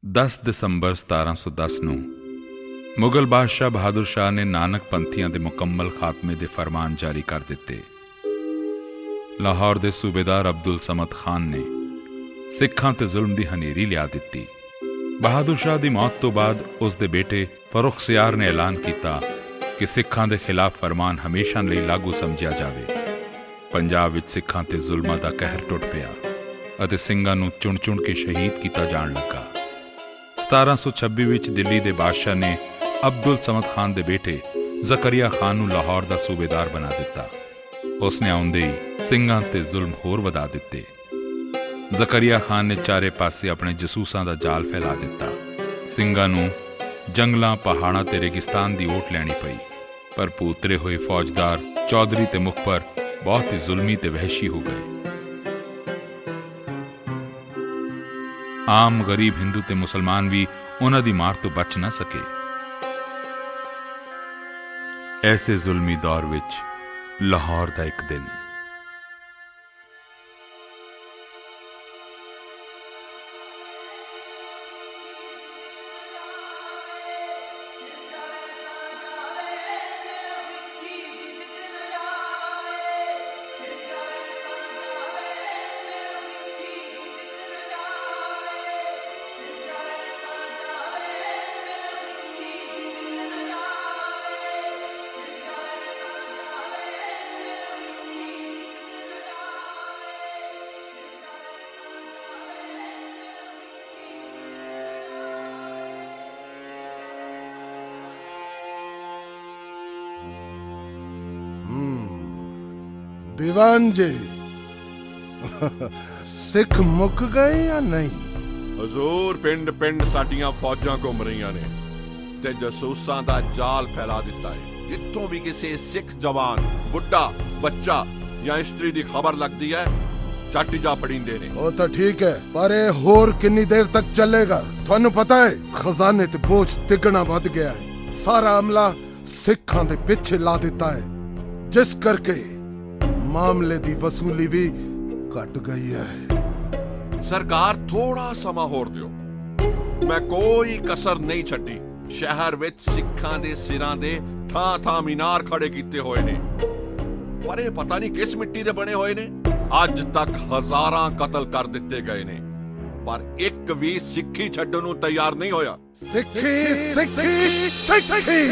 दस दिसंबर 1710 ਨੂੰ ਮੁਗਲ ਬਾਦਸ਼ਾਹ ਬਹਾਦਰ ਸ਼ਾਹ ਨੇ ਨਾਨਕ ਪੰਥੀਆਂ ਦੇ ਮੁਕੰਮਲ ਖਾਤਮੇ ਦੇ ਫਰਮਾਨ ਜਾਰੀ ਕਰ ਦਿੱਤੇ। ਲਾਹੌਰ ਦੇ ਸੂਬੇਦਾਰ ਅਬਦੁਲ ਸਮਦ ਖਾਨ ਨੇ ਸਿੱਖਾਂ ਤੇ ਜ਼ੁਲਮ ਦੀ ਹਨੇਰੀ ਲਿਆ ਦਿੱਤੀ। ਬਹਾਦਰ ਸ਼ਾਹ ਦੀ ਮੌਤ ਤੋਂ ਬਾਅਦ ਉਸ ਦੇ ਬੇਟੇ ਫਰੁਖਸਿਆਰ ਨੇ ਐਲਾਨ ਕੀਤਾ ਕਿ ਸਿੱਖਾਂ ਦੇ ਖਿਲਾਫ ਫਰਮਾਨ ਹਮੇਸ਼ਾ ਲਈ ਲਾਗੂ ਸਮਝਿਆ ਜਾਵੇ। ਪੰਜਾਬ ਵਿੱਚ ਸਿੱਖਾਂ ਤੇ ਜ਼ੁਲਮਾਂ ਦਾ ਕਹਿਰ ਟੁੱਟ ਪਿਆ ਅਤੇ ਸਿੰਘਾਂ ਨੂੰ ਚੁਣ ਚੁਣ ਕੇ ਸ਼ਹੀਦ ਕੀਤਾ ਜਾਣ ਲੱਗਾ। 1726 ਵਿੱਚ ਦਿੱਲੀ ਦੇ ਬਾਦਸ਼ਾਹ ਨੇ ਅਬਦੁਲ ਸਮਦ ਖਾਨ ਦੇ ਬੇਟੇ ਜ਼ਕਰੀਆ ਖਾਨ ਨੂੰ ਲਾਹੌਰ ਦਾ ਸੂਬੇਦਾਰ ਬਣਾ ਦਿੱਤਾ। ਉਸ ਨੇ ਆਉਂਦੇ ਹੀ ਸਿੰਘਾਂ ਤੇ ਜ਼ੁਲਮ ਹੋਰ ਵਧਾ ਦਿੱਤੇ। ਜ਼ਕਰੀਆ ਖਾਨ ਨੇ ਚਾਰੇ ਪਾਸੇ ਆਪਣੇ ਜਸੂਸਾਂ ਦਾ ਜਾਲ ਫੈਲਾ ਦਿੱਤਾ। ਸਿੰਘਾਂ ਨੂੰ ਜੰਗਲਾਂ, ਪਹਾੜਾਂ ਤੇ ਰੇਗਿਸਤਾਨ ਦੀ ਓਟ ਲੈਣੀ ਪਈ। ਪਰ ਪੂਤਰੇ ਹੋਏ ਫੌਜਦਾਰ, ਚੌਧਰੀ ਤੇ ਮੁਖਬਰ ਬਹੁਤ ਹੀ ਜ਼ੁਲਮੀ ਤੇ ਵਹਿਸ਼ੀ ਹੋ ਗਏ। ਆਮ ਗਰੀਬ ਹਿੰਦੂ ਤੇ ਮੁਸਲਮਾਨ ਵੀ ਉਹਨਾਂ ਦੀ ਮਾਰ ਤੋਂ ਬਚ ਨਾ ਸਕੇ। ਐਸੇ ਜ਼ੁਲਮੀ ਦੌਰ ਵਿੱਚ ਲਾਹੌਰ ਦਾ ਇੱਕ ਦਿਨ दीवान जी सिख मुक गए या नहीं? ਹਜ਼ੂਰ ਪਿੰਡ ਪਿੰਡ ਸਾਡੀਆਂ ਫੌਜਾਂ ਘੁੰਮ ਰਹੀਆਂ ਨੇ ਤੇ ਜਸੂਸਾਂ ਦਾ ਜਾਲ ਫੈਲਾ ਦਿੱਤਾ ਹੈ। ਜਿੱਥੋਂ ਵੀ ਕਿਸੇ ਸਿੱਖ ਜਵਾਨ, ਬੁੱਢਾ, ਬੱਚਾ ਜਾਂ ਇਸਤਰੀ ਦੀ ਖਬਰ ਲੱਗਦੀ ਹੈ, ਚੱਟ ਜਾ ਫੜੀਂਦੇ ਨੇ। ਉਹ ਤਾਂ ਠੀਕ ਹੈ, ਪਰ ਇਹ ਹੋਰ ਕਿੰਨੀ ਦੇਰ ਤੱਕ ਚੱਲੇਗਾ? ਤੁਹਾਨੂੰ ਪਤਾ ਹੈ ਖਜ਼ਾਨੇ ਤੇ ਬੋਝ ਤਿੱਗਣਾ ਵੱਧ ਗਿਆ ਹੈ। ਸਾਰਾ ਅਮਲਾ ਸਿੱਖਾਂ ਦੇ ਪਿੱਛੇ ਲਾ ਦਿੱਤਾ ਹੈ, ਜਿਸ ਕਰਕੇ ਮਾਮਲੇ ਦੀ ਵਸੂਲੀ ਵੀ ਘਟ ਗਈ ਹੈ। ਸਰਕਾਰ ਥੋੜਾ ਸਮਾਂ ਹੋਰ ਦਿਓ, ਮੈਂ ਕੋਈ ਕਸਰ ਨਹੀਂ ਛੱਡੀ। ਸ਼ਹਿਰ ਵਿੱਚ ਸਿੱਖਾਂ ਦੇ ਸਿਰਾਂ ਦੇ ਥਾਂ ਥਾਂ ਮੀਨਾਰ ਖੜੇ ਕੀਤੇ ਹੋਏ ਨੇ, ਪਰ ਇਹ ਪਤਾ ਨਹੀਂ ਕਿਸ ਮਿੱਟੀ ਦੇ ਬਣੇ ਹੋਏ ਨੇ। ਅੱਜ ਤੱਕ ਹਜ਼ਾਰਾਂ ਕਤਲ ਕਰ ਦਿੱਤੇ ਗਏ ਨੇ, ਪਰ ਇੱਕ ਵੀ ਸਿੱਖੀ ਛੱਡਣ ਨੂੰ ਤਿਆਰ ਨਹੀਂ ਹੋਇਆ। ਸਿੱਖੀ ਸਿੱਖੀ ਸਿੱਖੀ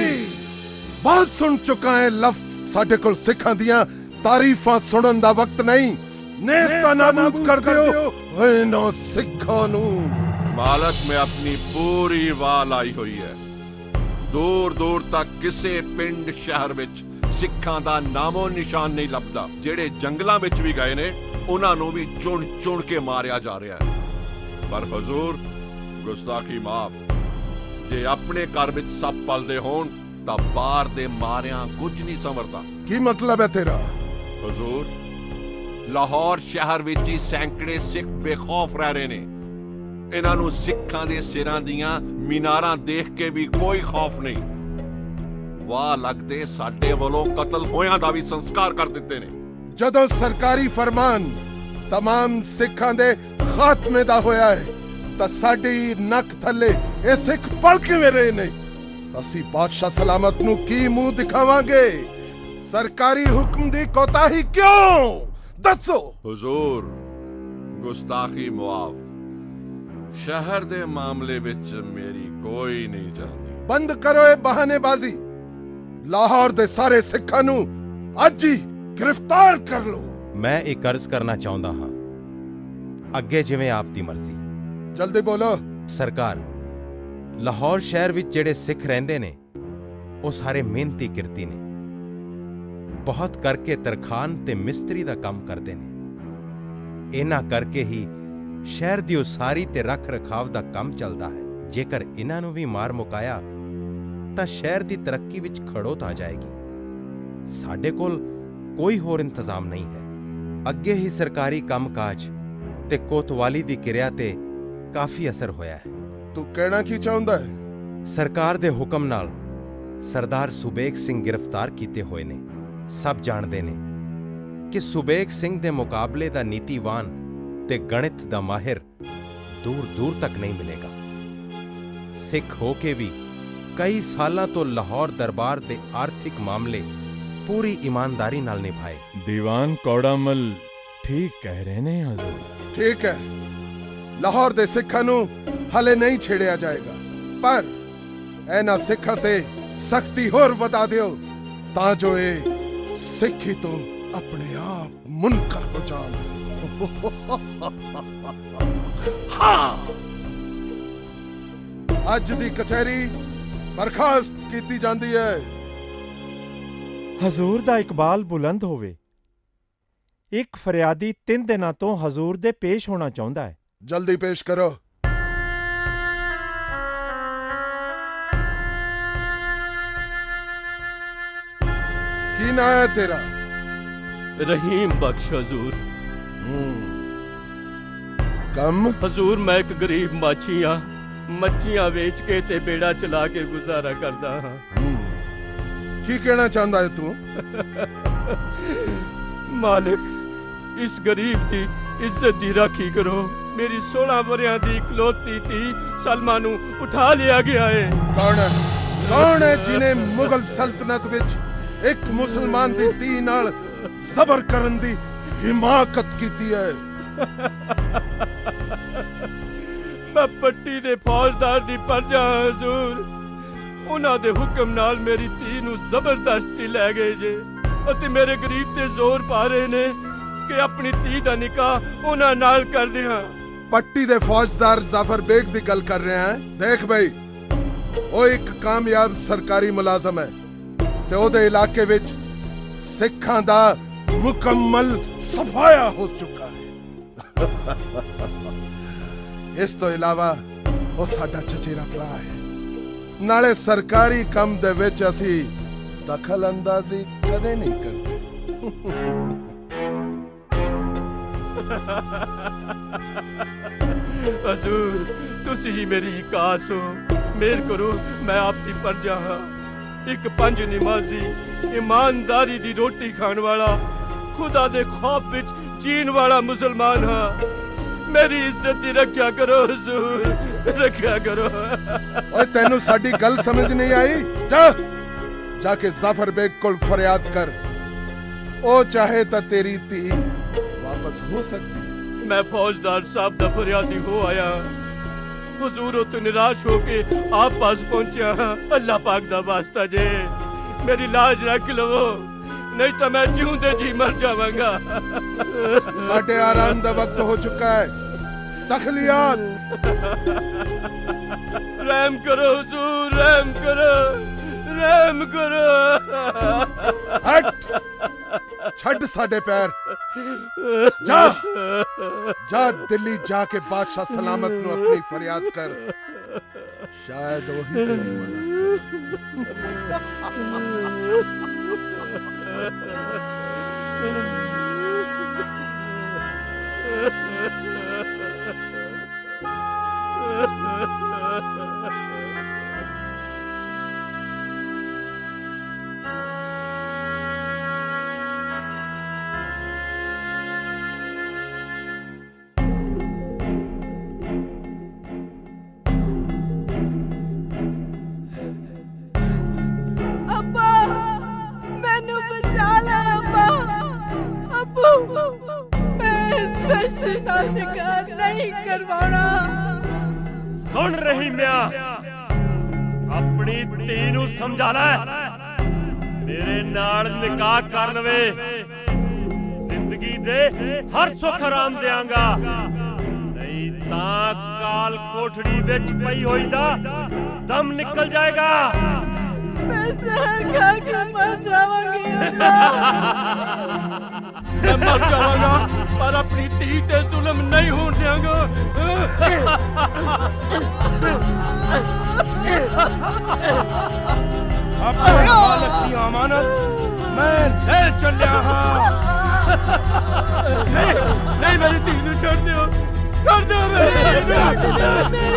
ਬਹੁਤ ਸੁਣ ਚੁੱਕਾ ਹੈ ਲਫ਼ਜ਼। ਸਾਡੇ ਕੋਲ ਸਿੱਖਾਂ ਦੀਆਂ ਤਾਰੀਫਾਂ ਸੁਣਨ ਦਾ ਵਕਤ ਨਹੀਂ। ਨੇਸਤਾ ਨਾਬੂਦ ਕਰ ਦਿਓ ਇਹਨਾਂ ਸਿੱਖਾਂ ਨੂੰ। ਮਾਲਕ ਮੈਂ ਆਪਣੀ ਪੂਰੀ ਵਾਹ ਲਾਈ ਹੋਈ ਹੈ। ਦੂਰ ਦੂਰ ਤੱਕ ਕਿਸੇ ਪਿੰਡ ਸ਼ਹਿਰ ਵਿੱਚ ਸਿੱਖਾਂ ਦਾ ਨਾਮੋ ਨਿਸ਼ਾਨ ਨਹੀਂ ਲੱਭਦਾ। ਜਿਹੜੇ ਜੰਗਲਾਂ ਵਿੱਚ ਵੀ ਗਏ ਨੇ, ਉਹਨਾਂ ਨੂੰ ਵੀ ਚੁਣ ਚੁਣ ਕੇ ਮਾਰਿਆ ਜਾ ਰਿਹਾ ਹੈ। ਪਰ ਹਜ਼ੂਰ, ਗੁਸਤਾਖੀ ਮਾਫ। ਜੇ ਆਪਣੇ ਘਰ ਵਿੱਚ ਸੱਪ ਪਲਦੇ ਹੋਣ ਤਾਂ ਬਾਹਰ ਦੇ ਮਾਰਿਆਂ ਕੁਝ ਨਹੀਂ ਸੰਵਰਦਾ। ਕੀ ਮਤਲਬ ਹੈ ਤੇਰਾ? ਹਜ਼ੂਰ, ਲਾਹੌਰ ਸ਼ਹਿਰ ਵਿੱਚ ਹੀ ਸੈਂਕੜੇ ਸਿੱਖ ਬੇਖੌਫ ਰਹਿ ਰਹੇ ਨੇ। ਇਹਨਾਂ ਨੂੰ ਸਿੱਖਾਂ ਦੇ ਸਿਰਾਂ ਦੀਆਂ ਮੀਨਾਰਾਂ ਦੇਖ ਕੇ ਵੀ ਕੋਈ ਖੌਫ ਨਹੀਂ। ਵਾਹ ਲੱਗਦੇ ਸਾਡੇ ਵੱਲੋਂ ਕਤਲ ਹੋਇਆਂ ਦਾ ਵੀ ਸੰਸਕਾਰ ਕਰ ਦਿੱਤੇ ਨੇ। ਜਦੋਂ ਸਰਕਾਰੀ ਫਰਮਾਨ तमाम ਸਿੱਖਾਂ ਦੇ ਖਾਤਮੇ ਦਾ ਹੋਇਆ ਹੈ ਤਾਂ ਸਾਡੀ ਨੱਕ ਥੱਲੇ ਇਹ ਸਿੱਖ ਪਲ ਕਿਵੇਂ ਰਹੇ ਨੇ? ਅਸੀਂ ਬਾਦਸ਼ਾਹ ਸਲਾਮਤ ਨੂੰ ਕੀ ਮੂੰਹ ਦਿਖਾਵਾਂਗੇ? ਸਰਕਾਰੀ ਹੁਕਮ ਦੀ ਕੋਤਾਹੀ ਕਿਉਂ? ਦੱਸੋ। हुजूर, गुस्ताखी मुआफ। शहर दे मामले विच मेरी कोई नहीं चलती। बंद करो ये बहानेबाजी। लाहौर दे सारे सिखां नूं अज ही गिरफ्तार कर लो। मैं एक अर्ज करना चाहुंदा हां, अगे जिवें आप दी मर्जी। जल्दी बोलो। सरकार, लाहौर शहर विच जेड़े सिख रहिंदे ने, ਉਹ ਸਾਰੇ ਮਿਹਨਤੀ ਕਿਰਤੀ ਨੇ। ਬਹੁਤ ਕਰਕੇ ਤਰਖਾਨ ਤੇ ਮਿਸਤਰੀ ਦਾ ਕੰਮ ਕਰਦੇ ਨੇ। ਇਹਨਾਂ ਕਰਕੇ ਹੀ ਸ਼ਹਿਰ ਦੀ ਉਸਾਰੀ ਤੇ ਰੱਖ ਰਖਾਵ ਦਾ ਕੰਮ ਚੱਲਦਾ ਹੈ। ਜੇਕਰ ਇਹਨਾਂ ਨੂੰ ਵੀ ਮਾਰ ਮੁਕਾਇਆ ਤਾਂ ਸ਼ਹਿਰ ਦੀ ਤਰੱਕੀ ਵਿੱਚ ਖੜੋਤ ਆ ਜਾਏਗੀ। ਸਾਡੇ ਕੋਲ ਕੋਈ ਹੋਰ ਇੰਤਜ਼ਾਮ ਨਹੀਂ ਹੈ। ਅੱਗੇ ਹੀ ਸਰਕਾਰੀ ਕੰਮਕਾਜ ਤੇ ਕੋਤਵਾਲੀ ਦੀ ਕਿਰਿਆ ਤੇ ਕਾਫੀ ਅਸਰ ਹੋਇਆ ਹੈ। ਤੂੰ ਕਹਿਣਾ ਕੀ ਚਾਹੁੰਦਾ ਹੈ? ਸਰਕਾਰ ਦੇ ਹੁਕਮ ਨਾਲ ਸਰਦਾਰ ਸੁਬੇਗ ਸਿੰਘ ਗ੍ਰਿਫਤਾਰ ਕੀਤੇ ਹੋਏ ਨੇ। ਸਭ ਜਾਣਦੇ ਨੇ ਕਿ ਸੁਬੇਗ ਸਿੰਘ ਦੇ ਮੁਕਾਬਲੇ ਦਾ ਨੀਤੀਵਾਨ ਤੇ ਗਣਿਤ ਦਾ ਮਾਹਿਰ ਦੂਰ ਦੂਰ ਤੱਕ ਨਹੀਂ ਮਿਲੇਗਾ। ਸਿੱਖ ਹੋ ਕੇ ਵੀ ਕਈ ਸਾਲਾਂ ਤੋਂ ਲਾਹੌਰ ਦਰਬਾਰ ਦੇ ਆਰਥਿਕ ਮਾਮਲੇ ਪੂਰੀ ਇਮਾਨਦਾਰੀ ਨਾਲ ਨਿਭਾਏ। ਦੀਵਾਨ ਕੌੜਾਮਲ ਠੀਕ ਕਹਿ ਰਹੇ ਨੇ ਹਜ਼ੂਰ। ਠੀਕ ਹੈ, ਲਾਹੌਰ ਦੇ ਸਿੱਖਾਂ ਨੂੰ ਹਲੇ ਨਹੀਂ ਛੇੜਿਆ ਜਾਏਗਾ, ਪਰ ਇਹਨਾਂ ਸਿੱਖਾਂ ਤੇ ਸਖਤੀ ਹੋਰ ਵਧਾ ਦਿਓ ਤਾਂ ਜੋ ਇਹ ਸਿੱਖੀ ਤੋਂ ਆਪਣੇ ਆਪ ਮੁਨਕਰ ਹੋ ਜਾਣ। ਹਾਂ, ਅੱਜ ਦੀ ਕਚਹਿਰੀ ਬਰਖਾਸਤ ਕੀਤੀ ਜਾਂਦੀ ਹੈ। ਹਜ਼ੂਰ ਦਾ ਇਕਬਾਲ ਬੁਲੰਦ ਹੋਵੇ। ਇੱਕ ਫਰਿਆਦੀ 3 ਦਿਨਾਂ ਤੋਂ ਹਜ਼ੂਰ ਦੇ ਪੇਸ਼ ਹੋਣਾ ਚਾਹੁੰਦਾ ਹੈ। ਜਲਦੀ ਪੇਸ਼ ਕਰੋ। ਕੀ ਨਾਂ ਹੈ ਤੇਰਾ? रहीम बख्श हजूर। ਕੰਮ? हजूर मैं एक गरीब माछी हाँ, मच्छियां वेच के ते बेड़ा चला के गुजारा करदा हाँ। ਕੀ ਕਹਿਣਾ ਚਾਹੁੰਦਾ ਹੈ ਤੂੰ? मालिक, इस गरीब दी इज्जत दी राखी करो। मेरी 16 वरियां दी इकलौती धी सलमा नू उठा लिया गया है। ਕੌਣ ਹੈ ਜਿਹਨੇ ਮੁਗਲ ਸਲਤਨਤ ਵਿੱਚ ਇੱਕ ਮੁਸਲਮਾਨ ਦੀ ਧੀ ਨਾਲ ਜ਼ਬਰ ਕਰਨ ਦੀ ਹਿਮਾਕਤ ਕੀਤੀ ਹੈ? मैं पट्टी दे फौजदार दी परजा हजूर। उन्हां दे हुक्म नाल मेरी धी नू जबरदस्ती लै गए जे अते मेरे गरीब ते जोर पा रहे ने कि अपनी धी दा निकाह उन्हां नाल कर दियां। ਪੱਟੀ ਦੇ ਫੌਜਦਾਰ ਜ਼ਾਫਰ ਬੇਗ ਦੀ ਗੱਲ ਕਰ ਰਿਹਾ ਹੈ। ਦੇਖ ਬਈ, ਉਹ ਇੱਕ ਕਾਮਯਾਬ ਸਰਕਾਰੀ ਮੁਲਾਜ਼ਮ ਹੈ ਤੇ ਉਹਦੇ ਇਲਾਕੇ ਵਿੱਚ ਸਿੱਖਾਂ ਦਾ ਮੁਕੰਮਲ ਸਫਾਇਆ ਹੋ ਚੁੱਕਾ ਹੈ। ਇਸ ਤੋਂ ਇਲਾਵਾ ਉਹ ਸਾਡਾ ਚਚੇਰਾ ਭਰਾ ਹੈ। ਨਾਲੇ ਸਰਕਾਰੀ ਕੰਮ ਦੇ ਵਿੱਚ ਅਸੀਂ ਦਖਲ ਅੰਦਾਜ਼ੀ ਕਦੇ ਨਹੀਂ ਕਰਦੇ। हजूर, तुसी ही मेरी कास हो। मेहर करो, मैं आपकी परजा हाँ। एक पंज नमाजी, ईमानदारी दी रोटी खान वाला, खुदा दे खौफ विच जीन वाला मुसलमान हाँ। मेरी इज्जत दी रखा करो हजूर, रखा करो। ओए तेनू साडी गल समझ नहीं आई? जा जाके जाफर बेग को फरियाद कर। ओ चाहे तो तेरी धी वापस हो सकती है। मैं फौजदार साहब दा फरियादी हो आया। हुजूर तो निराश होके आप पास पहुंचा। अल्लाह पाक दा वास्ता जे मेरी लाज रख लवो, नहीं तो मैं जीऊंदे जी मर जावांगा। साढ़े आराम दा वक्त हो चुका है। तखलियात रहम करो हुजूर, रहम करो, रहम करो। हट, छड़ साडे पैर। जा जा दिल्ली जाके बादशाह सलामत नु अपनी फरियाद कर। शायद वही तेरी मदद नहीं करवाना। सुन रही मिया, अपनी धी नू समझा लै, मेरे नाल निकाह कर लवे, जिंदगी दे हर सुख आराम देंगा, नहीं तां काल कोठड़ी विच पई होई दा दम निकल जाएगा। मैं जहर खा के मर जावांगी मैं मर जावांगा पर अपनी धी ते जुल्म नहीं होने देंगा। अपने मालक की अमानत मैं ले चलिया हाँ। नहीं मेरी धी नूं छड़ दिओ, छड़ दिओ मेरी धी नूं,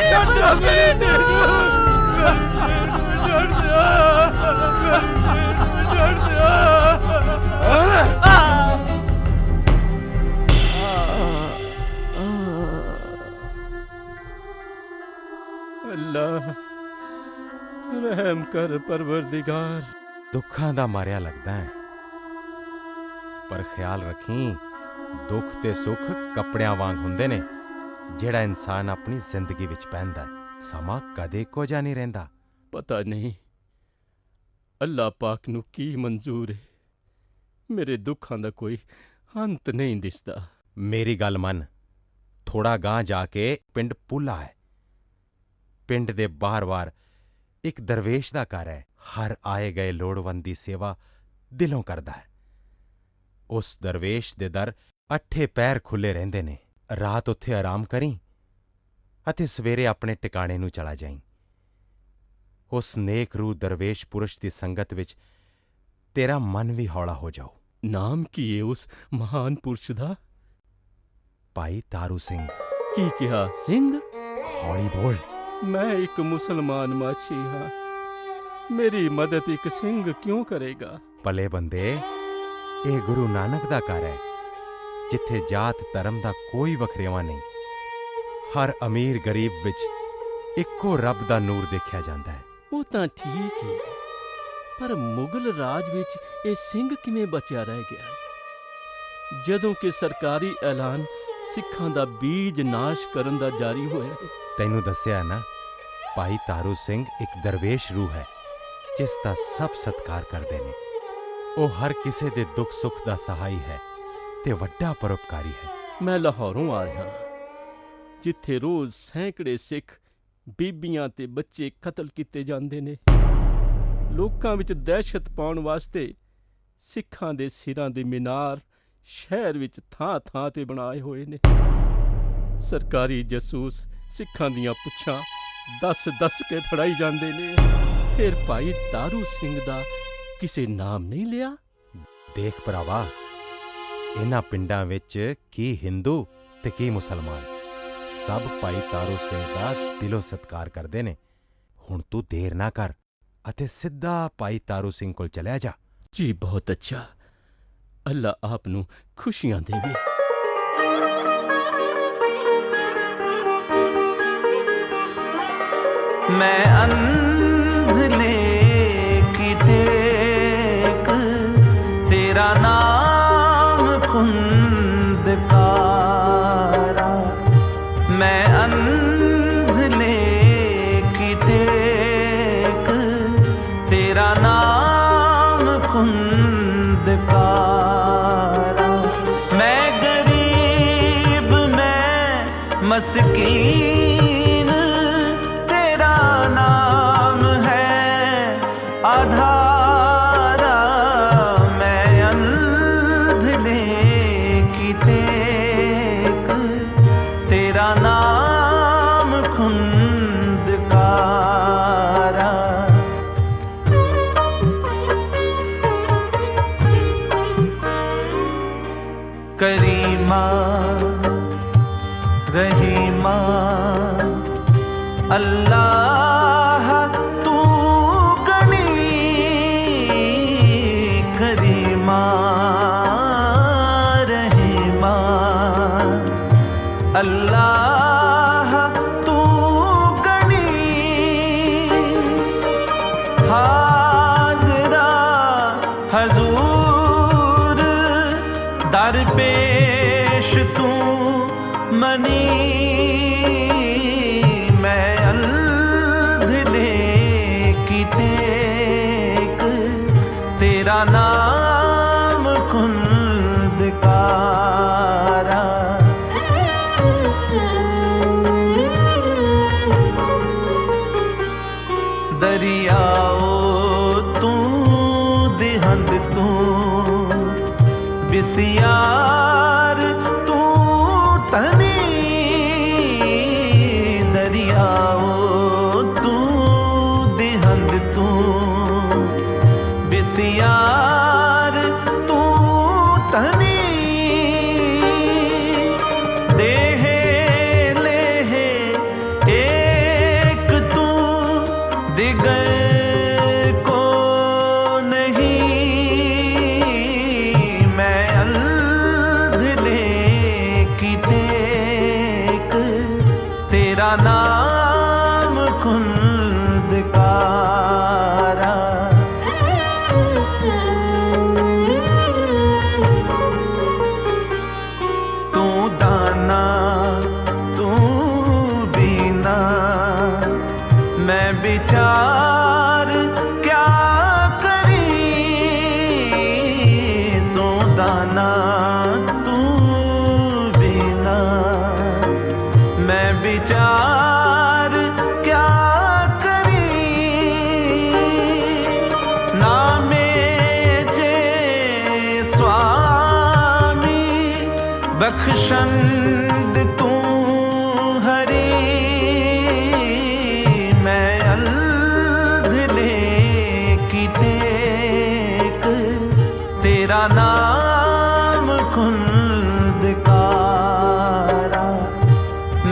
छड़ दिओ मेरी धी नूं, छड़ दिओ, छड़ दिओ। अल्लाह रहम कर परवरदिगार। ਦੁੱਖਾਂ ਦਾ ਮਾਰਿਆ ਲੱਗਦਾ ਹੈ, ਪਰ ਖਿਆਲ ਰੱਖੀ ਦੁੱਖ ਤੇ ਸੁੱਖ ਕੱਪੜਿਆਂ ਵਾਂਗ ਹੁੰਦੇ ਨੇ ਜਿਹੜਾ ਇਨਸਾਨ ਆਪਣੀ ਜ਼ਿੰਦਗੀ ਵਿੱਚ ਪਹਿਨਦਾ ਹੈ। ਸਮਾਂ ਕਦੇ ਇੱਕੋ ਜਿਹਾ ਨਹੀਂ ਰਹਿੰਦਾ। ਪਤਾ ਨਹੀਂ ਅੱਲਾਹ ਪਾਕ ਨੂੰ ਕੀ ਮਨਜ਼ੂਰ ਹੈ, ਮੇਰੇ ਦੁੱਖਾਂ ਦਾ ਕੋਈ ਅੰਤ ਨਹੀਂ ਦਿਸਦਾ। ਮੇਰੀ ਗੱਲ ਮੰਨ, ਥੋੜਾ ਗਾਂਹ ਜਾ ਕੇ ਪਿੰਡ ਪੁੱਲਾ ਹੈ। ਪਿੰਡ ਦੇ ਬਾਹਰ-ਬਾਹਰ ਇੱਕ ਦਰਵੇਸ਼ ਦਾ ਘਰ ਹੈ। ਹਰ ਆਏ ਗਏ ਲੋੜਵੰਦ ਦੀ ਸੇਵਾ ਦਿਲੋਂ ਕਰਦਾ ਹੈ। ਉਸ ਦਰਵੇਸ਼ ਦੇ ਦਰ 8 ਪਹਿਰ ਖੁੱਲ੍ਹੇ ਰਹਿੰਦੇ ਨੇ। ਰਾਤ ਉੱਥੇ ਆਰਾਮ ਕਰੀਂ ਅਤੇ ਸਵੇਰੇ ਆਪਣੇ ਟਿਕਾਣੇ ਨੂੰ ਚਲਾ ਜਾਈਂ। ਉਸ ਨੇਕ ਰੂਹ ਦਰਵੇਸ਼ ਪੁਰਸ਼ ਦੀ ਸੰਗਤ ਵਿੱਚ ਤੇਰਾ ਮਨ ਵੀ ਹੌਲਾ ਹੋ ਜਾਊ। ਨਾਮ ਕੀ ਹੈ ਉਸ ਮਹਾਨ ਪੁਰਸ਼ ਦਾ? ਭਾਈ ਤਾਰੂ ਸਿੰਘ। ਕੀ ਕਿਹਾ? ਸਿੰਘ? ਹੌਲੀ ਬੋਲ। ਮੈਂ ਇੱਕ ਮੁਸਲਮਾਨ ਮਾਛੀ ਹਾਂ, ਮੇਰੀ ਮਦਦ ਇੱਕ ਸਿੰਘ ਕਿਉਂ ਕਰੇਗਾ? ਭਲੇ ਬੰਦੇ, ਇਹ ਗੁਰੂ ਨਾਨਕ ਦਾ ਘਰ ਹੈ, ਜਿੱਥੇ ਜਾਤ ਧਰਮ ਦਾ ਕੋਈ ਵਖਰੇਵਾਂ ਨਹੀਂ। ਹਰ ਅਮੀਰ ਗਰੀਬ ਵਿੱਚ ਇੱਕੋ ਰੱਬ ਦਾ ਨੂਰ ਦੇਖਿਆ ਜਾਂਦਾ ਹੈ। ਉਹ ਤਾਂ ਠੀਕ ਹੀ, ਪਰ ਮੁਗਲ ਰਾਜ ਵਿੱਚ ਇਹ ਸਿੰਘ ਕਿਵੇਂ ਬਚਿਆ ਰਹਿ ਗਿਆ? ਜਦੋਂ ਕਿ ਸਰਕਾਰੀ ਐਲਾਨ ਸਿੱਖਾਂ ਦਾ ਬੀਜ ਨਾਸ਼ ਕਰਨ ਦਾ ਜਾਰੀ ਹੋਇਆ ਹੈ। ਤੈਨੂੰ ਦੱਸਿਆ ਨਾ, ਭਾਈ ਤਾਰੂ ਸਿੰਘ ਇੱਕ ਦਰਵੇਸ਼ ਰੂਹ ਹੈ ਜਿਸ ਦਾ ਸਭ ਸਤਿਕਾਰ ਕਰਦੇ ਨੇ। ਉਹ ਹਰ ਕਿਸੇ ਦੇ ਦੁੱਖ ਸੁੱਖ ਦਾ ਸਹਾਈ ਹੈ ਤੇ ਵੱਡਾ ਪਰਉਪਕਾਰੀ ਹੈ। ਮੈਂ ਲਾਹੌਰੋਂ ਆ ਰਿਹਾ, ਜਿੱਥੇ ਰੋਜ਼ ਸੈਂਕੜੇ ਸਿੱਖ ਬੀਬੀਆਂ ਤੇ ਬੱਚੇ ਕਤਲ ਕੀਤੇ ਜਾਂਦੇ ਨੇ। ਲੋਕਾਂ ਵਿੱਚ ਦਹਿਸ਼ਤ ਪਾਉਣ ਵਾਸਤੇ ਸਿੱਖਾਂ ਦੇ ਸਿਰਾਂ ਦੇ ਮੀਨਾਰ ਸ਼ਹਿਰ ਵਿੱਚ ਥਾਂ-ਥਾਂ ਤੇ ਬਣਾਏ ਹੋਏ ਨੇ। ਸਰਕਾਰੀ ਜਸੂਸ ਸਿੱਖਾਂ ਦੀਆਂ ਪੁੱਛਾਂ ਦੱਸ ਕੇ ਫੜਾਈ ਜਾਂਦੇ ਨੇ। ਫਿਰ ਭਾਈ ਤਾਰੂ ਸਿੰਘ ਦਾ ਕਿਸੇ ਨਾਮ ਨਹੀਂ ਲਿਆ? ਦੇਖ ਭਰਾਵਾ, ਇਹਨਾਂ ਪਿੰਡਾਂ ਵਿੱਚ ਕੀ ਹਿੰਦੂ ਤੇ ਕੀ ਮੁਸਲਮਾਨ, ਸਭ ਭਾਈ ਤਾਰੂ ਸਿੰਘ ਦਾ ਦਿਲੋਂ ਸਤਿਕਾਰ ਕਰਦੇ ਨੇ। ਹੁਣ ਤੂੰ ਦੇਰ ਨਾ ਕਰ ਅਤੇ ਸਿੱਧਾ ਭਾਈ ਤਾਰੂ ਸਿੰਘ ਕੋਲ ਚਲਿਆ ਜਾ। ਜੀ ਬਹੁਤ ਅੱਛਾ, ਅੱਲਾਹ ਆਪ ਨੂੰ ਖੁਸ਼ੀਆਂ ਦੇਵੇ। मैं अंधले की टेक तेरा नाम खुंदकारा। मैं अंधले की टेक तेरा नाम खुंदकारा। मैं गरीब मैं मस्कीन आधारा। मैं अंधले की टेक तेरा नाम खुंदकारा। करीमा रहीमा अल्लाह तू अल्लाह तू गनी। हाज़रा हजूर दर पेश तू मनी। मैं अंधले की टेक तेरा नाम खुंदकारा। दरियाओ तू दिहंद तू नाम खुंदकारा। तू दाना तू बीना, मैं विचार क्या करी। तू दाना तू बीना, मैं विचार क्या करी। नामे जे स्वामी बख्शंद तू हरी। मैं अंधले की टेक, तेरा नाम खुंदकारा।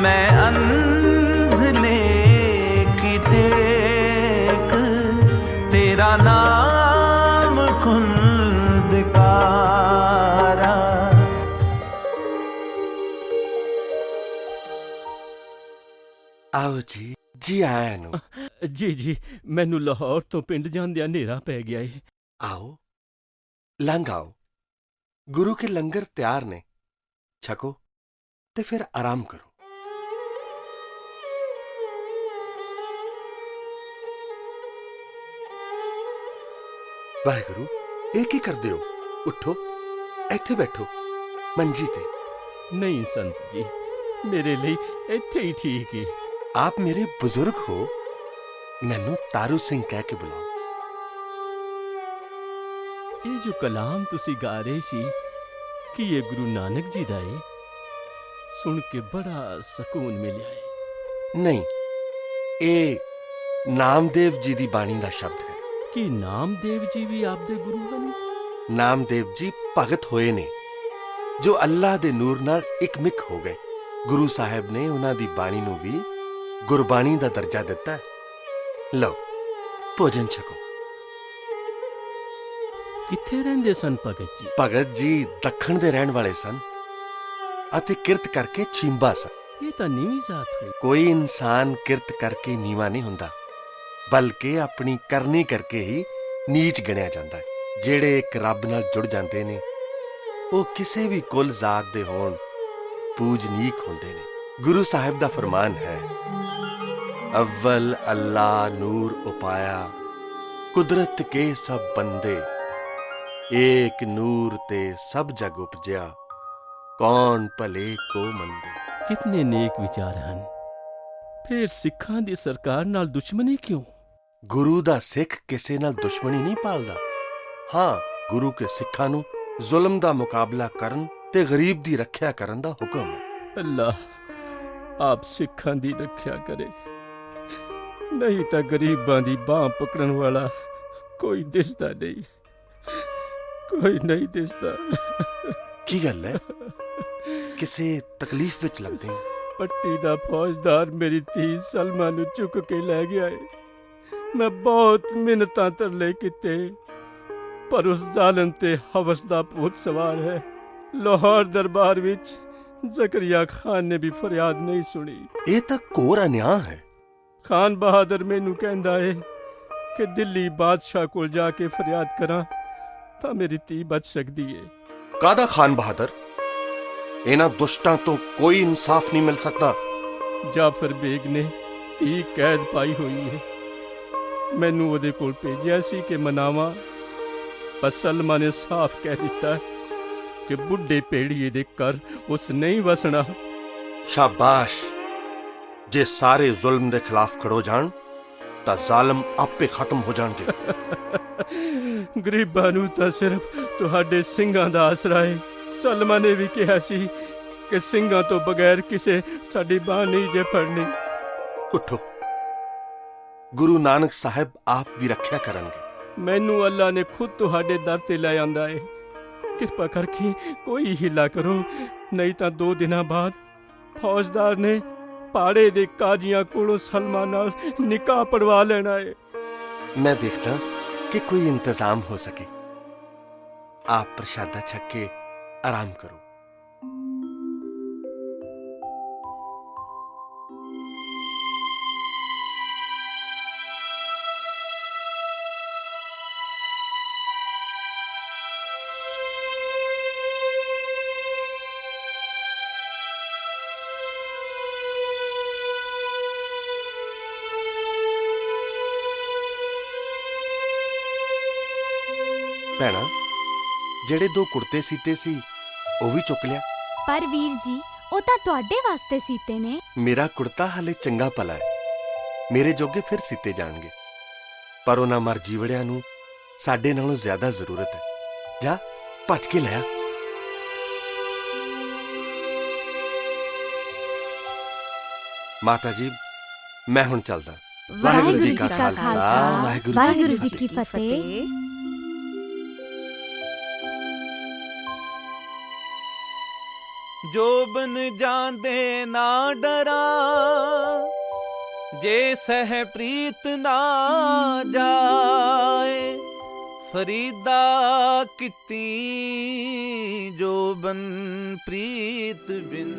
मैं अंधले की टेक, तेरा नाम खुंदकारा। आओ जी, जी आया नु। जी जी, मैनू लाहौर तो पिंड जांदिया हनेरा पै गया है। आओ लंघ आओ, गुरु के लंगर तैयार ने, छको ते फिर आराम करो। वाहेगुरु, ਇਹ ਕੀ ਕਰਦੇ ਹੋ? उठो, ਇੱਥੇ बैठो मंजी ते। नहीं संत जी, मेरे लिए इत्थे ही ठीक है। आप मेरे बुजुर्ग हो, मैनू तारू सिंह कह के बुलाओ। ये जो कलाम तुसी गा रहे सी, कि ये गुरु नानक जी दा है, सुन के बड़ा सकून मिलिया है। नहीं, ये नामदेव जी दी बाणी दा शब्द है। कि नामदेव जी भी आप दे गुरु हैं? नामदेव जी भगत होए ने, जो अल्लाह दे नूर नाल इकमिक हो गए। गुरु साहब ने उन्हां दी बाणी नूं भी गुरबाणी दा दर्जा दिता है। लो भोजन छको। किथे रहिंदे सन भगत जी? भगत जी दखण दे रहण वाले सन अते किरत करके छींबा सन। ये तां नीवी जात हुई। कोई इंसान किरत करके नीवा नहीं हुंदा, बल्कि अपनी करनी करके ही नीच गिणिया जांदा है। ਜਿਹੜੇ ਇੱਕ ਰੱਬ ਨਾਲ ਜੁੜ ਜਾਂਦੇ ਨੇ, ਉਹ ਕਿਸੇ ਵੀ ਕੁਲ ਜ਼ਾਤ ਦੇ ਹੋਣ, ਪੂਜਨੀਕ ਹੁੰਦੇ ਨੇ। ਗੁਰੂ ਸਾਹਿਬ ਦਾ ਫਰਮਾਨ ਹੈ, अव्वल अल्लाह नूर उपाया, कुदरत के सब बंदे, एक नूर ते सब जग उपजया, कौन भले को मंदे। कितने नेक विचार हैं। फिर सिखां दी सरकार नाल दुश्मनी क्यों? गुरु दा सिख किसे नाल दुश्मनी नहीं पालदा। हाँ, गुरु के सिखां नूं जुल्म दा मुकाबला करन ते गरीब दी रखिया करन दा हुक्म है। अल्लाह आप सिखां दी रखिया करे, नहीं तो गरीबां दी बांह पकड़न वाला कोई दिसदा नहीं, कोई नहीं दिसदा। की गल है? किसे तकलीफ विच लगदे हो? पट्टी दा फौजदार मेरी धी सलमा नूं चुक के लै गया है। मैं बहुत मिन्नतां तरले कीते, पर उस जालिम ते हवस दा भूत सवार है। लाहौर दरबार विच जकरिया खान ने भी फरियाद नहीं सुनी। ये तक घोर अन्याय है। खान बहादुर मैनू कहंदा है कि दिल्ली बादशाह कोल जाके फरियाद करा तां मेरी धी बच सकदी है। कादा खान बहादुर? इन्हां दुष्टां तो कोई इंसाफ नहीं मिल सकता। जाफर बेग ने धी कैद पाई हुई है। मैनू ओदे कोल भेजिया सी कि मनावा, पर सलमा ने साफ कह दिता कि बुढ़े पेड़िए दे कर उस नहीं वसना। शाबाश, जे सारे जुल्म दे खिलाफ खड़ो जान तां जालिम आपे खत्म हो जाणगे। गरीबां नूं तां सिर्फ तुहाडे ਸਿੰਘਾਂ ਦਾ आसरा है। सलमा ने भी कहा सी कि ਸਿੰਘਾਂ तो बगैर किसे साडी बांह नहीं जे फड़नी। उठो, गुरु नानक साहब आप दी रखिया करनगे। मैनू अल्लाह ने खुद तुहाडे दर ते ले आंदा है। कृपा करके कोई हिला करो, नहीं तो 2 दिनां बाद फौजदार ने पाड़े दे काजियां कोलों सलमा नाल निकाह पड़वा लेना है। मैं देखता कि कोई इंतजाम हो सके। आप प्रसादा छक के आराम करो। ਭੈਣਾ, ਜਿਹੜੇ 2 ਕੁੜਤੇ ਸੀਤੇ ਸੀ ਉਹ ਵੀ ਚੁੱਕ ਲਿਆ। ਪਰ ਵੀਰ ਜੀ, ਉਹ ਤਾਂ ਤੁਹਾਡੇ ਵਾਸਤੇ ਸੀਤੇ ਨੇ। ਮੇਰਾ ਕੁੜਤਾ ਹਾਲੇ ਚੰਗਾ ਭਲਾ ਹੈ, ਮੇਰੇ ਜੋਗੇ ਫਿਰ ਸੀਤੇ ਜਾਣਗੇ, ਪਰ ਉਹਨਾਂ ਮਰਜੀ ਵੜਿਆਂ ਨੂੰ ਸਾਡੇ ਨਾਲੋਂ ਜ਼ਿਆਦਾ ਜ਼ਰੂਰਤ ਹੈ। ਜਾ ਭੱਜ ਕੇ ਲੈ ਆ। ਮਾਤਾ ਜੀ, ਮੈਂ ਹੁਣ ਚੱਲਦਾ। ਵਾਹਿਗੁਰੂ ਜੀ ਕਾ ਖਾਲਸਾ, ਵਾਹਿਗੁਰੂ ਜੀ ਕੀ ਫਤਿਹ। ਜੋ ਬਨ ਜਾਂਦੇ ਨਾ ਡਰਾ, ਜੇ ਸਹਿ ਪ੍ਰੀਤ ਨਾ ਜਾਏ। ਫਰੀਦਾ ਕੀਤੀ ਜੋ ਬਨ ਪ੍ਰੀਤ ਬਿਨ,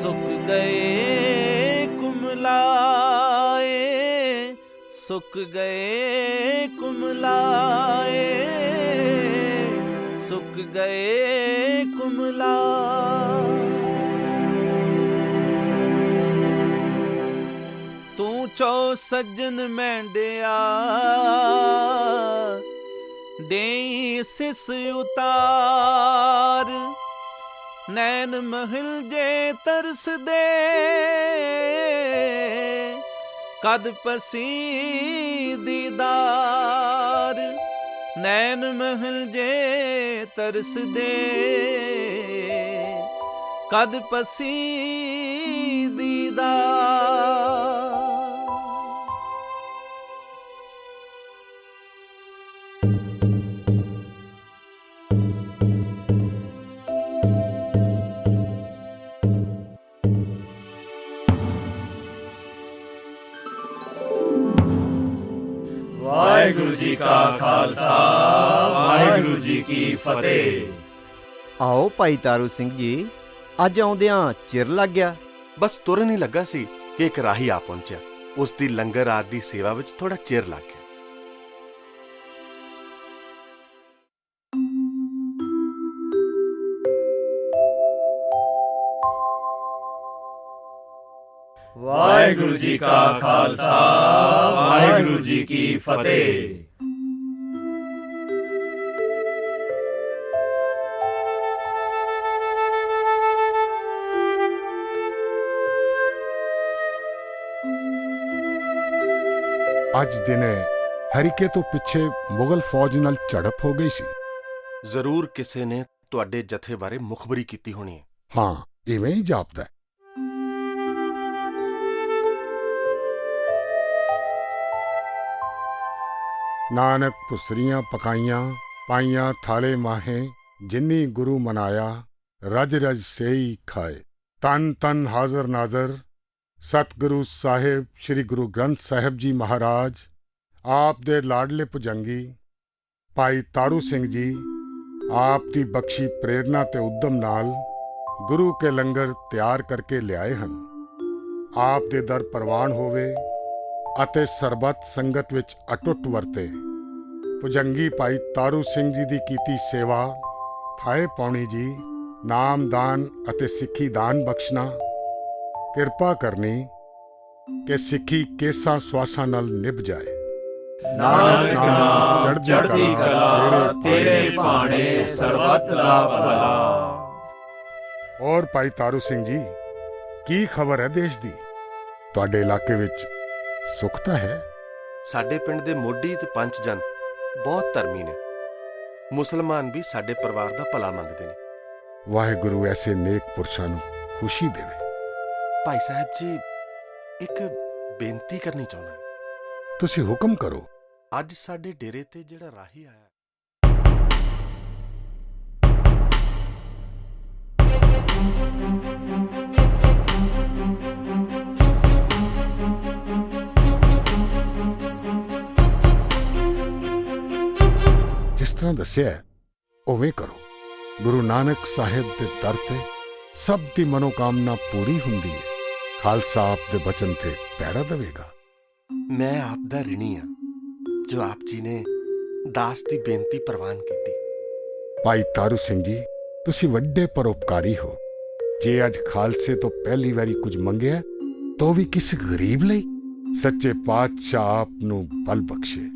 ਸੁੱਕ ਗਏ ਕੁਮਲਾਏ, ਸੁੱਕ ਗਏ ਕੁਮਲਾਏ, ਸੁੱਕ ਗਏ ਕੁਮਲਾ। ਤੂੰ ਚੋ ਸੱਜਣ ਮੈਂਡਿਆ, ਦੇਈ ਸਿਸ ਉਤਾਰ। ਨੈਣ ਮਹਿਲ ਜੇ ਤਰਸਦੇ, ਕਦ ਪਸੀ ਦੀਦਾਰ। ਨੈਣ ਮਹਿਲ ਜੇ ਤਰਸਦੇ, ਕਦ ਪਸੀ ਦੀਦਾਰ। ਵਾਹਿਗੁਰੂ ਜੀ ਕਾ ਖਾਲਸਾ, ਵਾਹਿਗੁਰੂ ਜੀ ਕੀ ਫਤਿਹ। ਆਓ ਭਾਈ ਤਾਰੂ ਸਿੰਘ ਜੀ, ਅੱਜ ਆਉਂਦਿਆਂ ਚਿਰ ਲੱਗ ਗਿਆ। ਬਸ ਤੁਰਨ ਹੀ ਲੱਗਾ ਸੀ ਕਿ ਇੱਕ ਰਾਹੀ ਆ ਪਹੁੰਚਿਆ। ਉਸ ਦੀ ਲੰਗਰ ਆਦਿ ਦੀ ਸੇਵਾ ਵਿੱਚ ਥੋੜਾ ਚਿਰ ਲੱਗ ਗਿਆ। ਵਾਹਿਗੁਰੂ ਜੀ ਕਾ ਖਾਲਸਾ, ਵਾਹਿਗੁਰੂ ਜੀ ਕੀ ਫਤਿਹ। ਅੱਜ ਦਿਨੇ ਹਰੀਕੇ ਤੋਂ ਪਿੱਛੇ ਮੁਗਲ ਫੌਜ ਨਾਲ ਝੜਪ ਹੋ ਗਈ ਸੀ। ਜ਼ਰੂਰ ਕਿਸੇ ਨੇ ਤੁਹਾਡੇ ਜਥੇ ਬਾਰੇ ਮੁਖਬਰੀ ਕੀਤੀ ਹੋਣੀ ਹੈ। ਹਾਂ, ਇਵੇਂ ਹੀ ਜਾਪਦਾ ਹੈ। ਨਾਨਕ ਪੁਸਰੀਆਂ ਪਕਾਈਆਂ, ਪਾਈਆਂ ਥਾਲੇ ਮਾਹੇ। ਜਿੰਨੀ ਗੁਰੂ ਮਨਾਇਆ, ਰਜ ਰਜ ਸੇਈ ਖਾਏ। ਤਨ ਤਨ ਹਾਜ਼ਰ ਨਾਜ਼ਰ ਸਤਿਗੁਰੂ ਸਾਹਿਬ ਸ੍ਰੀ ਗੁਰੂ ਗ੍ਰੰਥ ਸਾਹਿਬ ਜੀ ਮਹਾਰਾਜ, ਆਪ ਦੇ ਲਾਡਲੇ ਭੁਜੰਗੀ ਭਾਈ ਤਾਰੂ ਸਿੰਘ ਜੀ, ਆਪ ਦੀ ਬਖਸ਼ੀ ਪ੍ਰੇਰਨਾ ਤੇ ਉਦਮ ਨਾਲ ਗੁਰੂ ਕੇ ਲੰਗਰ ਤਿਆਰ ਕਰਕੇ ਲਿਆਏ ਹਨ। ਆਪ ਦੇ ਦਰ ਪ੍ਰਵਾਨ ਹੋਵੇ ਅਤੇ ਸਰਬੱਤ ਸੰਗਤ ਵਿੱਚ ਅਟੁੱਟ ਵਰਤੇ। ਭੁਜੰਗੀ ਭਾਈ ਤਾਰੂ ਸਿੰਘ ਜੀ ਦੀ ਕੀਤੀ ਸੇਵਾ, ਥਾਏ ਪਾਉਣੀ ਜੀ, ਨਾਮਦਾਨ ਅਤੇ ਸਿੱਖੀ ਦਾਨ ਬਖਸ਼ਣਾ। ਕਿਰਪਾ ਕਰਨੀ ਕਿ ਸਿੱਖੀ ਕੇਸਾਂ ਸਵਾਸਾਂ ਨਾਲ ਨਿਭ ਜਾਏ। ਨਾਨਕ ਨਾਮ ਚੜ੍ਹਦੀ ਕਲਾ, ਤੇਰੇ ਭਾਣੇ ਸਰਬੱਤ ਦਾ ਭਲਾ। ਔਰ ਭਾਈ ਤਾਰੂ ਸਿੰਘ ਜੀ, ਕੀ ਖਬਰ ਹੈ ਦੇਸ਼ ਦੀ? ਤੁਹਾਡੇ ਇਲਾਕੇ ਵਿੱਚ ਸੁੱਖ ਤਾਂ ਹੈ? ਸਾਡੇ ਪਿੰਡ ਦੇ ਮੋਢੀ ਤੇ ਪੰਚ ਜਨ ਬਹੁਤ ਧਰਮੀ ਨੇ। ਮੁਸਲਮਾਨ ਵੀ ਸਾਡੇ ਪਰਿਵਾਰ ਦਾ ਭਲਾ ਮੰਗਦੇ ਨੇ। ਵਾਹਿਗੁਰੂ ਐਸੇ ਨੇਕ ਪੁਰਸ਼ਾਂ ਨੂੰ ਖੁਸ਼ੀ ਦੇਵੇ। ਭਾਈ ਸਾਹਿਬ ਜੀ, ਇੱਕ ਬੇਨਤੀ ਕਰਨੀ ਚਾਹੁੰਦਾ। ਤੁਸੀਂ ਹੁਕਮ ਕਰੋ। ਅੱਜ ਸਾਡੇ ਡੇਰੇ ਤੇ ਜਿਹੜਾ ਰਾਹੀ ਆਇਆ, ਜਿਸ ਤਰ੍ਹਾਂ ਦੱਸਿਆ ਉਵੇਂ ਕਰੋ। ਗੁਰੂ ਨਾਨਕ ਸਾਹਿਬ ਦੇ ਦਰ ਤੇ ਸਭ ਦੀ ਮਨੋਕਾਮਨਾ ਪੂਰੀ ਹੁੰਦੀ ਹੈ। ਖਾਲਸਾ ਆਪ ਦੇ ਬਚਨ ਤੇ ਪਹਿਰਾ ਦੇਵੇਗਾ। ਮੈਂ ਆਪ ਦਾ ਰਿਣੀ ਹਾਂ, ਜੋ ਆਪ ਜੀ ਨੇ ਦਾਸ ਦੀ ਬੇਨਤੀ ਪ੍ਰਵਾਨ ਕੀਤੀ। ਭਾਈ ਤਾਰੂ ਸਿੰਘ ਜੀ, ਤੁਸੀਂ ਵੱਡੇ ਪਰਉਪਕਾਰੀ ਹੋ। ਜੇ ਅੱਜ ਖਾਲਸੇ ਤੋਂ ਪਹਿਲੀ ਵਾਰੀ ਕੁਝ ਮੰਗਿਆ ਤਾਂ ਵੀ ਕਿਸੇ ਗਰੀਬ ਲਈ, ਸੱਚੇ ਪਾਤਸ਼ਾਹ ਆਪ ਨੂੰ ਬਲ ਬਖਸ਼ੇ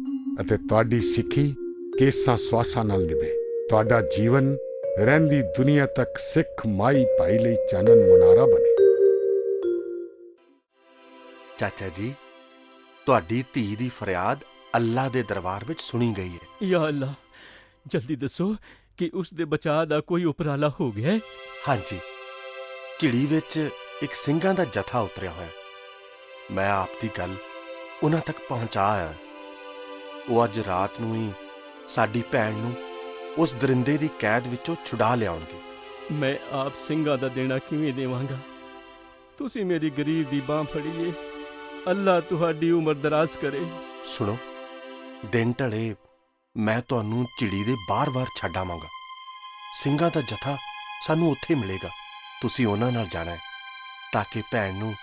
ਅਤੇ ਤੁਹਾਡੀ ਸਿੱਖੀ ਕੇਸਾਂ ਸਵਾਸਾਂ ਨਾਲ ਨਿਭੇ। ਤੁਹਾਡਾ ਜੀਵਨ ਰਹਿੰਦੀ ਦੁਨੀਆ ਤੱਕ ਸਿੱਖ ਮਾਈ ਭਾਈ ਲਈ ਚਾਨਣ ਮੁਨਾਰਾ ਬਣੇ। ਚਾਚਾ ਜੀ, ਤੁਹਾਡੀ ਧੀ ਦੀ ਫਰਿਆਦ ਅੱਲਾ ਦੇ ਦਰਬਾਰ ਵਿੱਚ ਸੁਣੀ ਗਈ ਹੈ। ਯਾ ਅੱਲਾ, ਜਲਦੀ ਦੱਸੋ ਕਿ ਉਸ ਦੇ ਬਚਾਅ ਦਾ ਕੋਈ ਉਪਰਾਲਾ ਹੋ ਗਿਆ ਹੈ? ਹਾਂਜੀ, ਝਿੜੀ ਵਿੱਚ ਇੱਕ ਸਿੰਘਾਂ ਦਾ ਜਥਾ ਉਤਰਿਆ ਹੋਇਆ। ਮੈਂ ਆਪ ਦੀ ਗੱਲ ਉਹਨਾਂ ਤੱਕ ਪਹੁੰਚਾ ਆਇਆ। ਉਹ ਅੱਜ ਰਾਤ ਨੂੰ ਹੀ ਸਾਡੀ ਭੈਣ ਨੂੰ ਉਸ ਦਰਿੰਦੇ ਦੀ ਕੈਦ ਵਿੱਚੋਂ ਛੁਡਾ ਲਿਆਉਣਗੇ। ਮੈਂ ਆਪ ਸਿੰਘਾਂ ਦਾ ਦੇਣਾ ਕਿਵੇਂ ਦੇਵਾਂਗਾ? ਤੁਸੀਂ ਮੇਰੀ ਗਰੀਬ ਦੀ ਬਾਂਹ ਫੜੀਏ। ਅੱਲਾ ਤੁਹਾਡੀ ਉਮਰ ਦਰਾਜ਼ ਕਰੇ। ਸੁਣੋ, ਦਿਨ ਢਲੇ ਮੈਂ ਤੁਹਾਨੂੰ ਝਿੜੀ ਦੇ ਬਾਰ-ਬਾਰ ਛੱਡ ਆਵਾਂਗਾ। ਸਿੰਘਾਂ ਦਾ ਜਥਾ ਸਾਨੂੰ ਉੱਥੇ ਮਿਲੇਗਾ। ਤੁਸੀਂ ਉਹਨਾਂ ਨਾਲ ਜਾਣਾ ਹੈ ਤਾਂ ਕਿ ਭੈਣ ਨੂੰ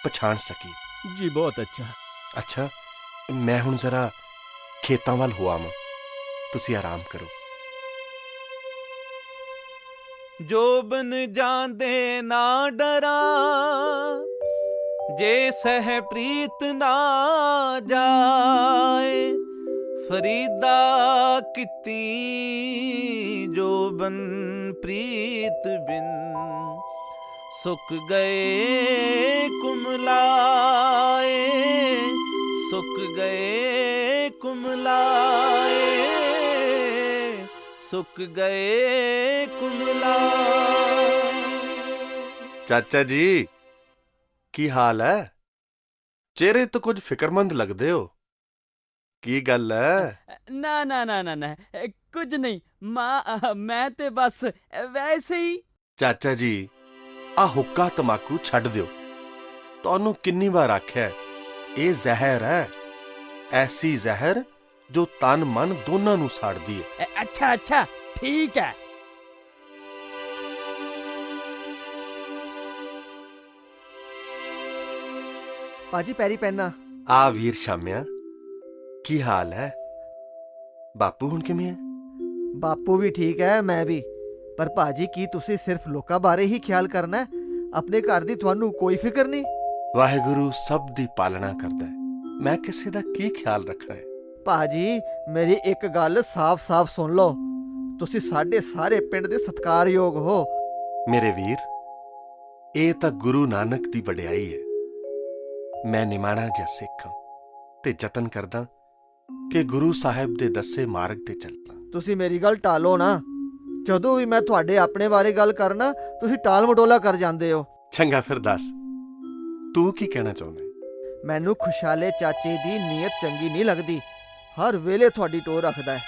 ਪਛਾਣ ਸਕੀਏ। ਜੀ ਬਹੁਤ ਅੱਛਾ। ਅੱਛਾ, ਮੈਂ ਹੁਣ ਜ਼ਰਾ ਖੇਤਾਂ ਵੱਲ ਹੋ ਆਵਾਂ। ਤੁਸੀਂ ਆਰਾਮ ਕਰੋ। ਜੋਬਨ ਜਾਂਦੇ ਨਾ ਡਰਾ, ਜੇ ਸਹਿ ਪ੍ਰੀਤ ਨਾ ਜਾਏ। ਫਰੀਦਾ ਕੀਤੀ ਜੋਬਨ ਪ੍ਰੀਤ ਬਿਨ, ਸੁੱਕ ਗਏ ਕੁਮਲਾਏ। ਸੁੱਕ ਗਏ ਕੁਮਲਾਏ, ਸੁੱਕ ਗਏ ਕੁਮਲਾਏ। ਚਾਚਾ ਜੀ, ਕੀ ਹਾਲ ਹੈ? ਚਿਹਰੇ ਤੋਂ ਕੁਝ ਫਿਕਰਮੰਦ ਲੱਗਦੇ ਹੋ। ਕੀ ਗੱਲ ਹੈ? ਨਾ ਨਾ ਨਾ ਨਾ ਨਾ, ਕੁਝ ਨਹੀਂ ਮੈਂ ਤੇ ਬਸ ਵੈਸੇ ਹੀ। ਚਾਚਾ ਜੀ, ਆ ਹੁੱਕਾ ਤਮਾਕੂ ਛੱਡ ਦਿਓ। ਤੁਹਾਨੂੰ ਕਿੰਨੀ ਵਾਰ ਆਖਿਆ, ਇਹ ਜ਼ਹਿਰ ਹੈ। ਐਸੀ ਜ਼ਹਿਰ ਜੋ ਤਨ ਮਨ ਦੋਨਾਂ ਨੂੰ ਸਾੜਦੀ ਹੈ। ਅੱਛਾ ਅੱਛਾ, ਠੀਕ ਹੈ। ਪਾਜੀ ਪੈਰੀ ਪੈਣਾ। ਆ ਵੀਰ ਸ਼ਾਮਿਆ, ਕੀ ਹਾਲ ਹੈ? ਬਾਪੂ ਹੁਣ ਕਿਵੇਂ ਹੈ? ਬਾਪੂ ਵੀ ਠੀਕ ਹੈ, ਮੈਂ ਵੀ। ਪਰ ਭਾਜੀ, ਕੀ ਤੁਸੀਂ ਸਿਰਫ ਲੋਕਾਂ ਬਾਰੇ ਹੀ ਖਿਆਲ ਕਰਨਾ ਹੈ? ਆਪਣੇ ਘਰ ਦੀ ਤੁਹਾਨੂੰ ਕੋਈ ਫਿਕਰ ਨਹੀਂ? ਵਾਹਿਗੁਰੂ ਸਭ ਦੀ ਪਾਲਣਾ ਕਰਦਾ ਹੈ। ਮੈਂ ਕਿਸੇ ਦਾ ਕੀ ਖਿਆਲ ਰੱਖਣਾ ਹੈ? ਭਾਜੀ, ਮੇਰੀ ਇੱਕ ਗੱਲ ਸਾਫ਼-ਸਾਫ਼ ਸੁਣ ਲਓ। ਤੁਸੀਂ ਸਾਡੇ ਸਾਰੇ ਪਿੰਡ ਦੇ ਸਤਿਕਾਰਯੋਗ ਹੋ। ਮੇਰੇ ਵੀਰ, ਇਹ ਤਾਂ ਗੁਰੂ ਨਾਨਕ ਦੀ ਵਡਿਆਈ ਹੈ। ਮੈਂ ਨਿਮਾਣਾ ਜਿਹਾ ਸਿੱਖ ਹਾਂ ਤੇ ਯਤਨ ਕਰਦਾ ਕਿ ਗੁਰੂ ਸਾਹਿਬ ਦੇ ਦੱਸੇ ਮਾਰਗ ਤੇ ਚੱਲਾਂ। ਤੁਸੀਂ ਮੇਰੀ ਗੱਲ ਟਾਲੋ ਨਾ। ਜਦੋਂ ਵੀ ਮੈਂ ਤੁਹਾਡੇ ਆਪਣੇ ਬਾਰੇ ਗੱਲ ਕਰਨਾ, ਤੁਸੀਂ ਟਾਲ ਮਟੋਲਾ ਕਰ ਜਾਂਦੇ ਹੋ। ਚੰਗਾ, ਫਿਰ ਦੱਸ, ਤੂੰ ਕੀ ਕਹਿਣਾ ਚਾਹੁੰਦਾ? ਮੈਨੂੰ ਖੁਸ਼ਹਾਲੇ ਚਾਚੇ ਦੀ ਨੀਅਤ ਚੰਗੀ ਨਹੀਂ ਲੱਗਦੀ। ਹਰ ਵੇਲੇ ਤੁਹਾਡੀ ਟੋਰ ਰੱਖਦਾ ਹੈ।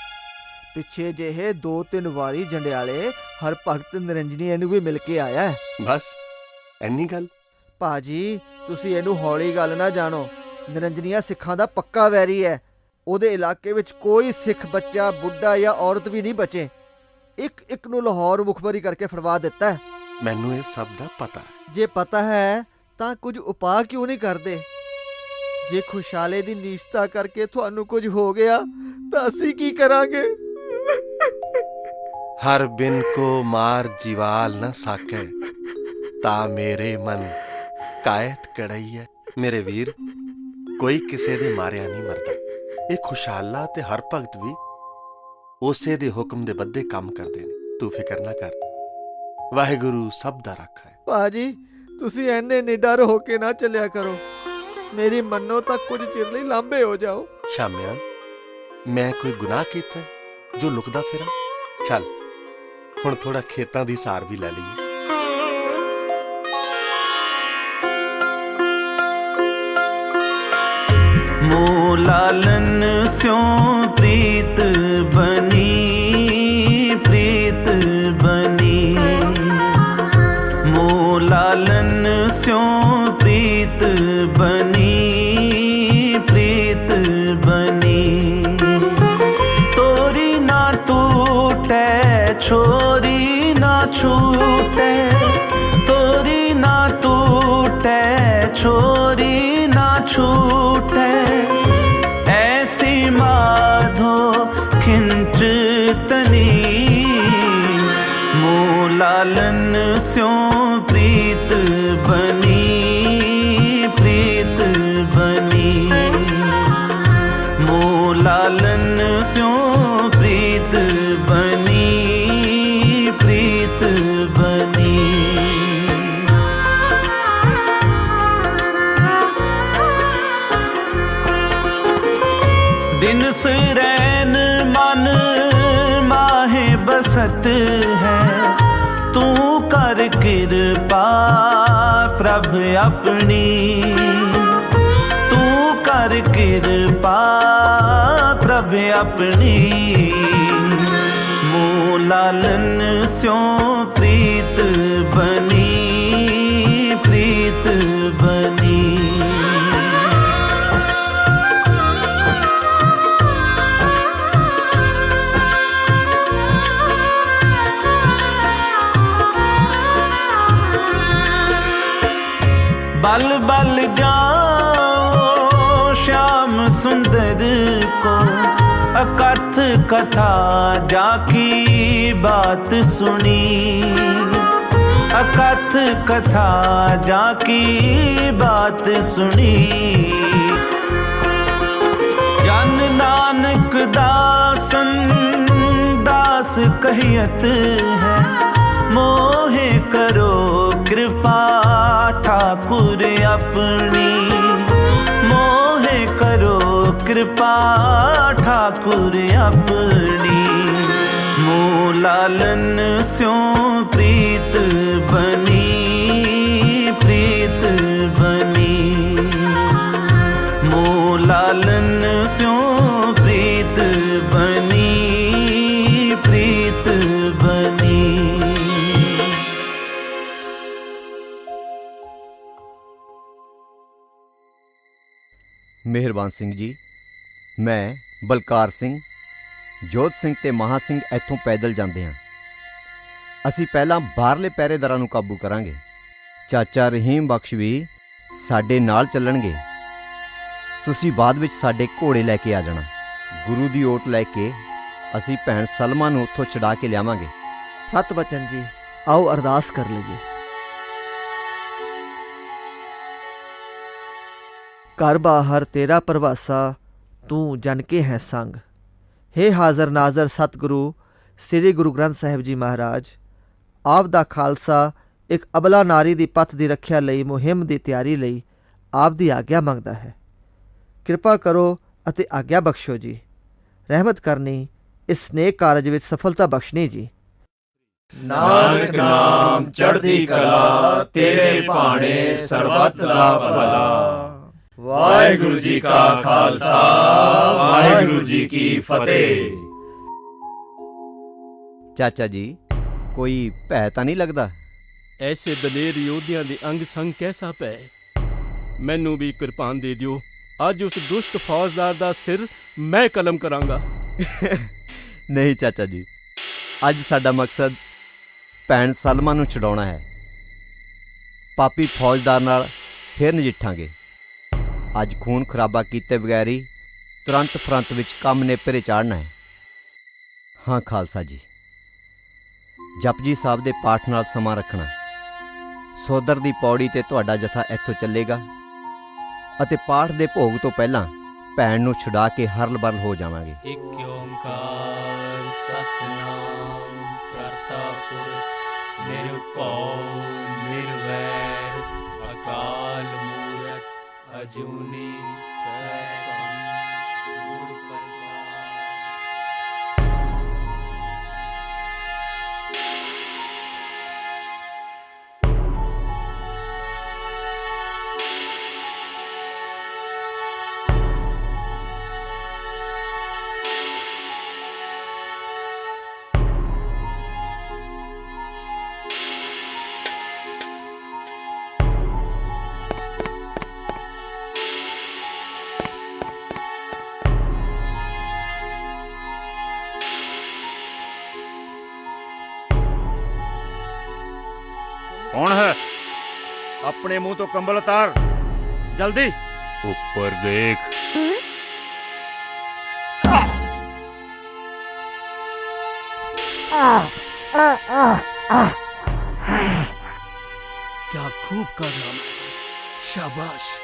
ਪਿੱਛੇ ਜਿਹੇ 2-3 ਵਾਰੀ ਜੰਡਿਆਲੇ ਹਰਭਗਤ ਨਿਰੰਜਨੀ ਨੂੰ ਵੀ ਮਿਲ ਕੇ ਆਇਆ ਹੈ। ਬਸ ਇੰਨੀ ਗੱਲ? ਭਾਜੀ, ਤੁਸੀਂ ਇਹਨੂੰ ਹੌਲੀ ਗੱਲ ਨਾ ਜਾਣੋ। ਨਿਰੰਜਨੀਆ ਸਿੱਖਾਂ ਦਾ ਪੱਕਾ ਵੈਰੀ ਹੈ। ਉਹਦੇ ਇਲਾਕੇ ਵਿੱਚ ਕੋਈ ਸਿੱਖ ਬੱਚਾ, ਬੁੱਢਾ ਜਾਂ ਔਰਤ ਵੀ ਨਹੀਂ ਬਚੇ। ਇੱਕ ਨੂੰ ਲਾਹੌਰ ਮੁਖਬਰੀ ਕਰਕੇ ਫੜਵਾ ਦਿੱਤਾ ਹੈ। ਮੈਨੂੰ ਇਹ ਸਭ ਦਾ ਪਤਾ ਹੈ। ਜੇ ਪਤਾ ਹੈ ਤਾਂ ਕੁਝ ਉਪਾਅ ਕਿਉਂ ਨਹੀਂ ਕਰਦੇ? ਜੇ ਖੁਸ਼ਹਾਲੇ ਦੀ ਨੀਚਤਾ ਕਰਕੇ ਤੁਹਾਨੂੰ ਕੁਝ ਹੋ ਗਿਆ ਤਾਂ ਅਸੀਂ ਕੀ ਕਰਾਂਗੇ? ਹਰ ਬਿਨ ਕੋ ਮਾਰ ਜਿਵਾਲ ਨਾ ਸਾਕੇ, ਤਾਂ ਮੇਰੇ ਮਨ ਕਾਇਤ ਕੜਈ ਹੈ। ਮੇਰੇ ਵੀਰ, ਕੋਈ ਕਿਸੇ ਦੇ ਮਾਰਿਆ ਨਹੀਂ ਮਰਦਾ। ਇਹ ਖੁਸ਼ਹਾਲਾ ਤੇ ਹਰ ਭਗਤ ਵੀ ਉਸੇ ਦੇ ਹੁਕਮ ਦੇ ਬੱਦੇ ਕੰਮ ਕਰਦੇ ਨੇ। ਤੂੰ ਫਿਕਰ ਨਾ ਕਰ, ਵਾਹਿਗੁਰੂ ਸਭ ਦਾ ਰਾਖਾ ਹੈ। ਭਾਜੀ, ਤੁਸੀਂ ਐਨੇ ਨਿਡਰ ਹੋ ਕੇ ਨਾ ਚੱਲਿਆ ਕਰੋ। ਮੇਰੀ ਮੰਨੋ ਤਾਂ ਕੁਝ ਚਿਰ ਲਈ ਲਾਂਭੇ ਹੋ ਜਾਓ। ਸ਼ਾਮਿਆ, ਮੈਂ ਕੋਈ ਗੁਨਾਹ ਕੀਤਾ ਜੋ ਲੁਕਦਾ ਫਿਰਾਂ? ਚੱਲ ਹੁਣ ਥੋੜਾ ਖੇਤਾਂ ਦੀ ਸਾਰ ਵੀ ਲੈ ਲਈਏ। ਮੋ ਲਾਲਨ ਸਿਉ ਪ੍ਰੀਤ ਬਨੀ, ਪ੍ਰੀਤ ਬਨੀ। ਮੋ ਲਾਲਨ ਸਿਉ ਪ੍ਰੀਤ ਬਨੀ, ਪ੍ਰੀਤ ਬਨੀ। ਤੋਰੀ ਨਾ ਟੂਟੈ, ਛੋਰੀ ਨਾ ਛੂਟੈ। ਤੋਰੀ ਨਾ ਟੂਟੈ, ਛੋਰੀ ਨਾ ਛੂਟੈ। ऐसी माधो खिंच तनी, मो लालन स्यों प्रीत बनी, प्रीत बनी। मो लालन स्यों कृपा प्रभ अपनी, तू कर कृपा प्रभ अपनी। मूल लालन स्यों प्रीत बनी, प्रीत बनी। बल बल जाओ श्याम सुंदर को, अकथ कथा जाकी बात सुनी। अकथ कथा जाकी बात सुनी। जन नानक दासन दास कहियत है, मोहे करो कृपा ठाकुर अपनी। मोहे करो कृपा ठाकुर अपनी। मूल लालन स्यों प्रीत बनी, प्रीत बनी। मूल लालन स्यों प्रीत बनी, प्रीत बनी। ਮਿਹਰਬਾਨ ਸਿੰਘ ਜੀ, ਮੈਂ ਬਲਕਾਰ ਸਿੰਘ, ਜੋਧ ਸਿੰਘ ਤੇ ਮਹਾ ਸਿੰਘ ਇੱਥੋਂ ਪੈਦਲ ਜਾਂਦੇ ਹਾਂ। ਅਸੀਂ ਪਹਿਲਾਂ ਬਾਹਰਲੇ ਪਹਿਰੇਦਾਰਾਂ ਨੂੰ ਕਾਬੂ ਕਰਾਂਗੇ। ਚਾਚਾ ਰਹੀਮ ਬਖਸ਼ ਵੀ ਸਾਡੇ ਨਾਲ ਚੱਲਣਗੇ। ਤੁਸੀਂ ਬਾਅਦ ਵਿੱਚ ਸਾਡੇ ਘੋੜੇ ਲੈ ਕੇ ਆ ਜਾਣਾ। ਗੁਰੂ ਦੀ ਓਟ ਲੈ ਕੇ ਅਸੀਂ ਭੈਣ ਸਲਮਾ ਨੂੰ ਉੱਥੋਂ ਛੁਡਾ ਕੇ ਲਿਆਵਾਂਗੇ। ਸਤ ਬਚਨ ਜੀ, ਆਓ ਅਰਦਾਸ ਕਰ ਲਈਏ। ਘਰ ਬਾਹਰ ਤੇਰਾ ਪ੍ਰਵਾਸਾ, ਤੂੰ ਜਨ ਕੇ ਹੈ ਸੰਗ। हे ਹਾਜ਼ਰ ਨਾਜ਼ਰ ਸਤਿਗੁਰੂ ਸ੍ਰੀ ਗੁਰੂ ਗ੍ਰੰਥ ਸਾਹਿਬ ਜੀ ਮਹਾਰਾਜ, ਆਪ ਦਾ ਖਾਲਸਾ ਇੱਕ ਅਬਲਾ ਨਾਰੀ ਦੀ ਪੱਤ ਦੀ ਰੱਖਿਆ ਲਈ ਮੁਹਿੰਮ ਦੀ ਤਿਆਰੀ ਲਈ ਆਪ ਦੀ ਆਗਿਆ ਮੰਗਦਾ ਹੈ। ਕਿਰਪਾ ਕਰੋ ਅਤੇ ਆਗਿਆ ਬਖਸ਼ੋ ਜੀ। ਰਹਿਮਤ ਕਰਨੀ, ਇਸ ਨੇਕ ਕਾਰਜ ਵਿੱਚ ਸਫਲਤਾ ਬਖਸ਼ਣੀ ਜੀ। ਨਾਨਕ ਨਾਮ ਚੜ੍ਹਦੀ ਕਲਾ, ਤੇਰੇ ਭਾਣੇ ਸਰਬੱਤ ਦਾ ਭਲਾ। ਵਾਹਿਗੁਰੂ ਜੀ ਕਾ ਖਾਲਸਾ, ਵਾਹਿਗੁਰੂ ਜੀ ਕੀ ਫਤਿਹ। ਚਾਚਾ ਜੀ, ਕੋਈ ਭੈ ਤਾਂ ਨਹੀਂ ਲੱਗਦਾ? ਐਸੇ ਦਲੇਰ ਯੋਧਿਆਂ ਦੇ ਅੰਗ ਸੰਗ ਕੈਸਾ ਪੈ। ਮੈਨੂੰ ਵੀ ਕਿਰਪਾਨ ਦੇ ਦਿਓ। ਅੱਜ ਉਸ ਦੁਸ਼ਟ ਫੌਜਦਾਰ ਦਾ ਸਿਰ ਮੈਂ ਕਲਮ ਕਰਾਂਗਾ। ਨਹੀਂ ਚਾਚਾ ਜੀ, ਅੱਜ ਸਾਡਾ ਮਕਸਦ ਭੈਣ ਸਲਮਾ ਨੂੰ ਛੁਡਾਉਣਾ ਹੈ। ਪਾਪੀ ਫੌਜਦਾਰ ਨਾਲ ਫਿਰ ਨਜਿੱਠਾਂਗੇ। ਅੱਜ ਖੂਨ ਖਰਾਬਾ ਕੀਤੇ ਬਗੈਰ ਹੀ ਤੁਰੰਤ ਫਰੰਟ ਵਿੱਚ ਕੰਮ ਨੇਪਰੇ ਚਾੜਨਾ ਹੈ। ਹਾਂ ਖਾਲਸਾ ਜੀ, ਜਪਜੀ ਸਾਹਿਬ ਦੇ ਪਾਠ ਨਾਲ ਸਮਾਂ ਰੱਖਣਾ। ਸੋਦਰ ਦੀ ਪੌੜੀ ਤੇ ਤੁਹਾਡਾ ਜਥਾ ਇੱਥੋਂ ਚੱਲੇਗਾ ਅਤੇ ਪਾਠ ਦੇ ਭੋਗ ਤੋਂ ਪਹਿਲਾਂ ਭੈਣ ਨੂੰ ਛੁਡਾ ਕੇ ਹਰਲ-ਬਰਲ ਹੋ ਜਾਵਾਂਗੇ। ਇੱਕ ਓੰਕਾਰ ਸਤਿਨਾਮ ਕਰਤਾ ਪੁਰਖ ਨਿਰਭਉ ਨਿਰਵੈਰ ਅਕਾਲ ਮੂਰਤ ਅਜੂਨੀ ਸੈਭੰ ਗੁਰ ਪ੍ਰਸਾਦ। कौन है? अपने मुंह तो कंबल उतार, जल्दी। ऊपर देख। क्या खूब कारनामा है, शाबाश।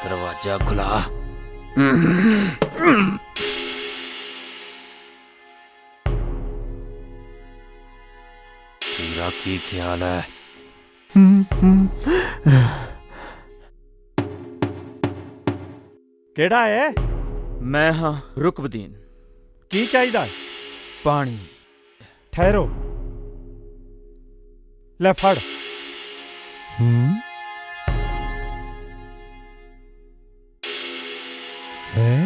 दरवाजा खुला। तेरा की ख्याल है? ਕਿਹੜਾ ਹੈ? ਮੈਂ ਹਾਂ ਰੁਕਬਦੀਨ। ਕੀ ਚਾਹੀਦਾ? ਪਾਣੀ। ਠਹਿਰੋ, ਲੈ ਫੜ। ਹੈ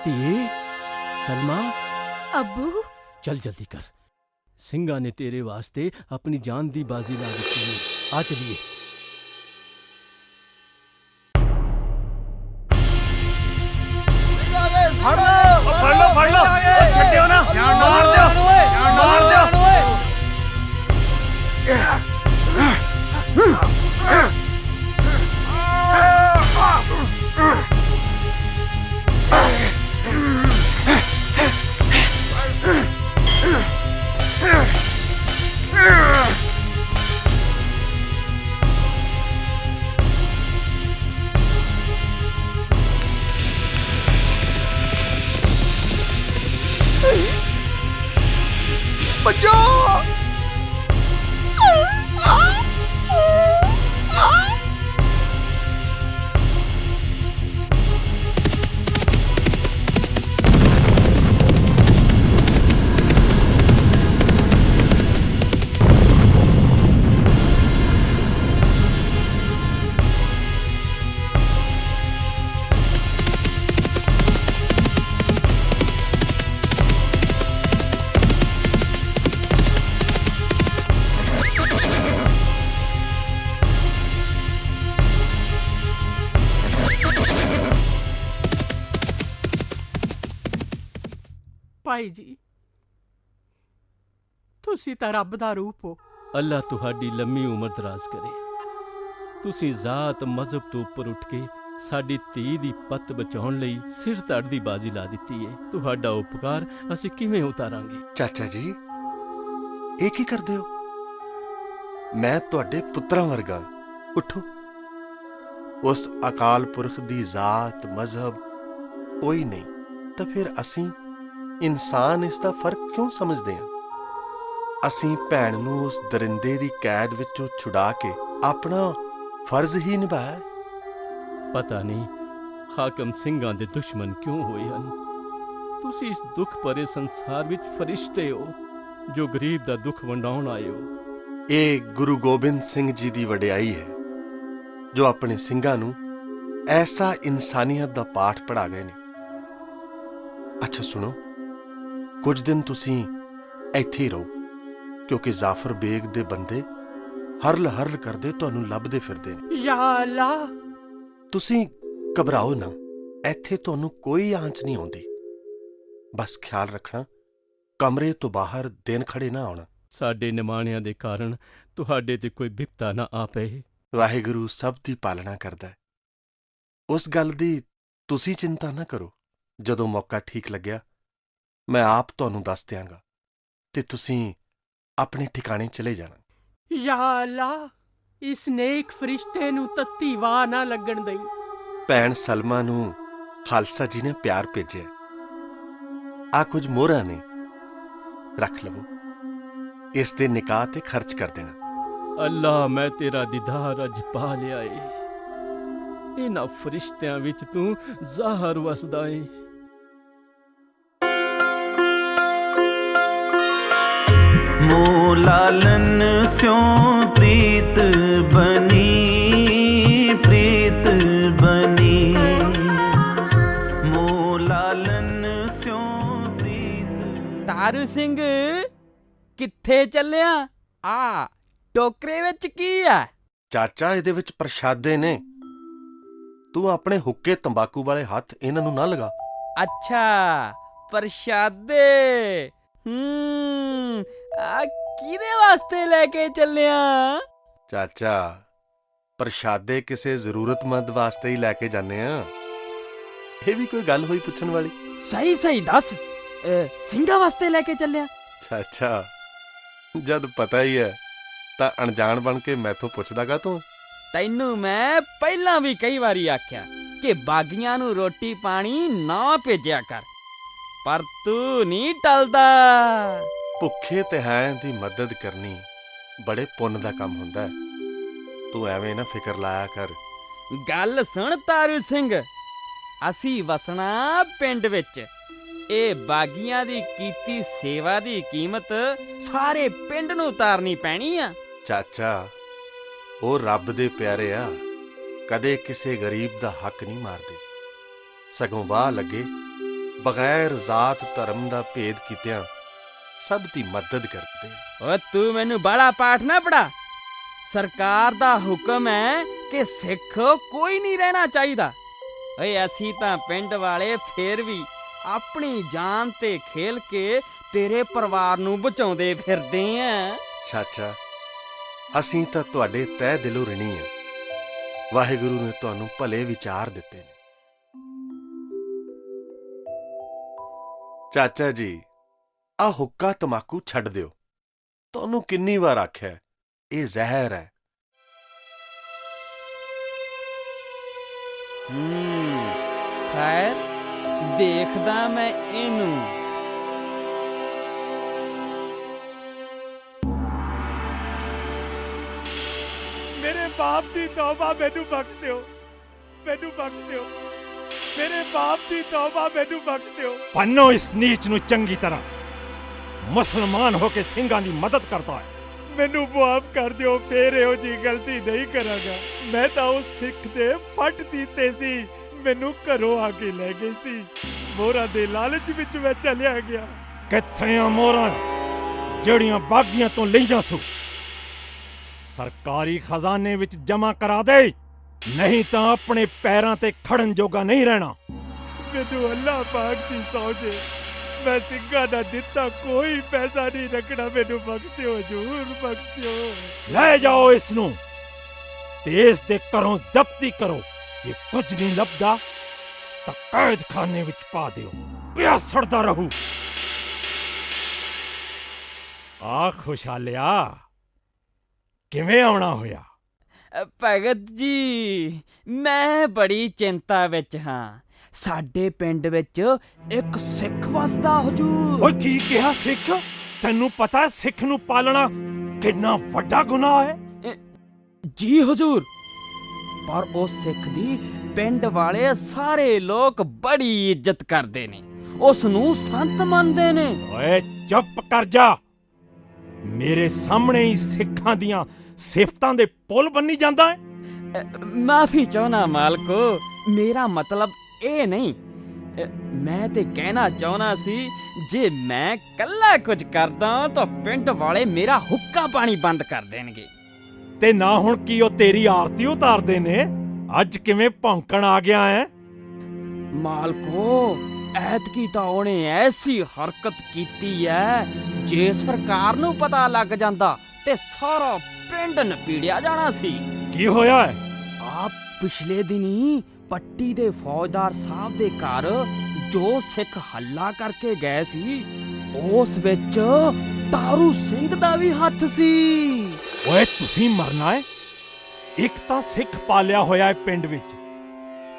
ਧੀਏ ਸਲਮਾ। अब्बू चल जल्दी कर, सिंगा ने तेरे वास्ते अपनी जान दी बाजी ला दी है। आ चलिए। फड़ लो छड्डियो ना, मार दो। ਭਾਈ ਜੀ, ਤੁਸੀਂ ਤਾਂ ਰੱਬ ਦਾ ਰੂਪ ਹੋ। ਅੱਲਾ ਤੁਹਾਡੀ ਲੰਮੀ ਉਮਰ ਦਰਾਜ਼ ਕਰੇ। ਤੁਸੀਂ ਜ਼ਾਤ ਮਜ਼ਹਬ ਤੋਂ ਉੱਪਰ ਉੱਠ ਕੇ ਸਾਡੀ ਧੀ ਦੀ ਪੱਤ ਬਚਾਉਣ ਲਈ ਸਿਰ ਧੜ ਦੀ ਬਾਜ਼ੀ ਲਾ ਦਿੱਤੀ ਹੈ। ਤੁਹਾਡਾ ਉਪਕਾਰ ਅਸੀਂ ਕਿਵੇਂ ਉਤਾਰਾਂਗੇ? ਚਾਚਾ ਜੀ, ਇਹ ਕੀ ਕਰਦੇ ਹੋ? ਮੈਂ ਤੁਹਾਡੇ ਪੁੱਤਰਾਂ ਵਰਗਾ। ਉੱਠੋ। ਉਸ ਅਕਾਲ ਪੁਰਖ ਦੀ ਜ਼ਾਤ ਮਜ਼ਹਬ ਕੋਈ ਨਹੀਂ ਤਾਂ ਫਿਰ ਅਸੀਂ ਇਨਸਾਨ ਇਸ ਦਾ ਫਰਕ ਕਿਉਂ ਸਮਝਦੇ ਹਾਂ? ਅਸੀਂ ਭੈਣ ਨੂੰ ਉਸ ਦਰਿੰਦੇ ਦੀ ਕੈਦ ਵਿੱਚੋਂ ਛੁਡਾ ਕੇ ਆਪਣਾ ਫਰਜ਼ ਹੀ ਨਿਭਾਇਆ। ਪਤਾ ਨਹੀਂ ਹਾਕਮ ਸਿੰਘਾਂ ਦੇ ਦੁਸ਼ਮਣ ਕਿਉਂ ਹੋਏ ਹਨ। ਤੁਸੀਂ ਇਸ ਦੁੱਖ ਭਰੇ ਸੰਸਾਰ ਵਿੱਚ ਫਰਿਸ਼ਤੇ ਹੋ ਜੋ ਗਰੀਬ ਦਾ ਦੁੱਖ ਵੰਡਾਉਣ ਆਏ ਹੋ। ਇਹ ਗੁਰੂ ਗੋਬਿੰਦ ਸਿੰਘ ਜੀ ਦੀ ਵਡਿਆਈ ਹੈ ਜੋ ਆਪਣੇ ਸਿੰਘਾਂ ਨੂੰ ਐਸਾ ਇਨਸਾਨੀਅਤ ਦਾ ਪਾਠ ਪੜ੍ਹਾ ਗਏ ਨੇ। ਅੱਛਾ ਸੁਣੋ, ਕੁਝ ਦਿਨ ਤੁਸੀਂ ਇੱਥੇ ਹੀ ਰਹੋ ਕਿਉਂਕਿ ਜ਼ਾਫਰ ਬੇਗ ਦੇ ਬੰਦੇ ਹਰਲ ਹਰਲ ਕਰਦੇ ਤੁਹਾਨੂੰ ਲੱਭਦੇ ਫਿਰਦੇ ਨੇ। ਯਾ ਅੱਲਾ। ਤੁਸੀਂ ਘਬਰਾਓ ਨਾ, ਇੱਥੇ ਤੁਹਾਨੂੰ ਕੋਈ ਆਂਚ ਨਹੀਂ ਆਉਂਦੀ। ਬਸ ਖਿਆਲ ਰੱਖਣਾ, ਕਮਰੇ ਤੋਂ ਬਾਹਰ ਦਿਨ ਖੜੇ ਨਾ ਆਉਣਾ। ਸਾਡੇ ਨਿਮਾਣਿਆਂ ਦੇ ਕਾਰਨ ਤੁਹਾਡੇ ਤੇ ਕੋਈ ਬਿਪਤਾ ਨਾ ਆ ਪਏ। ਵਾਹਿਗੁਰੂ ਸਭ ਦੀ ਪਾਲਣਾ ਕਰਦਾ ਹੈ। ਉਸ ਗੱਲ ਦੀ ਤੁਸੀਂ ਚਿੰਤਾ ਨਾ ਕਰੋ। ਜਦੋਂ ਮੌਕਾ ਠੀਕ ਲੱਗਿਆ ਮੈਂ ਆਪ ਤੁਹਾਨੂੰ ਦੱਸ ਦਿਆਂਗਾ ਤੇ ਤੁਸੀਂ ਆਪਣੇ ਠਿਕਾਣੇ ਚਲੇ ਜਾਣਾ। ਯਾ ਅੱਲਾ, ਇਸ ਨੇਕ ਫਰਿਸ਼ਤੇ ਨੂੰ ਤੱਤੀ ਵਾਹ ਨਾ ਲੱਗਣ ਦਈ। ਭੈਣ ਸਲਮਾ ਨੂੰ ਖਾਲਸਾ ਜੀ ਨੇ ਪਿਆਰ ਭੇਜਿਆ। ਆ ਕੁਝ ਮੋਹਰਾਂ ਨੇ, ਰੱਖ ਲਵੋ। ਇਸ ਦੇ ਨਿਕਾਹ ਤੇ ਖਰਚ ਕਰ ਦੇਣਾ। ਅੱਲਾ, ਮੈਂ ਤੇਰਾ ਦੀਦਾਰ ਅੱਜ ਪਾ ਲਿਆ ਏ। ਇਹਨਾਂ ਫਰਿਸ਼ਤਿਆਂ ਵਿੱਚ ਤੂੰ ਜ਼ਾਹਰ ਵਸਦਾ ਏ। ਮੋ ਲਾਲਨ ਸਿਉ ਪ੍ਰੀਤ ਬਨੀ, ਪ੍ਰੀਤ ਬਨੀ। ਮੋ ਲਾਲਨ ਸਿਉ ਪ੍ਰੀਤ। ਤਾਰੂ ਸਿੰਘ ਕਿੱਥੇ ਚੱਲਿਆ? ਆ ਟੋਕਰੇ ਵਿੱਚ ਕੀ ਆ? ਚਾਚਾ ਇਹਦੇ ਵਿੱਚ ਪ੍ਰਸ਼ਾਦੇ ਨੇ। ਤੂੰ ਆਪਣੇ ਹੁੱਕੇ ਤੰਬਾਕੂ ਵਾਲੇ ਹੱਥ ਇਹਨਾਂ ਨੂੰ ਨਾ ਲਗਾ। ਅੱਛਾ, ਪ੍ਰਸ਼ਾਦੇ। ਆ ਕਿਹਦੇ ਵਾਸਤੇ ਲੈ ਕੇ ਚੱਲਿਆ? ਚਾਚਾ, ਪ੍ਰਸ਼ਾਦੇ ਕਿਸੇ ਜ਼ਰੂਰਤਮੰਦ ਵਾਸਤੇ ਹੀ ਲੈ ਕੇ ਜਾਂਦੇ ਆ। ਇਹ ਵੀ ਕੋਈ ਗੱਲ ਹੋਈ ਪੁੱਛਣ ਵਾਲੀ? ਸਹੀ ਸਹੀ ਦੱਸ, ਸਿੰਘਾਂ ਵਾਸਤੇ ਲੈ ਕੇ ਚੱਲਿਆ? ਚਾਚਾ, ਜਦ ਪਤਾ ਹੀ ਹੈ ਤਾਂ ਅਣਜਾਣ ਬਣ ਕੇ ਮੈਥੋਂ ਪੁੱਛਦਾਗਾ ਤੂੰ? ਤੈਨੂੰ ਮੈਂ ਪਹਿਲਾਂ ਵੀ ਕਈ ਵਾਰੀ ਆਖਿਆ ਕਿ ਬਾਗੀਆਂ ਨੂੰ ਰੋਟੀ ਪਾਣੀ ਨਾ ਭੇਜਿਆ ਕਰ, ਪਰ ਤੂੰ ਨਹੀਂ ਟਲਦਾ। ਭੁੱਖੇ ਤਹਾਇਆਂ ਦੀ ਮਦਦ ਕਰਨੀ ਬੜੇ ਪੁੰਨ ਦਾ ਕੰਮ ਹੁੰਦਾ ਹੈ। ਤੂੰ ਐਵੇਂ ਨਾ ਫਿਕਰ ਲਾਇਆ ਕਰ। ਗੱਲ ਸੁਣ ਤਾਰੂ ਸਿੰਘ, ਅਸੀਂ ਵਸਣਾ ਪਿੰਡ ਵਿੱਚ। ਇਹ ਬਾਗੀਆਂ ਦੀ ਕੀਤੀ ਸੇਵਾ ਦੀ ਕੀਮਤ ਸਾਰੇ ਪਿੰਡ ਨੂੰ ਉਤਾਰਨੀ ਪੈਣੀ ਆ। ਚਾਚਾ, ਉਹ ਰੱਬ ਦੇ ਪਿਆਰੇ ਆ, ਕਦੇ ਕਿਸੇ ਗਰੀਬ ਦਾ ਹੱਕ ਨਹੀਂ ਮਾਰਦੇ। ਸਗੋਂ ਵਾਹ ਲੱਗੇ ਬਗੈਰ ਜ਼ਾਤ ਧਰਮ ਦਾ ਭੇਦ ਕੀਤਿਆਂ ਸਭ ਦੀ ਮਦਦ ਕਰਦੇ। ਓ ਤੂੰ ਮੈਨੂੰ ਬੜਾ ਪਾਠ ਨਾ ਪੜਾ। ਸਰਕਾਰ ਦਾ ਹੁਕਮ ਹੈ ਕਿ ਸਿੱਖ ਕੋਈ ਨਹੀਂ ਰਹਿਣਾ ਚਾਹੀਦਾ। ਓਏ ਅਸੀਂ ਤਾਂ ਪਿੰਡ ਵਾਲੇ ਫੇਰ ਵੀ ਆਪਣੀ ਜਾਨ ਤੇ ਖੇਲ ਕੇ ਤੇਰੇ ਪਰਿਵਾਰ ਨੂੰ ਬਚਾਉਂਦੇ ਫਿਰਦੇ ਆਂ। ਚਾਚਾ, ਅਸੀਂ ਤਾਂ ਤੁਹਾਡੇ ਤਹਿ ਦਿਲੋਂ ਰਿਣੀ ਆ। ਵਾਹਿਗੁਰੂ ਨੇ ਤੁਹਾਨੂੰ ਭਲੇ ਵਿਚਾਰ ਦਿੱਤੇ ਨੇ। ਚਾਚਾ ਜੀ, ਆ ਹੁੱਕਾ ਤਮਾਕੂ ਛੱਡ ਦਿਓ। ਤੁਹਾਨੂੰ ਕਿੰਨੀ ਵਾਰ ਆਖਿਆ, ਇਹ ਜ਼ਹਿਰ ਹੈ। ਖੈਰ, ਦੇਖਦਾ ਮੈਂ ਇਹਨੂੰ। ਮੇਰੇ ਬਾਪ ਦੀ ਤੌਬਾ, ਮੈਨੂੰ ਬਖਸ਼ ਦਿਓ, ਮੈਨੂੰ ਬਖਸ਼ ਦਿਓ। ਮੇਰੇ ਬਾਪ ਦੀ ਤੌਬਾ, ਮੈਨੂੰ ਬਖਸ਼ ਦਿਓ। ਪੰਨੋ ਇਸ ਨੀਚ ਨੂੰ ਚੰਗੀ ਤਰ੍ਹਾਂ। ਮੁਸਲਮਾਨ ਹੋ ਕੇ ਸਿੰਘਾਂ ਦੀ ਮਦਦ ਕਰਦਾ ਹੈ। ਮੈਨੂੰ ਮਾਫ ਕਰ ਦਿਓ, ਫੇਰ ਇਹੋ ਜੀ ਗਲਤੀ ਨਹੀਂ ਕਰਾਂਗਾ। ਮੈਂ ਤਾਂ ਉਸ ਸਿੱਖ ਦੇ ਫੱਟ ਦਿੱਤੇ ਸੀ, ਮੈਨੂੰ ਘਰੋਂ ਆ ਕੇ ਲੈ ਗਏ ਸੀ। ਮੋਹਰਾਂ ਦੇ ਲਾਲਚ ਵਿੱਚ ਮੈਂ ਚਲਿਆ ਗਿਆ। ਕਿੱਥੇ ਆ ਮੋਹਰਾਂ ਜਿਹੜੀਆਂ ਬਾਗੀਆਂ ਤੋਂ ਲਈਆਂ ਸੂ? ਸਰਕਾਰੀ ਖਜ਼ਾਨੇ ਵਿੱਚ ਜਮ੍ਹਾਂ ਕਰਾ ਦੇ, ਨਹੀਂ ਤਾਂ ਆਪਣੇ ਪੈਰਾਂ ਤੇ ਖੜਨ ਜੋਗਾ ਨਹੀਂ ਰਹਿਣਾ। ਮੈਨੂੰ ਅੱਲਾਹ ਪਾਕ ਦੀ ਸੌਂ ਜੇ, ਮੈਂ ਸਿੰਘਾਂ ਦਾ ਦਿੱਤਾ ਕੋਈ ਪੈਸਾ ਨਹੀਂ ਰੱਖਣਾ। ਮੈਨੂੰ ਬਖਸ਼ ਦਿਓ ਹਜ਼ੂਰ, ਬਖਸ਼ ਦਿਓ। ਲੈ ਜਾਓ ਇਸ ਨੂੰ ਤੇ ਇਸ ਦੇ ਘਰੋਂ ਜ਼ਬਤੀ ਕਰੋ। ਜੇ ਕੁਝ ਨਹੀਂ ਲੱਭਦਾ ਤਾਂ ਕੈਦਖਾਨੇ ਵਿੱਚ ਪਾ ਦਿਓ, ਪਿਆ ਸੜਦਾ ਰਹੂ। ਆ ਖੁਸ਼ਹਾਲਿਆ, ਕਿਵੇਂ ਆਉਣਾ ਹੋਇਆ? ਭਗਤ ਜੀ, ਮੈਂ ਬੜੀ ਚਿੰਤਾ ਵਿੱਚ ਹਾਂ। ਸਾਡੇ ਪਿੰਡ ਵਿੱਚ ਇੱਕ ਸਿੱਖ ਵਸਦਾ ਹਜ਼ੂਰ। ਓਏ ਕੀ ਕਿਹਾ? ਸਿੱਖ? ਤੈਨੂੰ ਪਤਾ ਸਿੱਖ ਨੂੰ ਪਾਲਣਾ ਕਿੰਨਾ ਵੱਡਾ ਗੁਨਾਹ ਹੈ? ਜੀ ਹਜ਼ੂਰ, ਪਰ ਉਸ ਸਿੱਖ ਦੀ ਪਿੰਡ ਵਾਲੇ ਸਾਰੇ ਲੋਕ ਬੜੀ ਇੱਜ਼ਤ ਕਰਦੇ ਨੇ, ਉਸ ਨੂੰ ਸੰਤ ਮੰਨਦੇ ਨੇ। ਓਏ ਚੁੱਪ ਕਰ ਜਾ। ਮੇਰੇ ਸਾਹਮਣੇ ਹੀ ਸਿੱਖਾਂ ਦੀਆਂ ਸਿਫਤਾਂ ਦੇ ਪੁੱਲ ਬੰਨੀ ਜਾਂਦਾ ਹੈ। ਮਾਫੀ ਚਾਹਨਾ ਮਾਲਕੋ, ਮੇਰਾ ਮਤਲਬ ਇਹ ਨਹੀਂ। ਮੈਂ ਤੇ ਕਹਿਣਾ ਚਾਹਨਾ ਸੀ, ਜੇ ਮੈਂ ਕੱਲਾ ਕੁਝ ਕਰਦਾ ਤਾਂ ਪਿੰਡ ਵਾਲੇ ਮੇਰਾ ਹੁੱਕਾ ਪਾਣੀ ਬੰਦ ਕਰ ਦੇਣਗੇ। ਤੇ ਨਾ ਹੁਣ ਕੀ ਉਹ ਤੇਰੀ ਆਰਤੀ ਉਤਾਰਦੇ ਨੇ? ਅੱਜ ਕਿਵੇਂ ਭੌਂਕਣ ਆ ਗਿਆ ਹੈ? ਮਾਲਕੋ, ਐਤਕੀ ਤਾਂ ਉਹਨੇ ਐਸੀ ਹਰਕਤ ਕੀਤੀ ਹੈ, ਜੇ ਸਰਕਾਰ ਨੂੰ ਪਤਾ ਲੱਗ ਜਾਂਦਾ ਤੇ ਸਾਰਾ ਪਿੰਡ ਨਪੀੜਿਆ ਜਾਣਾ ਸੀ। ਕੀ ਹੋਇਆ ਹੈ? ਆਪ ਪਿਛਲੇ ਦਿਨੀ ਪੱਟੀ ਦੇ ਫੌਜਦਾਰ ਸਾਹਿਬ ਦੇ ਘਰ ਜੋ ਸਿੱਖ ਹੱਲਾ ਕਰਕੇ ਗਏ ਸੀ, ਉਸ ਵਿੱਚ ਤਾਰੂ ਸਿੰਘ ਦਾ ਵੀ ਹੱਥ ਸੀ। ਓਏ ਤੁਸੀਂ ਮਰਨਾ ਹੈ? ਇੱਕ ਤਾਂ ਸਿੱਖ ਪਾਲਿਆ ਹੋਇਆ ਹੈ ਪਿੰਡ ਵਿੱਚ,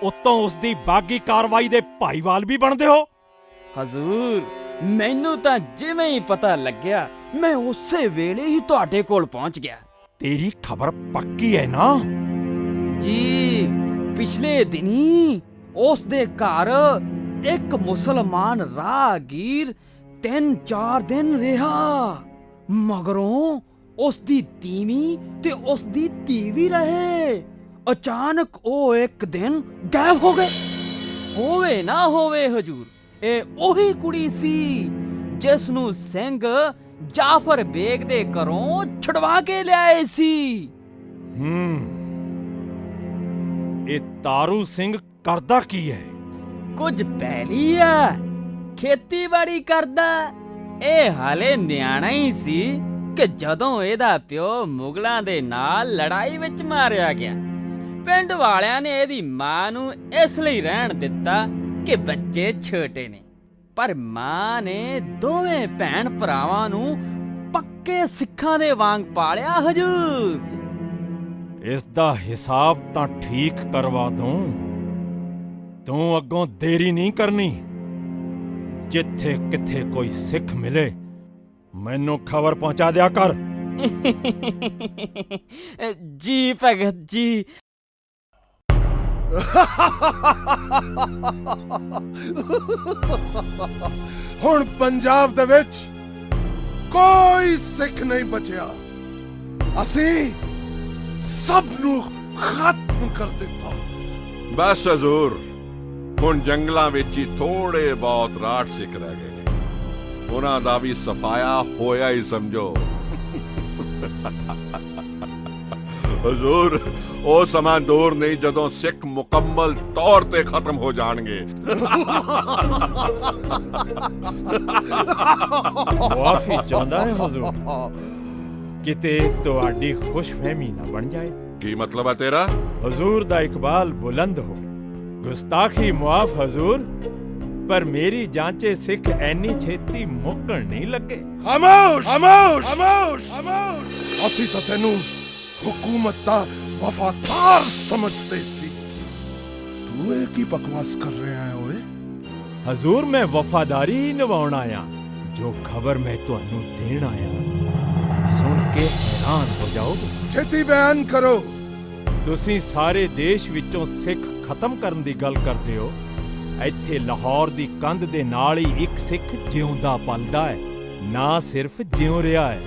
ਉਤੋਂ ਉਸ ਦੀ ਬਾਗੀ ਕਾਰਵਾਈ ਦੇ ਭਾਈਵਾਲ ਵੀ ਬਣਦੇ ਹੋ। ਹਜ਼ੂਰ, ਮੈਨੂੰ ਤਾਂ ਜਿਵੇਂ ਹੀ ਪਤਾ ਲੱਗਿਆ, ਮੈਂ ਉਸੇ ਵੇਲੇ ਹੀ ਤੁਹਾਡੇ ਕੋਲ ਪਹੁੰਚ ਗਿਆ। ਤੇਰੀ ਖਬਰ ਪੱਕੀ ਹੈ ਨਾ? ਜੀ, ਪਿਛਲੇ ਦਿਨੀ ਉਸ ਦੇ ਘਰ ਇੱਕ ਮੁਸਲਮਾਨ ਰਾਹਗੀਰ 3-4 ਦਿਨ ਰਿਹਾ, ਮਗਰੋਂ ਉਸ ਦੀ ਤੀਵੀਂ ਤੇ ਉਸ ਦੀ ਧੀ ਵੀ ਰਹੇ। ਅਚਾਨਕ ਉਹ ਇੱਕ ਦਿਨ ਗਾਇਬ ਹੋ ਗਏ। ਹੋਵੇ ਨਾ ਹੋਵੇ ਹਜ਼ੂਰ, ਇਹ ਉਹੀ ਕੁੜੀ ਸੀ ਜਿਸ ਨੂੰ ਸਿੰਘ ਜਾਫਰ ਬੇਗ ਦੇ ਘਰੋਂ ਛੁਡਵਾ ਕੇ ਲਿਆਏ ਸੀ। ਇਹ ਤਾਰੂ ਸਿੰਘ ਕਰਦਾ ਕੀ ਹੈ? ਕੁਝ ਪਹਿਲੀ ਆ ਖੇਤੀਬਾੜੀ ਕਰਦਾ। ਇਹ ਹਾਲੇ ਨਿਆਣਾ ਹੀ ਸੀ ਕਿ ਜਦੋਂ ਇਹਦਾ ਪਿਓ ਮੁਗਲਾਂ ਦੇ ਨਾਲ ਲੜਾਈ ਵਿੱਚ ਮਾਰਿਆ ਗਿਆ। ਪਿੰਡ ਵਾਲਿਆਂ ਨੇ ਇਹਦੀ ਮਾਂ ਨੂੰ ਇਸ ਲਈ ਰਹਿਣ ਦਿੱਤਾ ਕਿ ਬੱਚੇ ਛੋਟੇ ਨੇ, ਪਰ ਮਾਂ ਨੇ ਦੋਵੇਂ ਭੈਣ ਭਰਾਵਾਂ ਨੂੰ ਪੱਕੇ ਸਿੱਖਾਂ ਦੇ ਵਾਂਗ ਪਾਲਿਆ ਹਜੂਰ। ਇਸ ਦਾ ਹਿਸਾਬ ਤਾਂ ਠੀਕ ਕਰਵਾ ਦੂੰ। ਤੂੰ ਅੱਗੋਂ ਦੇਰੀ ਨਹੀਂ ਕਰਨੀ। ਜਿੱਥੇ ਕਿੱਥੇ ਕੋਈ ਸਿੱਖ ਮਿਲੇ ਮੈਨੂੰ ਖਬਰ ਪਹੁੰਚਾ ਦਿਆ ਕਰ। ਜੀ ਭਗਤ ਜੀ। ਹੁਣ ਪੰਜਾਬ ਦੇ ਵਿੱਚ ਕੋਈ ਸਿੱਖ ਨਹੀਂ ਬਚਿਆ। ਅਸੀਂ ਸਭ ਨੂੰ ਖਤਮ ਕਰ ਦਿੱਤਾ। ਬਸ ਹਜ਼ੂਰ, ਹੁਣ ਜੰਗਲਾਂ ਵਿੱਚ ਹੀ ਥੋੜੇ ਬਹੁਤ ਰਾਠ ਸਿੱਖ ਰਹਿ ਗਏ ਨੇ, ਉਹਨਾਂ ਦਾ ਵੀ ਸਫਾਇਆ ਹੋਇਆ ਹੀ ਸਮਝੋ। ਹਜ਼ੂਰ, ਉਹ ਸਮਾਂ ਦੂਰ ਨਹੀਂ ਜਦੋਂ ਸਿੱਖ ਮੁਕੰਮਲ ਤੌਰ ਤੇ ਖਤਮ ਹੋ ਜਾਣਗੇ। ਮੁਆਫੀ ਚਾਹੁੰਦਾ ਹੈ ਹਜ਼ੂਰ, ਕਿਤੇ ਤੁਹਾਡੀ ਖੁਸ਼ਫਹਿਮੀ ਨਾ ਬਣ ਜਾਏ। ਕੀ ਮਤਲਬ ਹੈ ਤੇਰਾ? ਹਜ਼ੂਰ ਦਾ ਇਕਬਾਲ ਬੁਲੰਦ ਹੋ। ਗੁਸਤਾਖੀ ਮੁਆਫ ਹਜ਼ੂਰ, ਪਰ ਮੇਰੀ ਜਾਂਚੇ ਸਿੱਖ ਐਨੀ ਛੇਤੀ ਮੁੱਕਣ ਨਹੀਂ ਲੱਗੇ। ਖਾਮੋਸ਼ ਖਾਮੋਸ਼ ਖਾਮੋਸ਼ ਖਾਮੋਸ਼। ਅਸੀਂ ਤਾਂ ਤੈਨੂੰ ਹੁਕੂਮਤ ਦਾ ਵਫਾਦਾਰ ਸਮਝਦੇ ਸੀ। ਤੂੰ ਇਹ ਕੀ ਬਕਵਾਸ ਕਰ ਰਿਹਾ ਹੈ ਓਏ? ਹਜ਼ੂਰ, ਮੈਂ ਵਫਾਦਾਰੀ ਹੀ ਨਿਭਾਉਣ ਆਇਆ। ਜੋ ਖਬਰ ਮੈਂ ਤੁਹਾਨੂੰ ਦੇਣ ਆਇਆ ਸੁਣ ਕੇ ਹੈਰਾਨ ਹੋ ਜਾਓਗੇ। ਛੇਤੀ ਬਿਆਨ ਕਰੋ। ਤੁਸੀਂ ਸਾਰੇ ਦੇਸ਼ ਵਿੱਚੋਂ ਸਿੱਖ ਖਤਮ ਕਰਨ ਦੀ ਗੱਲ ਕਰਦੇ ਹੋ। ਇੱਥੇ ਲਾਹੌਰ ਦੀ ਕੰਧ ਦੇ ਨਾਲ ਹੀ ਇੱਕ ਸਿੱਖ ਜਿਉਂਦਾ ਪਲਦਾ ਹੈ। ਨਾ ਸਿਰਫ ਜਿਉਂ ਰਿਹਾ ਹੈ,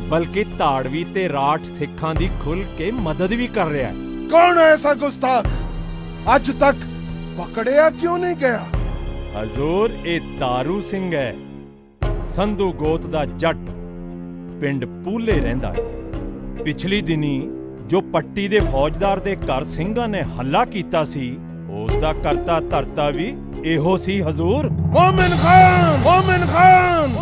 ਬਲਕਿ ਧਾੜਵੀ ਤੇ ਰਾਠ ਸਿੱਖਾਂ ਦੀ ਖੁੱਲ ਕੇ ਮਦਦ ਵੀ ਕਰ ਰਿਹਾ ਹੈ। ਕੌਣ ਹੈ ਐਸਾ ਗੁਸਤਾਖ? ਅੱਜ ਤੱਕ ਪਕੜਿਆ ਕਿਉਂ ਨਹੀਂ ਗਿਆ? ਹਜ਼ੂਰ, ਇਹ ਤਾਰੂ ਸਿੰਘ ਹੈ, ਸੰਧੂ ਗੋਤ ਦਾ ਜੱਟ, ਪਿੰਡ ਪੂਲੇ ਰਹਿੰਦਾ ਹੈ। ਪਿਛਲੀ ਦਿਨੀ ਜੋ ਪੱਟੀ ਦੇ ਫੌਜਦਾਰ ਦੇ ਘਰ ਸਿੰਘਾਂ ਨੇ ਹੱਲਾ ਕੀਤਾ ਸੀ, ਉਸ ਦਾ ਕਰਤਾ ਧਰਤਾ ਵੀ ਇਹੋ ਸੀ ਹਜ਼ੂਰ। ਮੋਮਿਨ ਖਾਨ, ਮੋਮਿਨ ਖਾਨ।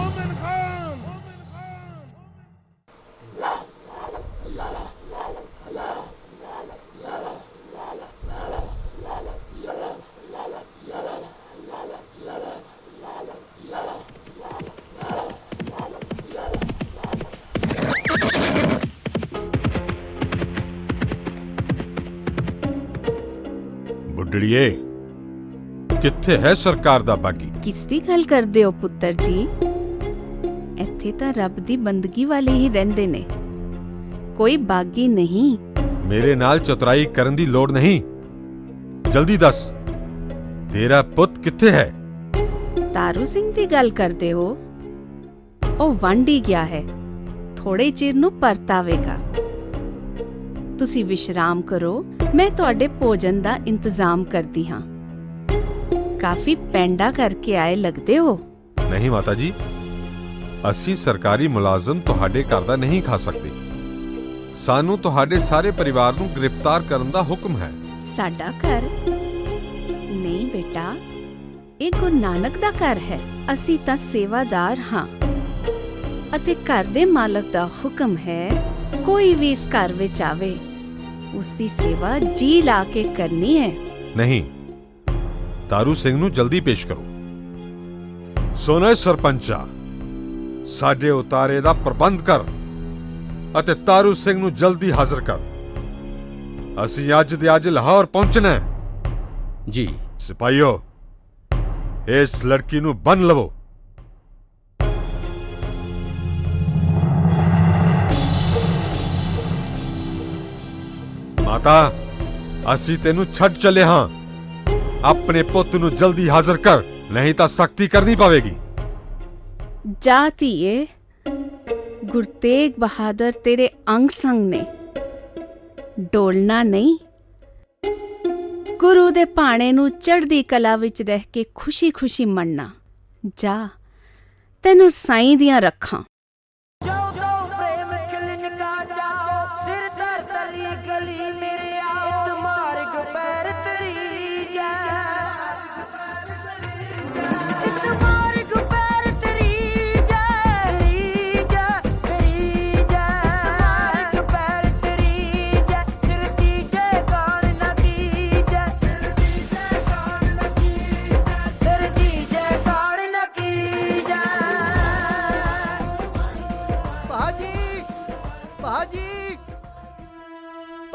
ਬੁੱਢੜੀਏ, ਕਿੱਥੇ ਹੈ ਸਰਕਾਰ ਦਾ ਬਾਗੀ? ਕਿਸ ਦੀ ਗੱਲ ਕਰਦੇ ਹੋ ਪੁੱਤਰ ਜੀ? ਇੱਥੇ ਤਾਂ ਰੱਬ ਦੀ ਬੰਦਗੀ ਵਾਲੇ ਹੀ ਰਹਿੰਦੇ ਨੇ, ਕੋਈ ਬਾਗੀ ਨਹੀਂ। ਮੇਰੇ ਨਾਲ ਚਤੁਰਾਈ ਕਰਨ ਦੀ ਲੋੜ ਨਹੀਂ। ਜਲਦੀ ਦੱਸ, ਤੇਰਾ ਪੁੱਤ ਕਿੱਥੇ ਹੈ? ਤਾਰੂ ਸਿੰਘ ਦੀ ਗੱਲ ਕਰਦੇ ਹੋ? ਉਹ ਵਾਂਢੀ ਗਿਆ ਹੈ, ਥੋੜੇ ਚਿਰ ਨੂੰ ਪਰਤ ਆਵੇਗਾ। ਤੁਸੀਂ ਵਿਸ਼ਰਾਮ ਕਰੋ, ਮੈਂ ਤੁਹਾਡੇ ਭੋਜਨ ਦਾ ਇੰਤਜ਼ਾਮ ਕਰਦੀ ਹਾਂ। ਕਾਫੀ ਪੈਂਡਾ ਕਰਕੇ ਆਏ ਲੱਗਦੇ ਹੋ। ਨਹੀਂ ਮਾਤਾ ਜੀ, ਅਸੀਂ ਸਰਕਾਰੀ ਮੁਲਾਜ਼ਮ ਤੁਹਾਡੇ ਘਰ ਦਾ ਨਹੀਂ ਖਾ ਸਕਦੇ। ਸਾਨੂੰ ਤੁਹਾਡੇ ਸਾਰੇ ਪਰਿਵਾਰ ਨੂੰ ਗ੍ਰਿਫਤਾਰ ਕਰਨ ਦਾ ਹੁਕਮ ਹੈ। ਸਾਡਾ ਘਰ ਨਹੀਂ ਬੇਟਾ, ਇਹ ਗੁਰੂ ਨਾਨਕ ਦਾ ਘਰ ਹੈ। ਅਸੀਂ ਤਾਂ ਸੇਵਾਦਾਰ ਹਾਂ ਅਤੇ ਘਰ ਦੇ ਮਾਲਕ ਦਾ ਹੁਕਮ ਹੈ, ਕੋਈ ਵੀ ਇਸ ਘਰ ਵਿੱਚ ਆਵੇ ਉਸ ਦੀ ਸੇਵਾ ਜੀ ਲਾ ਕੇ ਕਰਨੀ ਹੈ। ਨਹੀਂ, ਤਾਰੂ ਸਿੰਘ ਨੂੰ ਜਲਦੀ ਪੇਸ਼ ਕਰੋ। ਸੋਨੇ ਸਰਪੰਚਾ, ਸਾਡੇ ਉਤਾਰੇ ਦਾ ਪ੍ਰਬੰਧ ਕਰ ਅਤੇ ਤਾਰੂ ਸਿੰਘ ਨੂੰ ਜਲਦੀ ਹਾਜ਼ਰ ਕਰ। ਅਸੀਂ ਅੱਜ ਦੇ ਅੱਜ ਲਾਹੌਰ ਪਹੁੰਚਣਾ ਹੈ। ਜੀ ਸਿਪਾਹੀਓ, ਇਸ ਲੜਕੀ ਨੂੰ ਬੰਨ ਲਵੋ। ਮਾਤਾ, ਅਸੀਂ ਤੈਨੂੰ ਛੱਡ ਚੱਲੇ ਹਾਂ। ਆਪਣੇ ਪੁੱਤ ਨੂੰ ਜਲਦੀ ਹਾਜ਼ਰ ਕਰ, ਨਹੀਂ ਤਾਂ ਸਖਤੀ ਕਰਨੀ ਪਵੇਗੀ। ਜਾ ਧੀਏ, ਗੁਰੂ ਤੇਗ ਬਹਾਦਰ ਤੇਰੇ ਅੰਗ ਸੰਗ ਨੇ, ਡੋਲਣਾ ਨਹੀਂ। ਗੁਰੂ ਦੇ ਭਾਣੇ ਨੂੰ ਚੜ੍ਹਦੀ ਕਲਾ ਵਿੱਚ ਰਹਿ ਕੇ ਖੁਸ਼ੀ-ਖੁਸ਼ੀ ਮੰਨਣਾ। ਜਾ, ਤੈਨੂੰ ਸਾਈਂ ਦੀਆਂ ਰੱਖਾਂ। ਸਿਰ ਧਰ ਤਲੀ ਗਲੀ ਮੇਰੇ ਆ ਮਾਰਗ ਪੈਰ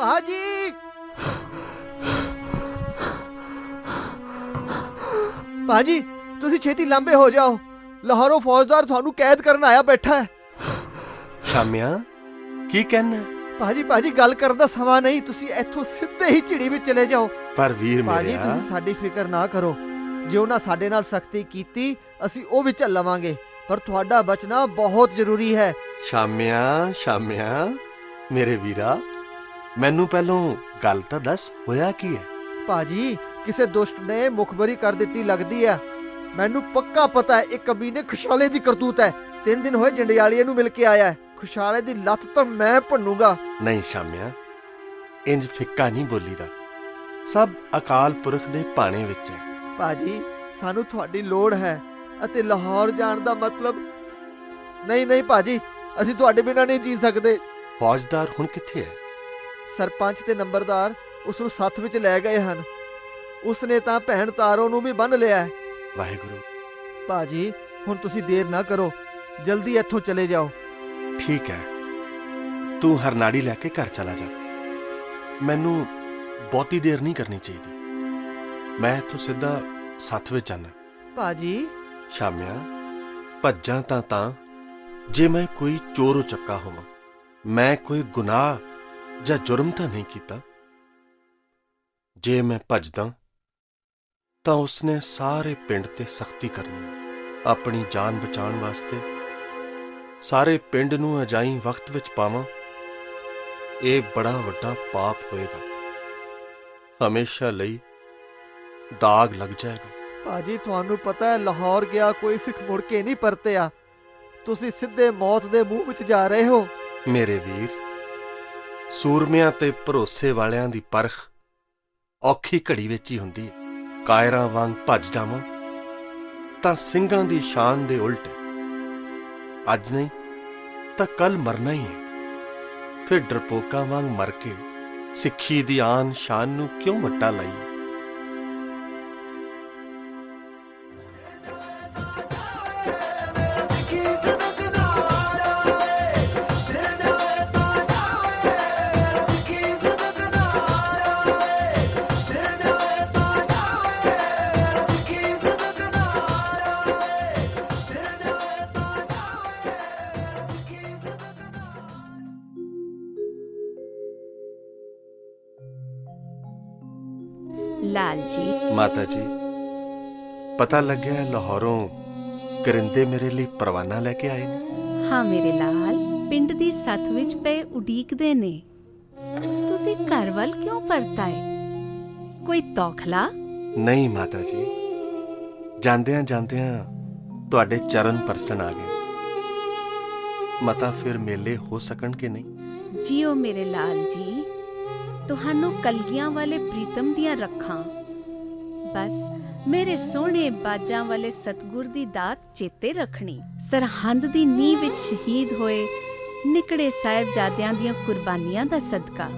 ਭਾਜੀ ਭਾਜੀ ਤੁਸੀਂ ਛੇਤੀ ਲੰਬੇ ਹੋ ਜਾਓ, ਲਾਹੌਰੋਂ ਫੌਜਦਾਰ ਤੁਹਾਨੂੰ ਕੈਦ ਕਰਨ ਆਇਆ ਬੈਠਾ ਹੈ। ਸ਼ਾਮਿਆਂ ਕੀ ਕਹਿਣਾ? ਭਾਜੀ ਗੱਲ ਕਰਨ ਦਾ ਸਮਾਂ ਨਹੀਂ, ਤੁਸੀਂ ਇੱਥੋਂ ਸਿੱਧੇ ਹੀ ਝਿੜੀ ਵਿੱਚ ਚਲੇ ਜਾਓ। ਪਰ ਵੀਰ ਭਾਜੀ ਮੇਰਿਆ, ਤੁਸੀਂ ਸਾਡੀ ਫਿਕਰ ਨਾ ਕਰੋ, ਜੇ ਉਹਨਾਂ ਸਾਡੇ ਨਾਲ ਸਖਤੀ ਕੀਤੀ ਅਸੀਂ ਉਹ ਵੀ ਝੱਲ ਲਵਾਂਗੇ, ਪਰ ਤੁਹਾਡਾ ਬਚਣਾ ਬਹੁਤ ਜ਼ਰੂਰੀ ਹੈ। ਸ਼ਾਮਿਆਂ ਮੇਰੇ ਵੀਰਾ, ਮੈਨੂੰ ਪਹਿਲੋਂ ਗੱਲ ਤਾਂ ਦੱਸ, ਹੋਇਆ ਕੀ ਹੈ? ਭਾਜੀ ਕਿਸੇ ਦੁਸ਼ਟ ਨੇ ਮੁਖਬਰੀ ਕਰ ਦਿੱਤੀ ਲੱਗਦੀ ਹੈ। ਮੈਨੂੰ ਪੱਕਾ ਪਤਾ ਹੈ ਇਹ ਕਮੀਨੇ ਖੁਸ਼ਾਲੇ ਦੀ ਕਰਤੂਤ ਹੈ। 3 ਦਿਨ ਹੋਏ ਜੰਡਿਆਲੀਏ ਨੂੰ ਮਿਲ ਕੇ ਆਇਆ ਹੈ, ਖੁਸ਼ਾਲੇ ਦੀ ਲੱਤ ਤਾਂ ਮੈਂ ਭੰਨੂਗਾ। ਨਹੀਂ ਸ਼ਾਮਿਆਂ, ਇੰਜ ਫਿੱਕਾ ਨਹੀਂ ਬੋਲੀਦਾ, ਸਭ ਅਕਾਲ ਪੁਰਖ ਦੇ ਭਾਣੇ ਵਿੱਚ ਹੈ। ਭਾਜੀ ਸਾਨੂੰ ਤੁਹਾਡੀ ਲੋੜ ਹੈ ਅਤੇ ਲਾਹੌਰ ਜਾਣ ਦਾ ਮਤਲਬ ਨਹੀਂ ਭਾਜੀ, ਅਸੀਂ ਤੁਹਾਡੇ ਬਿਨਾਂ ਨਹੀਂ ਜੀ ਸਕਦੇ। ਫੌਜਦਾਰ ਹੁਣ ਕਿੱਥੇ ਹੈ? ਸਰਪੰਚ ਤੇ ਨੰਬਰਦਾਰ ਉਸ ਨੂੰ ਸੱਥ ਵਿੱਚ ਲੈ ਗਏ ਹਨ। ਉਸਨੇ ਤਾਂ ਭੈਣ ਤਾਰੋ ਨੂੰ ਵੀ ਬੰਨ੍ਹ ਲਿਆ ਹੈ। ਵਾਹਿਗੁਰੂ। ਭਾਜੀ ਹੁਣ ਤੁਸੀਂ ਦੇਰ ਨਾ ਕਰੋ, ਜਲਦੀ ਇੱਥੋਂ ਚਲੇ ਜਾਓ। ਠੀਕ ਹੈ, ਤੂੰ ਹਰਨਾੜੀ ਲੈ ਕੇ ਘਰ ਚਲਾ ਜਾ, ਮੈਨੂੰ ਬਹੁਤੀ ਦੇਰ ਨਹੀਂ ਕਰਨੀ ਚਾਹੀਦੀ। ਮੈਂ ਇੱਥੋਂ ਸਿੱਧਾ ਸੱਥ ਵਿੱਚ ਜਾਣਾ। ਭਾਜੀ ਸ਼ਾਮਿਆਂ ਭੱਜਾਂ ਤਾਂ ਜੇ ਮੈਂ ਕੋਈ ਚੋਰ ਉਚੱਕਾ ਹੋਵਾਂ, ਮੈਂ ਕੋਈ ਗੁਨਾਹ ਜਾਂ ਜੁਰਮ ਤਾਂ ਨਹੀਂ ਕੀਤਾ। ਜੇ ਮੈਂ ਭੱਜਦਾ ਤਾਂ ਉਸਨੇ ਸਾਰੇ ਪਿੰਡ ਤੇ ਸਖਤੀ ਕਰਨੀ ਹੈ। ਆਪਣੀ ਜਾਨ ਬਚਾਉਣ ਵਾਸਤੇ ਸਾਰੇ ਪਿੰਡ ਨੂੰ ਅਜਾਈਂ ਵਕਤ ਵਿੱਚ ਪਾਵਾਂ, ਇਹ ਬੜਾ ਵੱਡਾ ਪਾਪ ਹੋਏਗਾ, ਹਮੇਸ਼ਾ ਲਈ ਦਾਗ ਲੱਗ ਜਾਏਗਾ। ਭਾਜੀ ਤੁਹਾਨੂੰ ਪਤਾ ਹੈ ਲਾਹੌਰ ਗਿਆ ਕੋਈ ਸਿੱਖ ਮੁੜ ਕੇ ਨਹੀਂ ਪਰਤਿਆ, ਤੁਸੀਂ ਸਿੱਧੇ ਮੌਤ ਦੇ ਮੂੰਹ ਵਿੱਚ ਜਾ ਰਹੇ ਹੋ। ਮੇਰੇ ਵੀਰ, ਸੂਰਮਿਆਂ ਤੇ ਭਰੋਸੇ ਵਾਲਿਆਂ ਦੀ ਪਰਖ ਔਖੀ ਘੜੀ ਵਿੱਚ ਹੀ ਹੁੰਦੀ ਹੈ। ਕਾਇਰਾਂ ਵਾਂਗ ਭੱਜ ਜਾਵਾਂ ਤਾਂ ਸਿੰਘਾਂ ਦੀ ਸ਼ਾਨ ਦੇ ਉਲਟ, ਅੱਜ ਨਹੀਂ ਤਾਂ ਕੱਲ ਮਰਨਾ ਹੀ ਹੈ। ਫਿਰ ਡਰਪੋਕਾਂ ਵਾਂਗ ਮਰ ਕੇ ਸਿੱਖੀ ਦੀ ਆਨ ਸ਼ਾਨ ਨੂੰ ਕਿਉਂ ਵੱਟਾ ਲਾਈਏ? ਲਾਲ ਜੀ। ਮਾਤਾ ਜੀ, ਪਤਾ ਲੱਗਿਆ ਲਾਹੌਰੋਂ ਕਰਿੰਦੇ ਮੇਰੇ ਲਈ ਪਰਵਾਨਾ ਲੈ ਕੇ ਆਏ ਨੇ। ਹਾਂ ਮੇਰੇ ਲਾਲ, ਪਿੰਡ ਦੀ ਸੱਥ ਵਿੱਚ ਪਏ ਉਡੀਕਦੇ ਨੇ। ਤੁਸੀਂ ਘਰ ਵੱਲ ਕਿਉਂ ਪਰਤਾਏ? ਕੋਈ ਤੌਖਲਾ? ਨਹੀਂ ਮਾਤਾ ਜੀ, ਜਾਂਦਿਆਂ ਜਾਂਦਿਆਂ ਤੁਹਾਡੇ ਚਰਨ ਪਰਸਨ ਆ ਗਏ। ਮਤਾ ਫਿਰ ਮੇਲੇ ਹੋ ਸਕਣ ਕਿ ਨਹੀਂ? ਜੀਓ ਮੇਰੇ ਲਾਲ ਜੀ, ਤੁਹਾਨੂੰ ਕਲਗੀਆਂ ਵਾਲੇ ਪ੍ਰੀਤਮ ਦੀਆਂ ਰੱਖਾਂ। ਬਸ ਮੇਰੇ ਸੋਹਣੇ ਬਾਜਾਂ ਵਾਲੇ ਸਤਗੁਰ ਦੀ ਦਾਤ ਚੇਤੇ ਰੱਖਣੀ। ਸਰਹੰਦ ਦੀ ਨੀਂਹ ਵਿੱਚ ਸ਼ਹੀਦ ਹੋਏ ਨਿਕੜੇ ਸਾਹਿਬਜ਼ਾਦਿਆਂ ਦੀਆਂ ਕੁਰਬਾਨੀਆਂ ਦਾ ਸਦਕਾ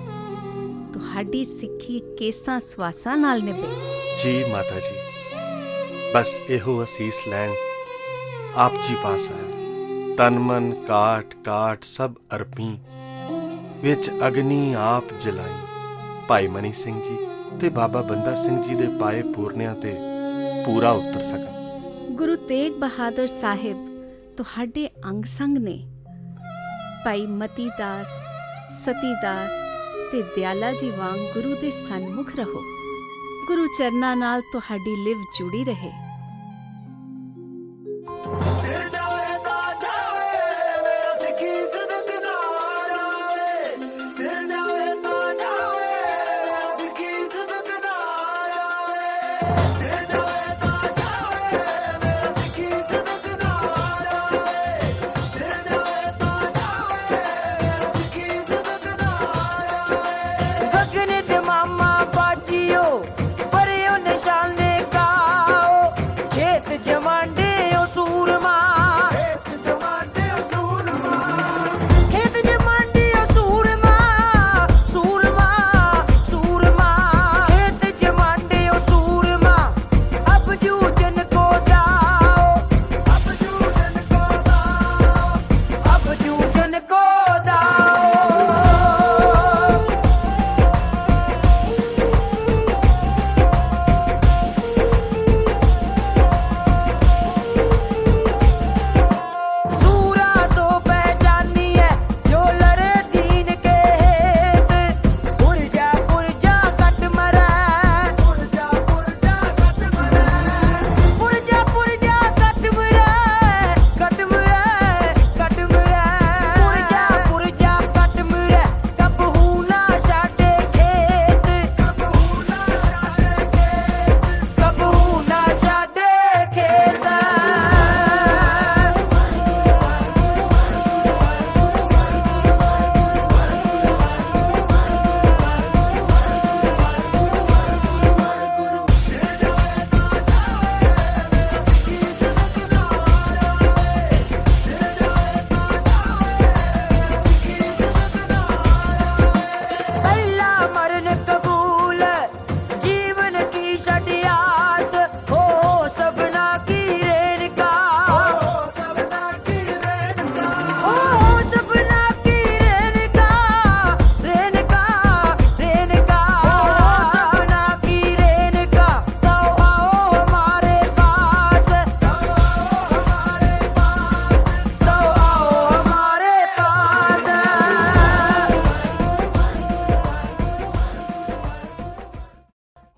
ਤੁਹਾਡੀ ਸਿੱਖੀ ਕੇਸਾਂ ਸਵਾਸਾਂ ਨਾਲ ਨਿਭੇ। ਜੀ ਮਾਤਾ ਜੀ, ਬਸ ਇਹੋ ਅਸੀਸ ਲੈਣ ਆਪ ਜੀ ਪਾਸ ਆਇਆ। ਤਨ ਮਨ ਕਾਟ ਕਾਟ ਸਭ ਅਰਪੀ, ਵਿੱਚ ਅਗਨੀ ਆਪ ਜਲਾਈ। ਭਾਈ ਮਨੀ ਸਿੰਘ ਜੀ ਤੇ ਬਾਬਾ ਬੰਦਾ ਸਿੰਘ ਜੀ ਦੇ ਪਾਏ ਪੂਰਨਿਆਂ ਤੇ ਪੂਰਾ ਉਤਰ ਸਕਾਂ। ਗੁਰੂ ਤੇਗ ਬਹਾਦਰ ਸਾਹਿਬ ਤੁਹਾਡੇ ਅੰਗ ਸੰਗ ਨੇ। ਭਾਈ ਮਤੀ ਦਾਸ, ਸਤੀ ਦਾਸ ਤੇ ਦਿਆਲਾ ਜੀ ਵਾਂਗ ਗੁਰੂ ਦੇ ਸਨਮੁਖ ਰਹੋ। ਗੁਰੂ ਚਰਨਾਂ ਨਾਲ ਤੁਹਾਡੀ ਲਿਵ ਜੁੜੀ ਰਹੇ।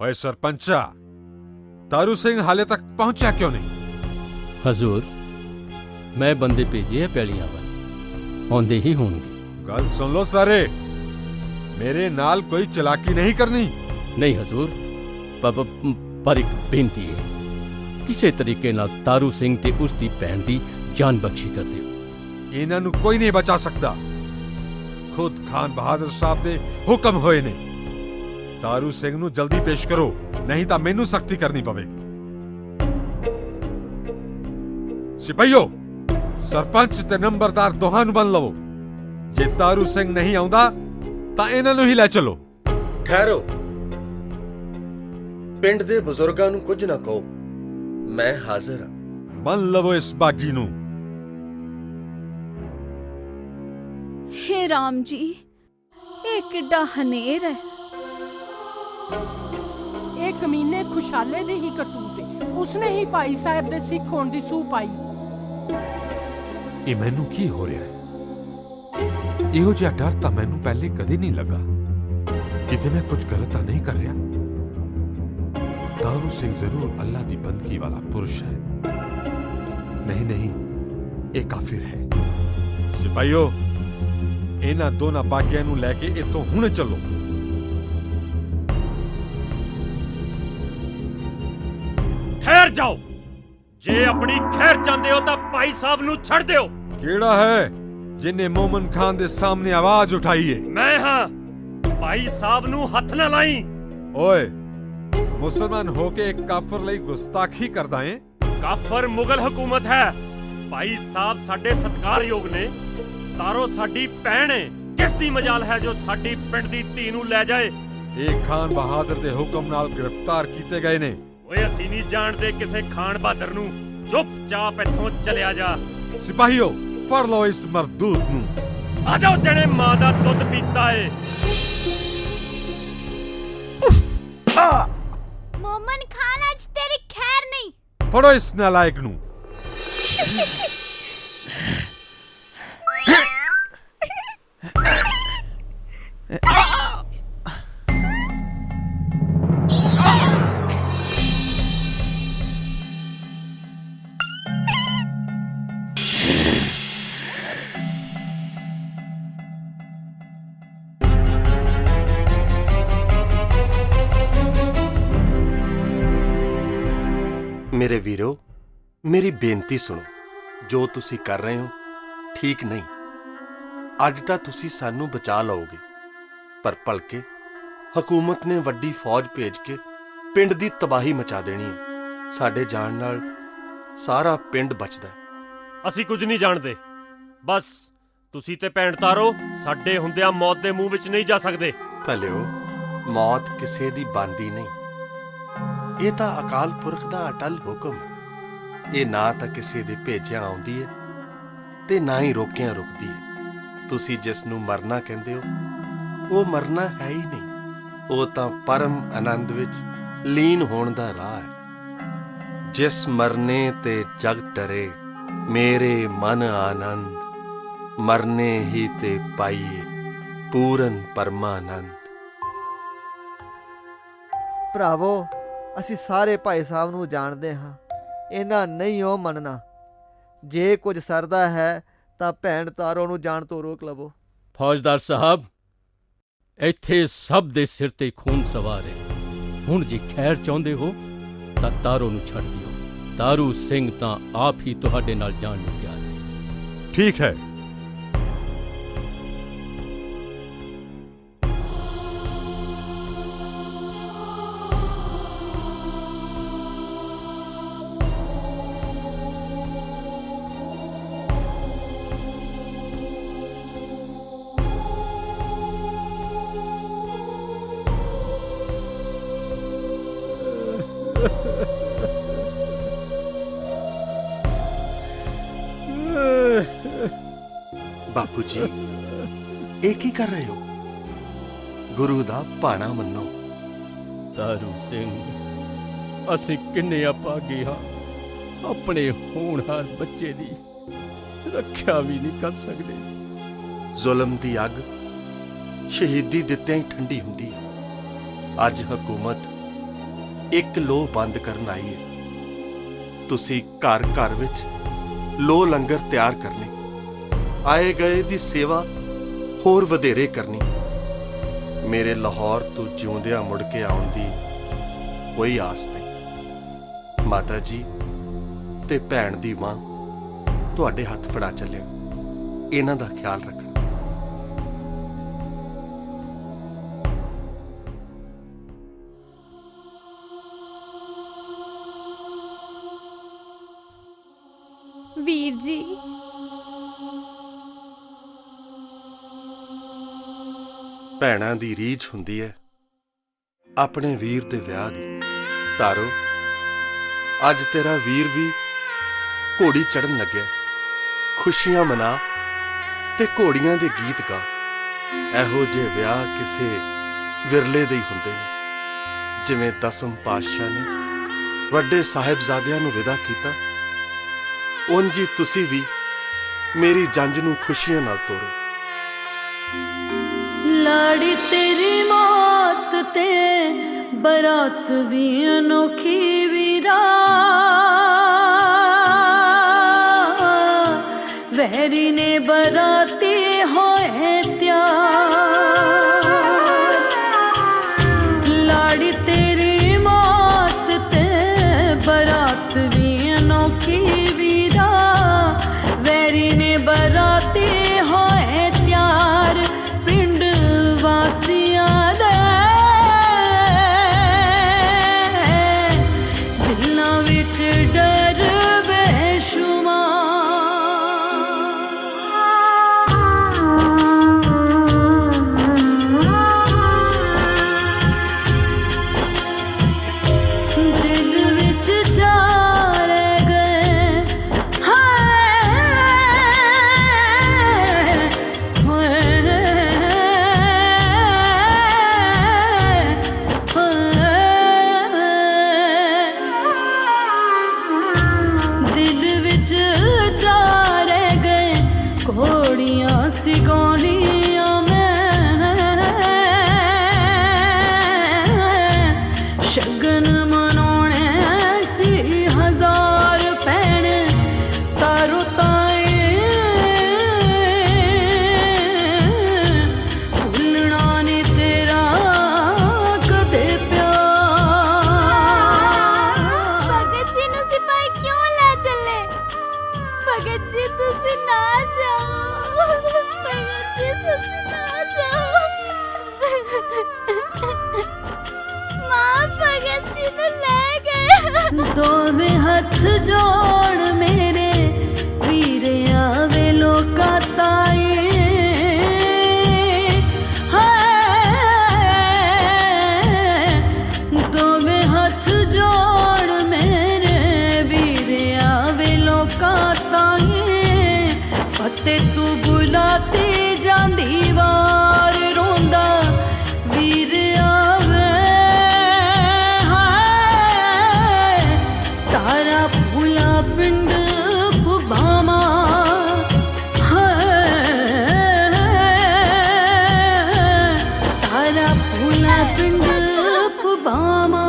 ਓਏ ਸਰਪੰਚਾ, ਤਾਰੂ ਸਿੰਘ ਹਾਲੇ ਤੱਕ ਪਹੁੰਚਿਆ ਕਿਉਂ ਨਹੀਂ? ਹਜ਼ੂਰ, ਮੈਂ ਬੰਦੇ ਭੇਜੇ ਆ ਪੈਲੀਆਂ ਵੱਲ, ਆਉਂਦੇ ਹੀ ਹੋਣਗੇ। ਗੱਲ ਸੁਣ ਲਓ ਸਾਰੇ, ਮੇਰੇ ਨਾਲ ਕੋਈ ਚਲਾਕੀ ਨਹੀਂ ਕਰਨੀ। ਨਹੀਂ ਹਜ਼ੂਰ, ਪਰ ਇੱਕ ਬੇਨਤੀ ਹੈ, ਕਿਸੇ ਤਰੀਕੇ ਨਾਲ ਤਾਰੂ ਸਿੰਘ ਤੇ ਉਸ ਦੀ ਭੈਣ ਦੀ ਜਾਨ ਬਖਸ਼ੀ ਕਰ ਦਿਓ। ਇਹਨਾਂ ਨੂੰ ਕੋਈ ਨਹੀਂ ਬਚਾ ਸਕਦਾ। ਖੁਦ ਖਾਨ ਬਹਾਦਰ ਸਾਹਿਬ ਦੇ ਹੁਕਮ ਹੋਏ ਨੇ। ਤਾਰੂ ਸਿੰਘ ਨੂੰ ਜਲਦੀ ਪੇਸ਼ ਕਰੋ, ਨਹੀਂ ਤਾਂ ਮੈਨੂੰ ਸਖਤੀ ਕਰਨੀ ਪਵੇਗੀ। ਸਿਪਾਹੀਓ, ਸਰਪੰਚ ਤੇ ਨੰਬਰਦਾਰ ਦੋਹਾਂ ਨੂੰ ਬੰਨ ਲਵੋ। ਜੇ ਤਾਰੂ ਸਿੰਘ ਨਹੀਂ ਆਉਂਦਾ ਤਾਂ ਇਹਨਾਂ ਨੂੰ ਹੀ ਲੈ ਚਲੋ। ਠਹਿਰੋ, ਪਿੰਡ ਦੇ ਬਜ਼ੁਰਗਾਂ ਨੂੰ ਕੁਝ ਨਾ ਕਹੋ, ਮੈਂ ਹਾਜ਼ਰ ਹਾਂ। ਬੰਨ ਲਵੋ ਇਸ ਬਾਗੀ ਨੂੰ। हे राम जी, ਇਹ ਕਿੱਡਾ ਹਨੇਰ ਹੈ। ਇਹ ਕਮੀਨੇ ਖੁਸ਼ਾਲੇ ਦੇ ਹੀ ਕਰਤੂਤੇ, ਉਸਨੇ ਹੀ ਭਾਈ ਸਾਹਿਬ ਦੇ ਸਿੱਖ ਹੋਣ ਦੀ ਸੂਹ ਪਾਈ। ਇਹ ਮੈਨੂੰ ਕੀ ਹੋ ਰਿਹਾ ਹੈ? ਇਹੋ ਜਿਹਾ ਡਰ ਤਾਂ ਮੈਨੂੰ ਪਹਿਲੇ ਕਦੇ ਨਹੀਂ ਲੱਗਾ। ਕਿਤੇ ਮੈਂ ਕੁਝ ਗਲਤ ਤਾਂ ਨਹੀਂ ਕਰ ਰਿਹਾ। ਤਾਰੂ ਸਿੰਘ ਜ਼ਰੂਰ ਅੱਲਾ ਦੀ ਬੰਦਗੀ ਵਾਲਾ ਪੁरुष ਹੈ। ਨਹੀਂ, ਇਹ ਕਾਫਿਰ ਹੈ। ਸਿਪਾਹੀਓ, ਇਹਨਾਂ ਦੋਨਾਂ ਬਾਗੀਆਂ ਨੂੰ ਲੈ ਕੇ ਇੱਥੋਂ ਹੁਣੇ ਚੱਲੋ। ਠਹਿਰ ਜਾਓ। ਜੇ ਆਪਣੀ ਖੈਰ ਚਾਹੁੰਦੇ ਹੋ ਤਾਂ ਭਾਈ ਸਾਹਿਬ ਨੂੰ ਛੱਡ ਦਿਓ। ਕਿਹੜਾ ਹੈ ਜਿਨੇ ਮੋਮਨ ਖਾਨ ਦੇ ਸਾਹਮਣੇ ਆਵਾਜ਼ ਉਠਾਈ ਹੈ? ਮੈਂ ਹਾਂ। ਭਾਈ ਸਾਹਿਬ ਨੂੰ ਹੱਥ ਨਾ ਲਾਈ। ਓਏ, ਮੁਸਲਮਾਨ ਹੋ ਕੇ ਇੱਕ ਕਾਫਰ ਲਈ ਗੁਸਤਾਖੀ ਕਰਦਾ ਏ? ਕਾਫਰ ਮੁਗਲ ਹਕੂਮਤ ਹੈ। ਭਾਈ ਸਾਹਿਬ ਸਾਡੇ ਸਤਿਕਾਰਯੋਗ ਨੇ। ਤਾਰੋ ਸਾਡੀ ਭੈਣ ਏ। ਕਿਸ ਦੀ ਮਜਾਲ ਹੈ ਜੋ ਸਾਡੀ ਪਿੰਡ ਦੀ ਧੀ ਨੂੰ ਲੈ ਜਾਏ? ਇਹ ਖਾਨ ਬਹਾਦਰ ਦੇ ਹੁਕਮ ਨਾਲ ਗ੍ਰਿਫਤਾਰ ਕੀਤੇ ਗਏ ਨੇ। ਓਏ, ਅਸੀਂ ਨਹੀਂ ਜਾਣਦੇ ਕਿਸੇ ਖਾਨ ਬਹਾਦਰ ਨੂੰ। ਚੁੱਪਚਾਪ ਇੱਥੋਂ ਚਲਿਆ ਜਾ। ਸਿਪਾਹੀਓ, ਫੜ ਲਓ ਇਸ ਮਰਦੂਦ ਨੂੰ। ਆ ਜਾਓ, ਜਿਹੜੇ ਮਾਂ ਦਾ ਦੁੱਧ ਪੀਤਾ ਏ। ਮੋਮਨ ਖਾਨ, ਅੱਜ ਤੇਰੀ ਖੈਰ ਨਹੀਂ। ਫੜੋ ਇਸ ਨਾਲਾਇਕ ਨੂੰ। ਮੇਰੇ ਵੀਰੋ, ਮੇਰੀ ਬੇਨਤੀ ਸੁਣੋ। ਜੋ ਤੁਸੀਂ ਕਰ ਰਹੇ ਹੋ ਠੀਕ ਨਹੀਂ। ਅੱਜ ਤਾਂ ਤੁਸੀਂ ਸਾਨੂੰ ਬਚਾ ਲਓਗੇ, ਪਰ ਭਲਕੇ ਹਕੂਮਤ ਨੇ ਵੱਡੀ ਫੌਜ ਭੇਜ ਕੇ ਪਿੰਡ ਦੀ ਤਬਾਹੀ ਮਚਾ ਦੇਣੀ ਹੈ। ਸਾਡੇ ਜਾਣ ਨਾਲ ਸਾਰਾ ਪਿੰਡ ਬਚਦਾ। ਅਸੀਂ ਕੁਝ ਨਹੀਂ ਜਾਣਦੇ। ਬਸ ਤੁਸੀਂ ਤੇ ਭੈਣ ਤਾਰੋ ਸਾਡੇ ਹੁੰਦਿਆਂ ਮੌਤ ਦੇ ਮੂੰਹ ਵਿੱਚ ਨਹੀਂ ਜਾ ਸਕਦੇ। ਭਲਿਓ, ਮੌਤ ਕਿਸੇ ਦੀ ਬਣਦੀ ਨਹੀਂ। ਇਹ ਤਾਂ ਅਕਾਲ ਪੁਰਖ ਦਾ ਅਟਲ ਹੁਕਮ ਹੈ। ਇਹ ਨਾ ਤਾਂ ਕਿਸੇ ਦੇ ਭੇਜਿਆ ਆਉਂਦੀ ਹੈ ਤੇ ਨਾ ਹੀ ਰੋਕਿਆਂ ਰੁਕਦੀ ਹੈ। ਤੁਸੀਂ ਜਿਸ ਨੂੰ ਮਰਨਾ ਕਹਿੰਦੇ ਹੋ, ਉਹ ਮਰਨਾ ਹੈ ਹੀ ਨਹੀਂ। ਉਹ ਤਾਂ ਪਰਮ ਆਨੰਦ ਵਿੱਚ ਲੀਨ ਹੋਣ ਦਾ ਰਾਹ ਹੈ। ਜਿਸ ਮਰਨੇ ਤੇ ਜਗ ਡਰੇ, ਮੇਰੇ ਮਨ ਆਨੰਦ, ਮਰਨੇ ਹੀ ਤੇ ਪਾਈਏ ਪੂਰਨ ਪਰਮਾਨੰਦ। ਭਰਾਵੋ, ਅਸੀਂ ਸਾਰੇ ਭਾਈ ਸਾਹਿਬ ਨੂੰ ਜਾਣਦੇ ਹਾਂ। ਇਹਨਾਂ ਨਹੀਂ ਉਹ ਮੰਨਣਾ। ਜੇ ਕੁਝ ਸਰਦਾ ਹੈ ਤਾਂ ਭੈਣ ਤਾਰੋ ਨੂੰ ਜਾਣ ਤੋਂ ਰੋਕ ਲਵੋ। ਫੌਜਦਾਰ ਸਾਹਿਬ, ਇੱਥੇ ਸਭ ਦੇ ਸਿਰ ਤੇ ਖੂਨ ਸਵਾਰ ਹੈ। ਹੁਣ ਜੇ ਖੈਰ ਚਾਹੁੰਦੇ ਹੋ ਤਾਂ ਤਾਰੋ ਨੂੰ ਛੱਡ ਦਿਓ। ਤਾਰੂ ਸਿੰਘ ਤਾਂ ਆਪ ਹੀ ਤੁਹਾਡੇ ਨਾਲ ਜਾਣ ਨੂੰ ਤਿਆਰ ਹੈ। ਠੀਕ ਹੈ। ਬਾਪੂ ਜੀ, ਇਹ ਕੀ ਕਰ ਰਹੇ ਹੋ? ਗੁਰੂ ਦਾ ਭਾਣਾ ਮੰਨੋ। ਤਾਰੂ ਸਿੰਘ, ਅਸੀਂ ਕਿੰਨੇ ਅਪਾਗੇ ਹਾਂ। ਆਪਣੇ ਹੋਣਹਾਰ ਬੱਚੇ ਦੀ ਰੱਖਿਆ ਵੀ ਨਹੀਂ ਕਰ ਸਕਦੇ। ਜ਼ੁਲਮ ਦੀ ਅੱਗ ਸ਼ਹੀਦੀ ਦਿੱਤਿਆਂ ਹੀ ਠੰਡੀ ਹੁੰਦੀ ਹੈ। ਅੱਜ ਹਕੂਮਤ ਇੱਕ ਲੋਹ ਬੰਦ ਕਰਨ ਆਈ ਹੈ। ਤੁਸੀਂ ਘਰ ਘਰ ਵਿੱਚ ਲੋਹ ਲੰਗਰ ਤਿਆਰ ਕਰਨੇ, ਆਏ ਗਏ ਦੀ ਸੇਵਾ ਹੋਰ ਵਧੇਰੇ ਕਰਨੀ। ਮੇਰੇ ਲਾਹੌਰ ਤੋਂ ਜਿਉਂਦਿਆਂ ਮੁੜ ਕੇ ਆਉਣ ਦੀ ਕੋਈ ਆਸ ਨਹੀਂ। ਮਾਤਾ ਜੀ ਤੇ ਭੈਣ ਦੀ ਮਾਂ ਤੁਹਾਡੇ ਹੱਥ ਫੜਾ ਚੱਲਿਆ, ਇਹਨਾਂ ਦਾ ਖਿਆਲ ਰੱਖਣਾ। ਵੀਰ ਜੀ, ਭੈਣਾਂ ਦੀ ਰੀਝ ਹੁੰਦੀ ਹੈ ਆਪਣੇ ਵੀਰ ਦੇ ਵਿਆਹ ਦੀ। ਤਾਰੋ, ਅੱਜ ਤੇਰਾ ਵੀਰ ਵੀ ਘੋੜੀ ਚੜਨ ਲੱਗਿਆ। ਖੁਸ਼ੀਆਂ ਮਨਾ ਤੇ ਘੋੜੀਆਂ ਦੇ ਗੀਤ ਗਾ। ਇਹੋ ਜਿਹੇ ਵਿਆਹ ਕਿਸੇ ਵਿਰਲੇ ਦੇ ਹੀ ਹੁੰਦੇ ਨੇ। ਜਿਵੇਂ 10ਮ ਪਾਤਸ਼ਾਹ ਨੇ ਵੱਡੇ ਸਾਹਿਬਜ਼ਾਦਿਆਂ ਨੂੰ ਵਿਦਾ ਕੀਤਾ, ਉਂਝ ਹੀ ਤੁਸੀਂ ਵੀ ਮੇਰੀ ਜੰਝ ਨੂੰ ਖੁਸ਼ੀਆਂ ਨਾਲ ਤੋਰੋ। ਲਾੜੀ ਤੇਰੀ ਮੌਤ ਤੇ ਬਰਾਤ ਵੀ ਅਨੋਖੀ ਵੀਰਾ, ਵੈਰੀ ਨੇ ਬਰਾਤੀ ਹੋਏ ਤਿਆਰ। ਲਾੜੀ ਤੇਰੀ ਮੌਤ ਤੇ ਬਰਾਤ ਵੀ ਅਨੋਖੀ ਵੀਰਾ, ਵੈਰੀ ਨੇ ਬਰਾਤੀ ਹੋਏ ਤਿਆਰ। ਪਿੰਡ ਵਾਸੀਆਂ ਦੇ ਦਿਲਾਂ ਵਿੱਚ ਡਰ ਬੇਸ਼ੁਮਾਰ। ਦਿਲ ਵਿੱਚ ਜਾ ਰਹਿ ਗਏ ਦਿਲ ਵਿੱਚ ਜਾ ਰਹਿ ਗਏ ਘੋੜੀਆਂ ਸਿਗਾਉਣੀਆਂ ਮੈਂ। ਸ਼ਗਨ ਮਨਾਉਣੇ ਸੀ ਹਜ਼ਾਰ ਭੈਣ ਤਾਰੋ ਤਾਏ, ਭੁੱਲਣਾ ਨੀ ਤੇਰਾ ਕਦੇ ਪਿਆਰ। ਭਗਤ ਜੀ ਨੂੰ ਸਿਪਾਹੀ ਕਿਉਂ ਲੈ ਚੱਲੇ? ਭਗਤ ਜੀ ਤੁਸੀਂ ਨਾ ਜਾਓ, ਭਗਤ ਜੀ ਤੁਸੀਂ ਨਾ ਜਾਓ। ਮਾਂ ਭਗਤ ਜੀ ਨੂੰ ਲੈ ਗਏ। ਦੋਵੇਂ ਹੱਥ ਜੋੜ ਮੇਰੇ ਵੀਰ ਆਵੇ ਲੋਕਾਂ ਤਾਏ। ਦੋਵੇਂ ਹੱਥ ਜੋੜ ਮੇਰੇ ਵੀਰ ਆਵੇ ਲੋਕਾਂ ਤਾਏ। ਫਤਿਹ ਤੂੰ ਬੁਲਾਤੀ ਜਾਂਦੀ ਵਾਰ ਰੋਂਦਾ ਵੀਰ ਆਵੇ। ਸਾਰਾ ਭੂਲਾ ਪਿੰਡ ਪੁਬਾਮਾ, ਸਾਰਾ ਭੂਲਾ ਪਿੰਡ ਪੁਬਾਮਾ।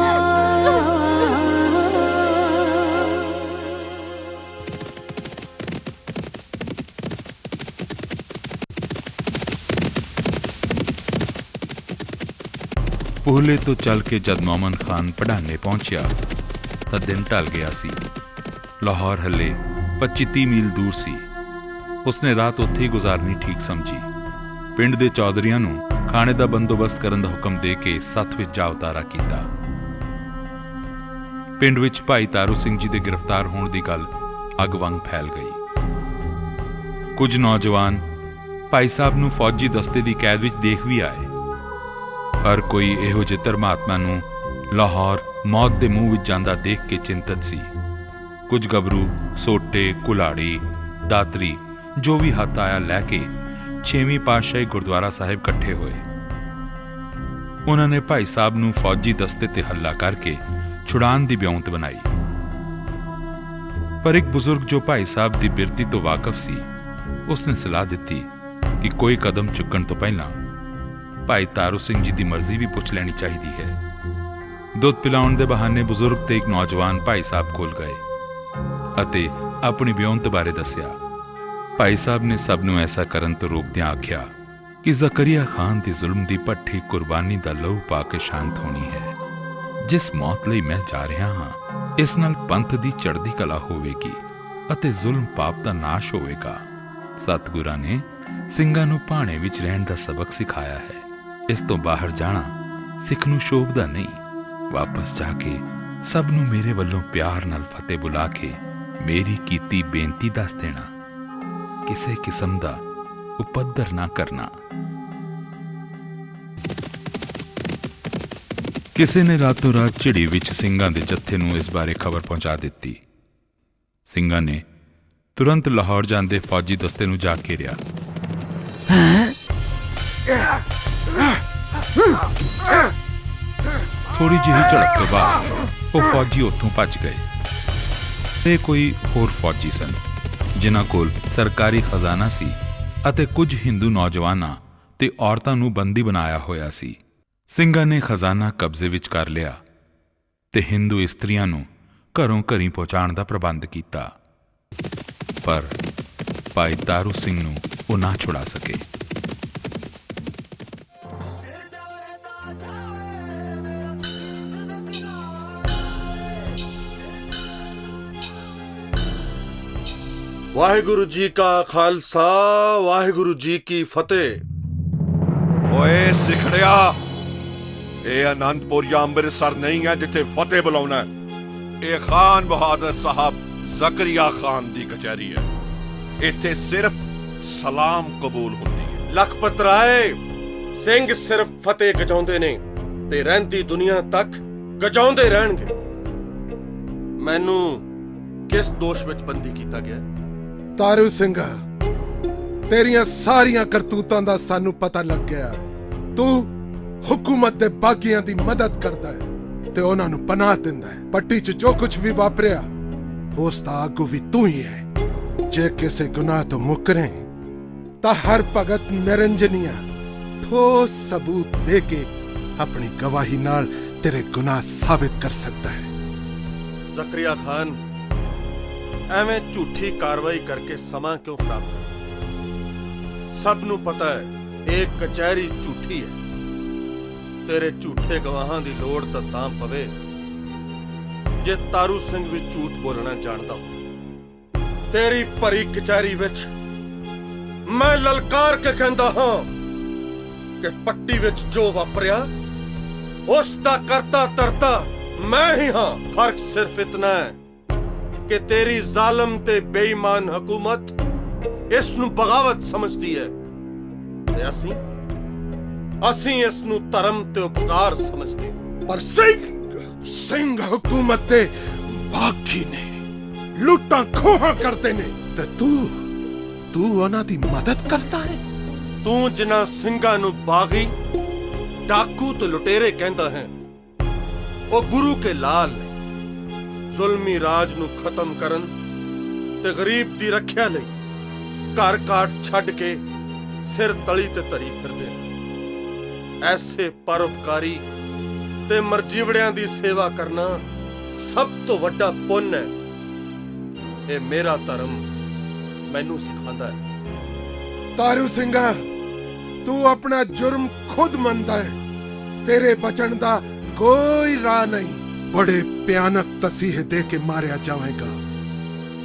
ਪੂਹਲੇ ਤੋਂ ਚੱਲ ਕੇ ਜਦ ਮੋਮਨ ਖਾਨ ਪੜਾਨੇ ਪਹੁੰਚਿਆ ਤਾਂ ਦਿਨ ਢਲ ਗਿਆ ਸੀ। ਲਾਹੌਰ ਹੱਲੇ 25-30 ਮੀਲ ਦੂਰ ਸੀ। ਉਸਨੇ ਰਾਤ ਉੱਥੇ ਹੀ ਗੁਜ਼ਾਰਨੀ ਠੀਕ ਸਮਝੀ। ਪਿੰਡ ਦੇ ਚੌਧਰੀਆਂ ਨੂੰ ਖਾਣੇ ਦਾ ਬੰਦੋਬਸਤ ਕਰਨ ਦਾ ਹੁਕਮ ਦੇ ਕੇ ਸੱਥ ਵਿੱਚ ਜਾ ਉਤਾਰਾ ਕੀਤਾ। ਪਿੰਡ ਵਿੱਚ ਭਾਈ ਤਾਰੂ ਸਿੰਘ ਜੀ ਦੇ ਗ੍ਰਿਫਤਾਰ ਹੋਣ ਦੀ ਗੱਲ ਅੱਗ ਵਾਂਗ ਫੈਲ ਗਈ। ਕੁਝ ਨੌਜਵਾਨ ਭਾਈ ਸਾਹਿਬ ਨੂੰ ਫੌਜੀ ਦਸਤੇ ਦੀ ਕੈਦ ਵਿੱਚ ਦੇਖ ਵੀ ਆਏ। ਹਰ ਕੋਈ ਇਹੋ ਜਿਹੇ ਧਰਮਾਤਮਾ ਨੂੰ ਲਾਹੌਰ ਮੌਤ ਦੇ ਮੂੰਹ ਵਿੱਚ ਜਾਂਦਾ ਦੇਖ ਕੇ ਚਿੰਤਤ ਸੀ। ਕੁਝ ਗੱਭਰੂ ਸੋਟੇ, ਕੁਲਾੜੀ, ਦਾਤਰੀ ਜੋ ਵੀ ਹੱਥ ਆਇਆ ਲੈ ਕੇ 6ਵੀਂ ਪਾਤਸ਼ਾਹੀ ਗੁਰਦੁਆਰਾ ਸਾਹਿਬ ਇਕੱਠੇ ਹੋਏ। ਉਹਨਾਂ ਨੇ ਭਾਈ ਸਾਹਿਬ ਨੂੰ ਫੌਜੀ ਦਸਤੇ ਤੇ ਹੱਲਾ ਕਰਕੇ ਛੁਡਾਉਣ ਦੀ ਵਿਉਂਤ ਬਣਾਈ। ਪਰ ਇੱਕ ਬਜ਼ੁਰਗ ਜੋ ਭਾਈ ਸਾਹਿਬ ਦੀ ਬਿਰਤੀ ਤੋਂ ਵਾਕਫ ਸੀ, ਉਸਨੇ ਸਲਾਹ ਦਿੱਤੀ ਕਿ ਕੋਈ ਕਦਮ ਚੁੱਕਣ ਤੋਂ ਪਹਿਲਾਂ ਭਾਈ ਤਾਰੂ ਸਿੰਘ ਜੀ ਦੀ ਮਰਜ਼ੀ ਵੀ ਪੁੱਛ ਲੈਣੀ ਚਾਹੀਦੀ ਹੈ। ਦੁੱਧ ਪਿਲਾਉਣ ਦੇ ਬਹਾਨੇ ਬਜ਼ੁਰਗ ਤੇ ਇੱਕ ਨੌਜਵਾਨ ਭਾਈ ਸਾਹਿਬ ਕੋਲ ਗਏ ਅਤੇ ਆਪਣੀ ਵਿਉਂਤ ਬਾਰੇ ਦੱਸਿਆ। ਭਾਈ ਸਾਹਿਬ ਨੇ ਸਭ ਨੂੰ ਐਸਾ ਕਰਨ ਤੋਂ ਰੋਕਦਿਆਂ ਆਖਿਆ ਕਿ ਜ਼ਕਰੀਆ ਖਾਨ ਦੀ ਜ਼ੁਲਮ ਦੀ ਭੱਠੀ ਕੁਰਬਾਨੀ ਦਾ ਲਹੂ ਪਾ ਕੇ ਸ਼ਾਂਤ ਹੋਣੀ ਹੈ। ਜਿਸ ਮੌਤ ਲਈ ਮੈਂ ਜਾ ਰਿਹਾ ਹਾਂ, ਇਸ ਨਾਲ ਪੰਥ ਦੀ ਚੜ੍ਹਦੀ ਕਲਾ ਹੋਵੇਗੀ ਅਤੇ ਜ਼ੁਲਮ ਪਾਪ ਦਾ ਨਾਸ਼ ਹੋਵੇਗਾ। ਸਤਿਗੁਰਾਂ ਨੇ ਸਿੰਘਾਂ ਨੂੰ ਭਾਣੇ ਵਿੱਚ ਰਹਿਣ ਦਾ ਸਬਕ ਸਿਖਾਇਆ ਹੈ। ਇਸ ਤੋਂ ਬਾਹਰ ਜਾਣਾ ਸਿੱਖ ਨੂੰ ਸ਼ੋਭਦਾ ਨਹੀਂ। ਵਾਪਸ ਜਾ ਕੇ ਸਭ ਨੂੰ ਮੇਰੇ ਵੱਲੋਂ ਪਿਆਰ ਨਾਲ ਫਤਿਹ ਬੁਲਾ ਕੇ ਮੇਰੀ ਕੀਤੀ ਬੇਨਤੀ ਦੱਸ ਦੇਣਾ। ਕਿਸੇ ਕਿਸਮ ਦਾ ਉਪੱਦਰ ਨਾ ਕਰਨਾ। ਕਿਸੇ ਨੇ ਰਾਤੋਂ ਰਾਤ ਝਿੜੀ ਵਿੱਚ ਸਿੰਘਾਂ ਦੇ ਜੱਥੇ ਨੂੰ ਇਸ ਬਾਰੇ ਖਬਰ ਪਹੁੰਚਾ ਦਿੱਤੀ। ਸਿੰਘਾਂ ਨੇ ਤੁਰੰਤ ਲਾਹੌਰ ਜਾਂਦੇ ਫੌਜੀ ਦਸਤੇ ਨੂੰ ਜਾ ਘੇਰਿਆ। ਥੋੜੀ ਜਿਹੀ ਝੜਪ ਤੋਂ ਬਾਅਦ ਉਹ ਫੌਜੀ ਉੱਥੋਂ ਭੱਜ ਗਏ। ਇਹ ਕੋਈ ਹੋਰ ਫੌਜੀ ਸਨ ਜਿਨ੍ਹਾਂ ਕੋਲ ਸਰਕਾਰੀ ਖਜ਼ਾਨਾ ਸੀ ਅਤੇ ਕੁਝ ਹਿੰਦੂ ਨੌਜਵਾਨਾਂ ਤੇ ਔਰਤਾਂ ਨੂੰ ਬੰਦੀ ਬਣਾਇਆ ਹੋਇਆ ਸੀ। ਸਿੰਘਾਂ ਨੇ ਖਜ਼ਾਨਾ ਕਬਜ਼ੇ ਵਿੱਚ ਕਰ ਲਿਆ ਤੇ ਹਿੰਦੂ ਇਸਤਰੀਆਂ ਨੂੰ ਘਰੋਂ ਘਰੀ ਪਹੁੰਚਾਉਣ ਦਾ ਪ੍ਰਬੰਧ ਕੀਤਾ, ਪਰ ਭਾਈ ਤਾਰੂ ਸਿੰਘ ਨੂੰ ਉਹ ਨਾ ਛੁਡਾ ਸਕੇ। ਵਾਹਿਗੁਰੂ ਜੀ ਕਾ ਖਾਲਸਾ, ਵਾਹਿਗੁਰੂ ਜੀ ਕੀ ਫਤਿਹ। ਓਏ ਸਿਖੜਿਆ, ਇਹ ਆਨੰਦਪੁਰ ਜਾਂ ਅੰਮ੍ਰਿਤਸਰ ਨਹੀਂ ਹੈ ਜਿੱਥੇ ਫਤਿਹ ਬੁਲਾਉਣਾ। ਇਹ ਖਾਨ ਬਹਾਦਰ ਸਾਹਿਬ ਜ਼ਕਰੀਆ ਖਾਨ ਦੀ ਕਚਹਿਰੀ ਹੈ। ਇੱਥੇ ਸਿਰਫ ਸਲਾਮ ਕਬੂਲ ਹੁੰਦੀ ਹੈ। ਲਖਪਤ ਰਾਏ, ਸਿੰਘ ਸਿਰਫ ਫਤਿਹ ਗਜਾਉਂਦੇ ਨੇ ਤੇ ਰਹਿੰਦੀ ਦੁਨੀਆ ਤੱਕ ਗਜਾਉਂਦੇ ਰਹਿਣਗੇ। ਮੈਨੂੰ ਕਿਸ ਦੋਸ਼ ਵਿੱਚ ਬੰਦੀ ਕੀਤਾ ਗਿਆ? ਤਾਰੂ ਸਿੰਘਾ, ਤੇਰੀਆਂ ਸਾਰੀਆਂ ਕਰਤੂਤਾਂ ਦਾ ਸਾਨੂੰ ਪਤਾ ਲੱਗ ਗਿਆ। ਤੂੰ ਹੁਕੂਮਤ ਦੇ ਬਾਗੀਆਂ ਦੀ ਮਦਦ ਕਰਦਾ ਹੈ ਤੇ ਉਹਨਾਂ ਨੂੰ ਪਨਾਹ ਦਿੰਦਾ ਹੈ। ਪੱਟੀ 'ਚ ਜੋ ਕੁਝ ਵੀ ਵਾਪਰਿਆ ਉਸ ਦਾ ਆਗੂ ਵੀ ਤੂੰ ਹੀ ਹੈ। ਜੇ ਕਿਸੇ ਗੁਨਾਹ ਤੋਂ ਮੁਕਰੇ ਤਾਂ ਹਰ ਭਗਤ ਨਿਰੰਜਨੀਆ ਠੋਸ ਸਬੂਤ ਦੇ ਕੇ ਆਪਣੀ ਗਵਾਹੀ ਨਾਲ ਤੇਰੇ ਗੁਨਾਹ ਸਾਬਿਤ ਕਰ ਸਕਦਾ ਹੈ। ਜ਼ਕਰੀਆ ਖਾਨ, ਐਵੇਂ ਝੂਠੀ ਕਾਰਵਾਈ ਕਰਕੇ ਸਮਾਂ ਕਿਉਂ ਖਰਾਬ ਕਰ? ਸਭ ਨੂੰ ਪਤਾ ਹੈ ਇਹ ਕਚਹਿਰੀ ਝੂਠੀ ਹੈ। ਤੇਰੇ ਝੂਠੇ ਗਵਾਹਾਂ ਦੀ ਲੋੜ ਤਾਂ ਪਵੇ ਜੇ ਤਾਰੂ ਸਿੰਘ ਵੀ ਝੂਠ ਬੋਲਣਾ ਜਾਣਦਾ ਹੋ। ਤੇਰੀ ਭਰੀ ਕਚਹਿਰੀ ਵਿੱਚ ਮੈਂ ਲਲਕਾਰ ਕੇ ਕਹਿੰਦਾ ਹਾਂ ਕਿ ਪੱਟੀ ਵਿੱਚ ਜੋ ਵਾਪਰਿਆ ਉਸ ਦਾ ਕਰਤਾ ਧਰਤਾ ਮੈਂ ਹੀ ਹਾਂ। ਫਰਕ ਸਿਰਫ ਇਤਨਾ ਹੈ ਕਿ ਤੇਰੀ ਜ਼ਾਲਮ ਤੇ ਬੇਈਮਾਨ ਹਕੂਮਤ ਇਸ ਨੂੰ ਬਗਾਵਤ ਸਮਝਦੀ ਹੈ ਤੇ ਅਸੀਂ ਇਸ ਨੂੰ ਧਰਮ ਤੇ ਉਪਕਾਰ ਸਮਝਦੇ ਹਾਂ। ਪਰ ਸਿੰਘ ਹਕੂਮਤ ਦੇ ਬਾਗੀ ਨੇ, ਲੁੱਟਾਂ ਖੋਹਾਂ ਕਰਦੇ ਨੇ ਤੇ ਤੂੰ ਉਹਨਾਂ ਦੀ ਮਦਦ ਕਰਦਾ ਹੈ। ਤੂੰ ਜਿਨ੍ਹਾਂ ਸਿੰਘਾਂ ਨੂੰ ਬਾਗੀ, ਡਾਕੂ ਤੇ ਲੁਟੇਰੇ ਕਹਿੰਦਾ ਹੈ, ਉਹ ਗੁਰੂ ਕੇ ਲਾਲ ਨੇ। ਜ਼ੁਲਮੀ ਰਾਜ ਨੂੰ ਖਤਮ ਕਰਨ ਤੇ ਗਰੀਬ ਦੀ ਰੱਖਿਆ ਲਈ ਘਰ ਕਾਟ ਛੱਡ ਕੇ ਸਿਰ ਤਲੀ ਤੇ ਧਰੀ ਫਿਰਦੇ ਨੇ। ਐਸੇ ਪਰਉਪਕਾਰੀ ਤੇ ਮਰਜੀਵੜਿਆਂ ਦੀ ਸੇਵਾ ਕਰਨਾ ਸਭ ਤੋਂ ਵੱਡਾ ਪੁੰਨ ਹੈ। ਇਹ ਮੇਰਾ ਧਰਮ ਮੈਨੂੰ ਸਿਖਾਉਂਦਾ ਹੈ। ਤਾਰੂ ਸਿੰਘਾ, ਤੂੰ ਆਪਣਾ ਜੁਰਮ ਖੁਦ ਮੰਨਦਾ ਹੈ। ਤੇਰੇ ਬਚਣ ਦਾ ਕੋਈ ਰਾਹ ਨਹੀਂ। ਬੜੇ ਭਿਆਨਕ ਤਸੀਹੇ ਦੇ ਕੇ ਮਾਰਿਆ ਜਾਵੇਗਾ,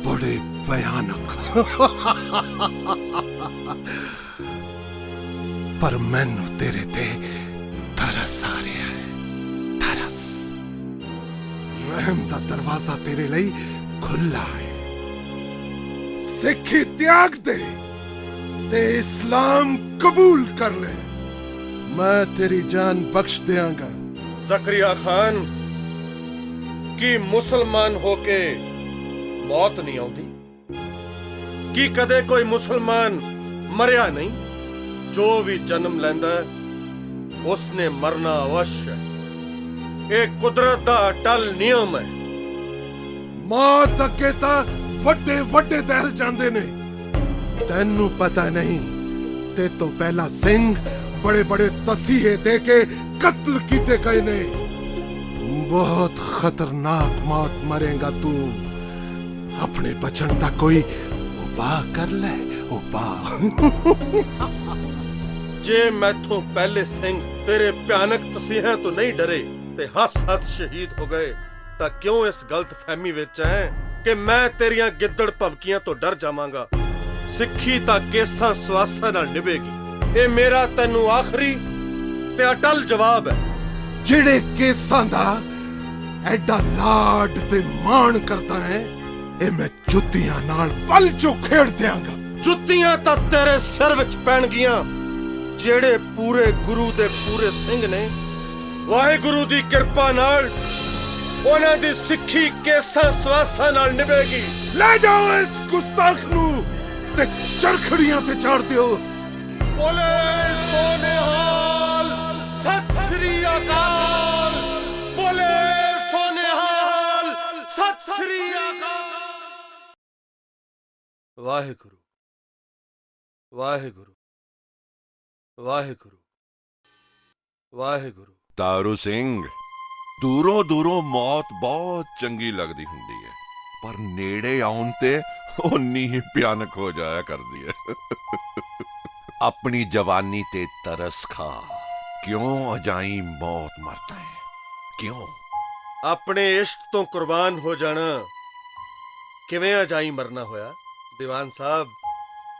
ਬੜੇ ਭਿਆਨਕ। ਪਰ ਮੈਨੂੰ ਤੇਰੇ ਤੇ ਤਰਸ ਆ ਰਿਹਾ ਹੈ। ਤਰਸ। ਰਹਿਮ ਦਾ ਦਰਵਾਜ਼ਾ ਤੇਰੇ ਲਈ ਖੁੱਲਾ ਹੈ। ਸਿੱਖੀ ਤਿਆਗ ਦੇ ਤੇ ਇਸਲਾਮ ਕਬੂਲ ਕਰ ਲੈ। ਮੈਂ ਤੇਰੀ ਜਾਨ ਬਖਸ਼ ਦਿਆਂਗਾ। ਜ਼ਕਰੀਆ ਖਾਨ, ਕੀ ਮੁਸਲਮਾਨ ਹੋ ਕੇ ਮੌਤ ਨਹੀਂ ਆਉਂਦੀ? ਕੀ ਕਦੇ ਕੋਈ ਮੁਸਲਮਾਨ ਮਰਿਆ ਨਹੀਂ? ਜੋ ਵੀ ਜਨਮ ਲੈਂਦਾ ਉਸਨੇ ਮਰਨਾ ਅਵਸ਼ ਹੈ। ਇਹ ਕੁਦਰਤ ਦਾ ਅਟਲ ਨਿਯਮ ਹੈ। ਮੌਤ ਅੱਗੇ ਤਾਂ ਵੱਡੇ ਵੱਡੇ ਦਹਿਲ ਜਾਂਦੇ ਨੇ, ਤੈਨੂੰ ਪਤਾ ਨਹੀਂ। ਤੇ ਤੋਂ ਪਹਿਲਾਂ ਸਿੰਘ ਬੜੇ ਬੜੇ ਤਸੀਹੇ ਦੇ ਕੇ ਕਤਲ ਕੀਤੇ ਗਏ ਨੇ। बहुत खतरनाक मौत मरेगा तू। अपने बचन का कोई उपाय कर ले, उपाय। जे मैथों पहले सिंह तेरे भयानक तसीहे तो नहीं डरे ते हस हस शहीद हो गए, तां क्यों इस गलत फहमी विच है कि मैं तेरियां गिद्दड़ भवकियां तो डर जावांगा। सिੱਖੀ ਤਾਂ ਕੇਸਾਂ ਸਵਾਸਾਂ ਨਾਲ ਨਿਭੇਗੀ। ਇਹ ਮੇਰਾ ਤੈਨੂੰ ਆਖਰੀ ਤੇ ਅਟਲ ਜਵਾਬ ਹੈ। ਜਿਹੜੇ ਕੇਸਾਂ ਦਾ ਐਡਾ ਲਾਡ ਤੇ ਮਾਣ ਕਰਦਾ ਹੈ, ਇਹ ਮੈਂ ਜੁੱਤੀਆਂ ਨਾਲ ਪਲ ਚੋਂ ਖੇਡ ਦਿਆਂਗਾ। ਜੁੱਤੀਆਂ ਤਾਂ ਤੇਰੇ ਸਿਰ ਵਿੱਚ ਪੈਣਗੀਆਂ। ਜਿਹੜੇ ਪੂਰੇ ਗੁਰੂ ਦੇ ਪੂਰੇ ਸਿੰਘ ਨੇ, ਵਾਹਿਗੁਰੂ ਦੀ ਕਿਰਪਾ ਨਾਲ ਉਹਨਾਂ ਦੀ ਸਿੱਖੀ ਕੇਸਾਂ ਸਵਾਸਾਂ ਨਾਲ ਨਿਭੇਗੀ। ਲੈ ਜਾਓ ਇਸ ਗੁਸਤਾਖ ਨੂੰ ਤੇ ਚਰਖੜੀਆਂ ਤੇ ਚਾੜ ਦਿਓ। ਬੋਲੇ ਸੋਨੇਹਾਲ, ਸਤਿ ਸ੍ਰੀ ਅਕਾਲ। ਬੋਲੇ ਸੋਨੇਹਾਲ, ਸਤਿ ਸ੍ਰੀ ਅਕਾਲ। ਵਾਹਿਗੁਰੂ ਵਾਹਿਗੁਰੂ ਵਾਹਿਗੁਰੂ ਵਾਹਿਗੁਰੂ। ਤਾਰੂ ਸਿੰਘ, ਦੂਰੋਂ ਦੂਰੋਂ ਮੌਤ ਬਹੁਤ ਚੰਗੀ ਲੱਗਦੀ ਹੁੰਦੀ ਹੈ, ਪਰ ਨੇੜੇ ਆਉਣ ਤੇ ਓਨੀ ਹੀ ਭਿਆਨਕ ਹੋ ਜਾਇਆ ਕਰਦੀ ਹੈ। ਆਪਣੀ ਜਵਾਨੀ ਤੇ ਤਰਸ ਖਾ, ਕਿਉਂ ਅਜਾਈ ਮੌਤ ਮਰਦਾ ਹੈ, ਕਿਉਂ? ਆਪਣੇ ਇਸ਼ਕ ਤੋਂ ਕੁਰਬਾਨ ਹੋ ਜਾਣਾ ਕਿਵੇਂ ਅਜਾਈ ਮਰਨਾ ਹੋਇਆ? ਦੀਵਾਨ ਸਾਹਿਬ,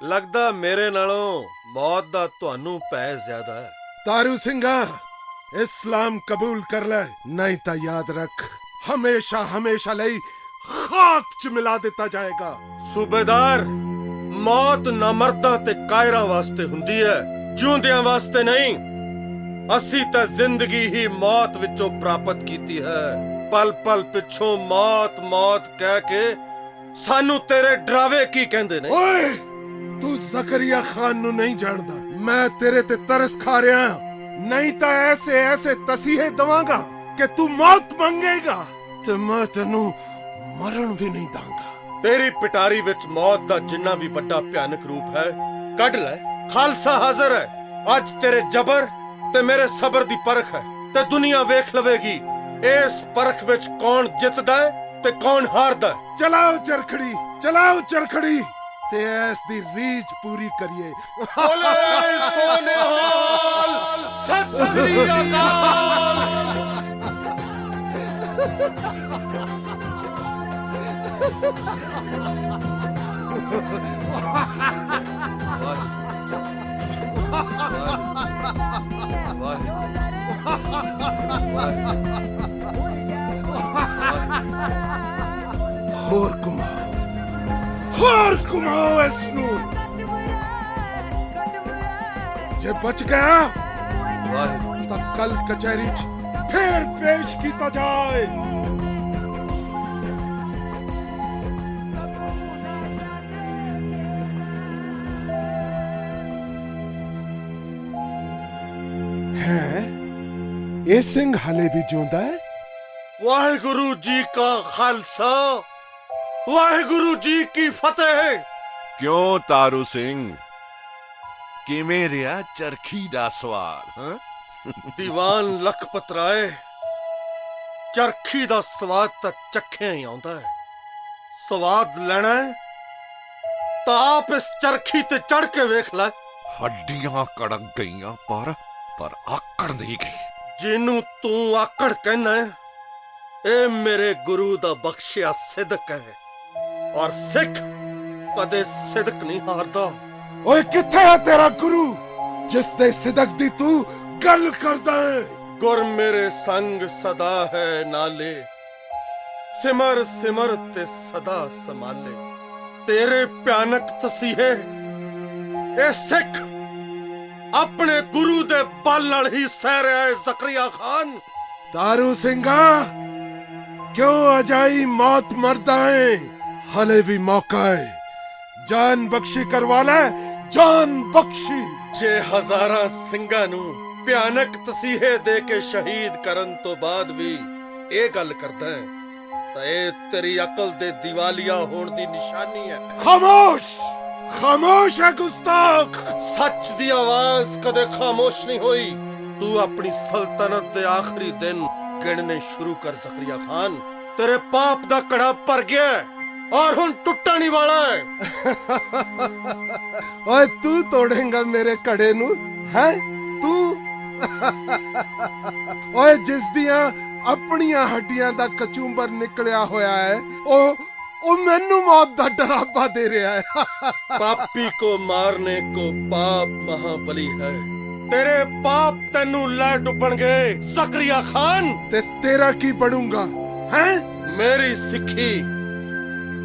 ਲੱਗਦਾ ਮੇਰੇ ਨਾਲੋਂ ਮੌਤ ਦਾ ਤੁਹਾਨੂੰ ਭੈ ਜ਼ਿਆਦਾ ਹੈ। ਤਾਰੂ ਸਿੰਘਾ, ਇਸਲਾਮ ਕਬੂਲ ਕਰ ਲੈ, ਨਹੀਂ ਤਾਂ ਯਾਦ ਰੱਖ, ਹਮੇਸ਼ਾ ਹਮੇਸ਼ਾ ਲਈ ਖਾਕ ਚ ਮਿਲਾ ਦਿੱਤਾ ਜਾਏਗਾ। ਸੂਬੇਦਾਰ, ਮੌਤ ਨਾਮਰਦਾਂ ਤੇ ਕਾਇਰਾਂ ਵਾਸਤੇ ਹੁੰਦੀ ਹੈ, ਜਿਉਂਦਿਆਂ ਵਾਸਤੇ ਨਹੀਂ। ਅਸੀਂ ਤਾਂ ਜ਼ਿੰਦਗੀ ਹੀ ਮੌਤ ਵਿੱਚੋਂ ਪ੍ਰਾਪਤ ਕੀਤੀ ਹੈ। ਪਲ ਪਲ ਪਿੱਛੋਂ ਮੌਤ ਮੌਤ ਕਹਿ ਕੇ ਸਾਨੂੰ ਤੇਰੇ ਡਰਾਵੇ ਕੀ ਕਹਿੰਦੇ ਨੇ? ਓਏ, ਤੂੰ ਜ਼ਕਰੀਆ ਖਾਨ ਨੂੰ ਨਹੀਂ ਜਾਣਦਾ। ਮੈਂ ਤੇਰੇ ਤੇ ਤਰਸ ਖਾ ਰਿਹਾ, ਨਹੀਂ ਤਾਂ ਐਸੇ ਐਸੇ ਤਸੀਹੇ ਦਵਾਂਗਾ ਕਿ ਤੂੰ ਮੌਤ ਮੰਗੇਗਾ ਤੇ ਮੈਂ ਤੈਨੂੰ ਮਰਨ ਵੀ ਨਹੀਂ ਦਾਂਗਾ। ਤੇਰੀ ਪਿਟਾਰੀ ਵਿੱਚ ਮੌਤ ਦਾ ਜਿੰਨਾ ਵੀ ਵੱਡਾ ਭਿਆਨਕ ਰੂਪ ਹੈ, ਕੱਢ ਲੈ। ਖਾਲਸਾ ਹਾਜ਼ਰ ਹੈ। ਅੱਜ ਤੇਰੇ ਜਬਰ ਤੇ ਮੇਰੇ ਸਬਰ ਦੀ ਪਰਖ ਹੈ ਤੇ ਦੁਨੀਆ ਵੇਖ ਲਵੇਗੀ ਇਸ ਪਰਖ ਵਿੱਚ ਕੌਣ ਜਿੱਤਦਾ ਹੈ ਤੇ ਕੌਣ ਹਾਰਦਾ ਹੈ। ਚਲਾਓ ਚਰਖੜੀ, ਚਲਾਓ ਚਰਖੜੀ ਤੇ ਇਸ ਦੀ ਰੀਝ ਪੂਰੀ ਕਰੀਏ। ਬੋਲੇ ਸੋਨੇਹਾਲ, ਸਤਿ ਸ੍ਰੀ ਅਕਾਲ। ਹੋਰ ਘੁਮਾਓ, ਹੋਰ ਘੁਮਾਓ ਇਸ ਨੂੰ। ਜੇ ਬਚ ਗਿਆ ਤਾਂ ਕੱਲ ਕਚਹਿਰੀ 'ਚ ਫੇਰ ਪੇਸ਼ ਕੀਤਾ ਜਾਏ। ਹੈ ਇਹ ਸਿੰਘ ਹਲੇ ਵੀ ਜਿਉਂਦਾ ਹੈ? ਵਾਹਿਗੁਰੂ ਜੀ ਕਾ ਖਾਲਸਾ, ਵਾਹਿਗੁਰੂ ਜੀ ਕੀ ਫਤਿਹ। ਕਿਉਂ ਤਾਰੂ ਸਿੰਘ, ਕਿਵੇਂ ਰਿਹਾ ਚਰਖੀ ਦਾ ਸਵਾਰ? ਹਾਂ, ਦੀਵਾਨ ਲਖਪਤ ਰਾਏ, ਚਰਖੀ ਦਾ ਸਵਾਦ ਤਾਂ ਚੱਖਿਆ ਹੀ ਆਉਂਦਾ ਹੈ। ਸਵਾਦ ਲੈਣਾ ਹੈ ਤਾਂ ਆਪ ਇਸ ਚਰਖੀ ਤੇ ਚੜ ਕੇ ਵੇਖ ਲੈ। ਹੱਡੀਆਂ ਕੜਕ ਗਈਆਂ ਪਰ ਆਕੜ ਨਹੀਂ ਗਈ। ਜਿਹਨੂੰ ਤੂੰ ਆਕੜ ਕਹਿਣਾ ਹੈ, ਇਹ ਮੇਰੇ ਗੁਰੂ ਦਾ ਬਖਸ਼ਿਆ ਸਿਦਕ ਹੈ, ਔਰ ਸਿੱਖ ਕਦੇ ਸਿਦਕ ਨਹੀਂ ਹਾਰਦਾ। ਓਏ ਕਿੱਥੇ ਹੈ ਤੇਰਾ ਗੁਰੂ ਜਿਸ ਦੇ ਸਿਦਕ ਦੀ ਤੂੰ ਗੱਲ ਕਰਦਾ ਹੈ? ਗੁਰ ਮੇਰੇ ਸੰਗ ਸਦਾ ਹੈ ਨਾਲੇ, ਸਿਮਰ ਸਿਮਰ ਤੇ ਸਦਾ ਸੰਭਾਲੇ। ਤੇਰੇ ਭਿਆਨਕ ਤਸੀਹੇ ਇਹ ਸਿੱਖ ਆਪਣੇ ਗੁਰੂ ਦੇ ਬਲ ਨਾਲ ਹੀ ਸਹਿ ਰਿਹਾ ਹੈ। ਜ਼ਕਰੀਆ ਖਾਨ, ਤਾਰੂ ਸਿੰਘਾ, ਕਿਉਂ ਅਜਾਈ ਮੌਤ ਮਰਦਾ ਹੈ? ਹਲੇ ਵੀ ਮੌਕਾ ਹੈ, ਜਾਨ ਬਖਸ਼ੀ ਕਰਵਾ ਲੈ, ਜਾਨ ਬਖਸ਼ੀ। ਜੇ ਹਜ਼ਾਰਾਂ ਸਿੰਘਾਂ ਨੂੰ ਭਿਆਨਕ ਤਸੀਹੇ ਦੇ ਕੇ ਸ਼ਹੀਦ ਕਰਨ ਤੋਂ ਬਾਅਦ ਵੀ ਇਹ ਗੱਲ ਕਰਦਾ ਹੈ ਤਾਂ ਇਹ ਤੇਰੀ ਅਕਲ ਦੇ ਦੀਵਾਲੀਆ ਹੋਣ ਦੀ ਨਿਸ਼ਾਨੀ ਹੈ। ਖਾਮੋਸ਼, ਖਾਮੋਸ਼ ਹੈ ਗੁਸਤਾਖ। ਸੱਚ ਦੀ ਆਵਾਜ਼ ਕਦੇ ਖਾਮੋਸ਼ ਨਹੀਂ ਹੋਈ। ਤੂੰ ਆਪਣੀ ਸਲਤਨਤ ਦੇ ਆਖਰੀ ਦਿਨ गिनने शुरू कर जकरिया खान। तेरे पाप दा कड़ा भर गया और हुन टुटण ही वाला है। ओए तू तोड़ेगा मेरे कड़े नू है तू? ओए जिस दियां अपनियां हड्डियां दा कचूंबर निकलिया होया है ओ मैनू मौत दा डरावा दे रहा है। पापी को मारने को पाप महाबली है। तेरे पाप तेनू लै डुबणगे जकरिया खान। ते तेरा की बनूंगा हैं? मेरी सिक्खी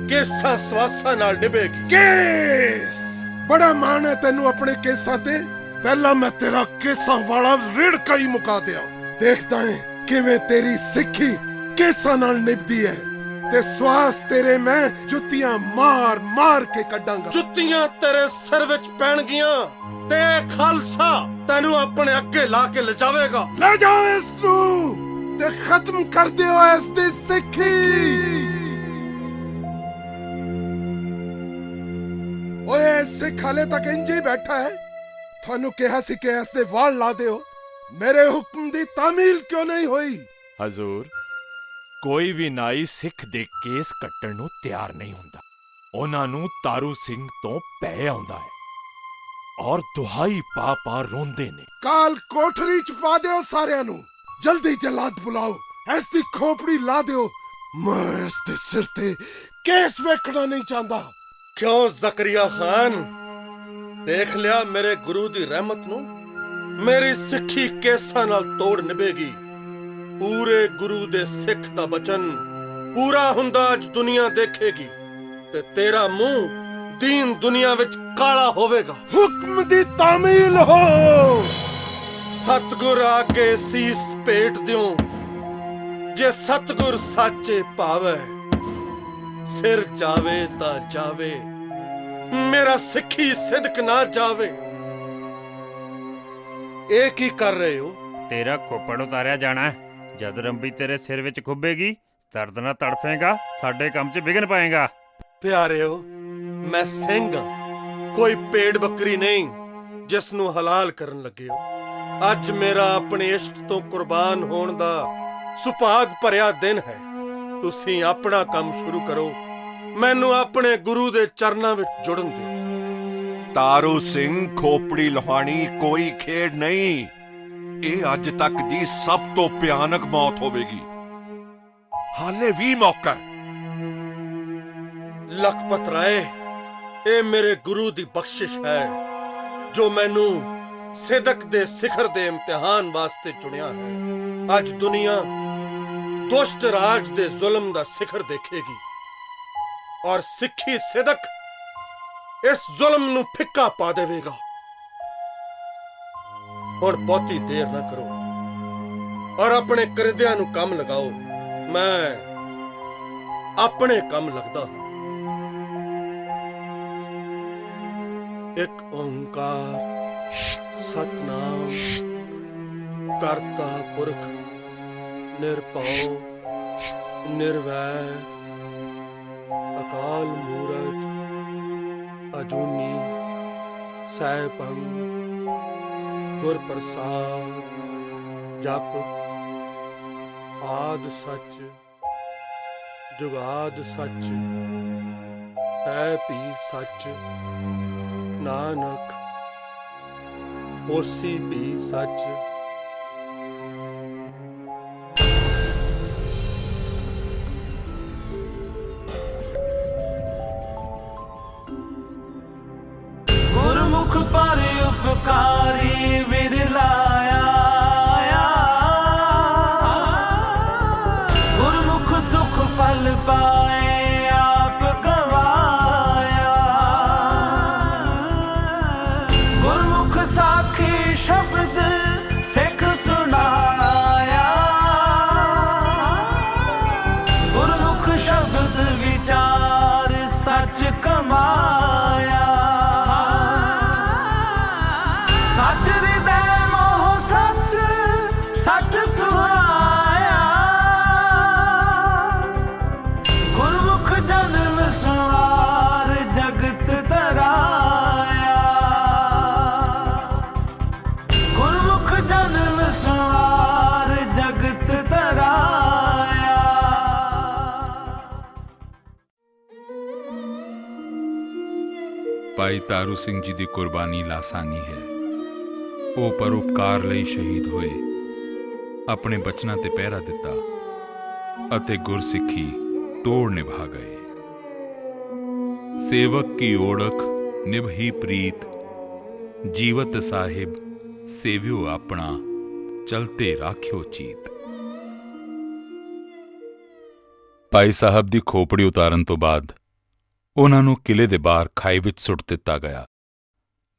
केसा स्वासा नाल निभेगी। केस बड़ा मान है तेनू अपने केसां ते। पहला मैं तेरा केसां वाला रिड़का ही मुका दिया। देखता है किवें तेरी सिक्खी केसां नाल निभदी है ते स्वास तेरे मैं जुत्तियां मार मार के कड्डांगा। जुत्तियां तेरे सिर विच पैणगियां ते खालसा तेनू अपने अगे ला के ले जावेगा। ले जाओ इसनू ते खत्म कर दियो इस दी सिक्खी। ओए सिख हाले तक इंज ही बैठा है। थानू कहा सी कि इस दे वाल ला दियो। मेरे हुक्म दी तामील क्यों नहीं हुई? हजूर कोई भी नाई सिख दे केस कट्टण नूं तैयार नहीं हुंदा। उन्हां नूं तारू सिंह तो पै आउंदा है और दुहाई पा पा रोंदे ने। काल कोठरी च पा दियो सारियां नूं। जल्दी जलाद बुलाओ इस दी खोपड़ी ला दियो। मैं इस दे सिर ते केस वेखना नहीं चाहता। क्यों जकरिया खान देख लिया मेरे गुरु दी रहमत नूं? मेरी सिक्खी केसां नाल तोड़ निभेगी। पूरे गुरु दे सिख दा बचन पूरा हुंदा अज दुनिया देखेगी ते तेरा मुंह दीन दुनिया विच काला होवेगा। हुक्म दी तामील हो। सतगुर आके सीस पेट दियो। जे सतगुर साचे पावे सिर जावे ता जावे मेरा सिक्खी सिदक ना जावे। एक ही कर रहे हो। तेरा खोपड़ उतारिया जाना है। जद रंबी तेरे सिर विच खुबेगी दर्द ना तड़फेगा साडे काम च विघन पाएगा। प्यारे हो मैं सिंह कोई पेड़ बकरी नहीं जिस नूं हलाल करन लगे हो। अज मेरा अपने इष्ट तो कुर्बान होण दा सुभाग भरिया दिन है। तुसीं अपना काम शुरू करो। मैनू अपने गुरु दे चरनां विच जुड़न दो। तारू सिंह खोपड़ी लुहानी कोई खेड नहीं। ਇਹ ਅੱਜ ਤੱਕ ਦੀ ਸਭ ਤੋਂ ਭਿਆਨਕ ਮੌਤ ਹੋਵੇਗੀ। ਹਾਲੇ ਵੀ ਮੌਕਾ ਲਖਪਤ ਰਾਏ ਇਹ ਮੇਰੇ ਗੁਰੂ ਦੀ ਬਖਸ਼ਿਸ਼ ਹੈ ਜੋ ਮੈਨੂੰ ਸਿਦਕ ਦੇ ਸਿਖਰ ਦੇ ਇਮਤਿਹਾਨ ਵਾਸਤੇ ਚੁਣਿਆ ਹੈ। ਅੱਜ ਦੁਨੀਆ ਦੁਸ਼ਟ ਰਾਜ ਦੇ ਜ਼ੁਲਮ ਦਾ ਸਿਖਰ ਦੇਖੇਗੀ ਔਰ ਸਿੱਖੀ ਸਿਦਕ ਇਸ ਜ਼ੁਲਮ ਨੂੰ ਫਿੱਕਾ ਪਾ ਦੇਵੇਗਾ। और बहुती देर ना करो और अपने करदियां नूं काम लगाओ। मैं अपने काम लगदा हां। एक ओंकार सतनाम करता पुरख निरभउ निर्वैर अकाल मूरत अजूनी सैभं गुर प्रसाद जप आद सच जुगाद सच है भी सच नानक होसी भी सच। गुरमुख पर उपकारी विरलाया गुरमुख सुख फल पाए आप गवाया। गुरमुख साखी शब्द ਭਾਈ ਤਾਰੂ ਸਿੰਘ ਜੀ ਦੀ ਕੁਰਬਾਨੀ ਲਾਸਾਨੀ ਹੈ। ਉਹ ਪਰਉਪਕਾਰ ਲਈ ਸ਼ਹੀਦ ਹੋਏ, ਆਪਣੇ ਬਚਨਾਂ ਤੇ ਪਹਿਰਾ ਦਿੱਤਾ ਅਤੇ ਗੁਰਸਿੱਖੀ ਤੋੜ ਨਿਭਾ ਗਏ। ਸੇਵਕ ਕੀ ਓੜਖ ਨਿਭੀ ਪ੍ਰੀਤ, ਜੀਵਤ ਸਾਹਿਬ ਸੇਵਿਓ ਆਪਣਾ, ਚਲਤੇ ਰਾਖਿਓ ਚੀਤ। ਭਾਈ ਸਾਹਿਬ ਦੀ ਖੋਪੜੀ ਉਤਾਰਨ ਤੋਂ ਬਾਅਦ ਉਹਨਾਂ ਨੂੰ ਕਿਲੇ ਦੇ ਬਾਹਰ ਖਾਈ ਵਿੱਚ ਸੁੱਟ ਦਿੱਤਾ ਗਿਆ।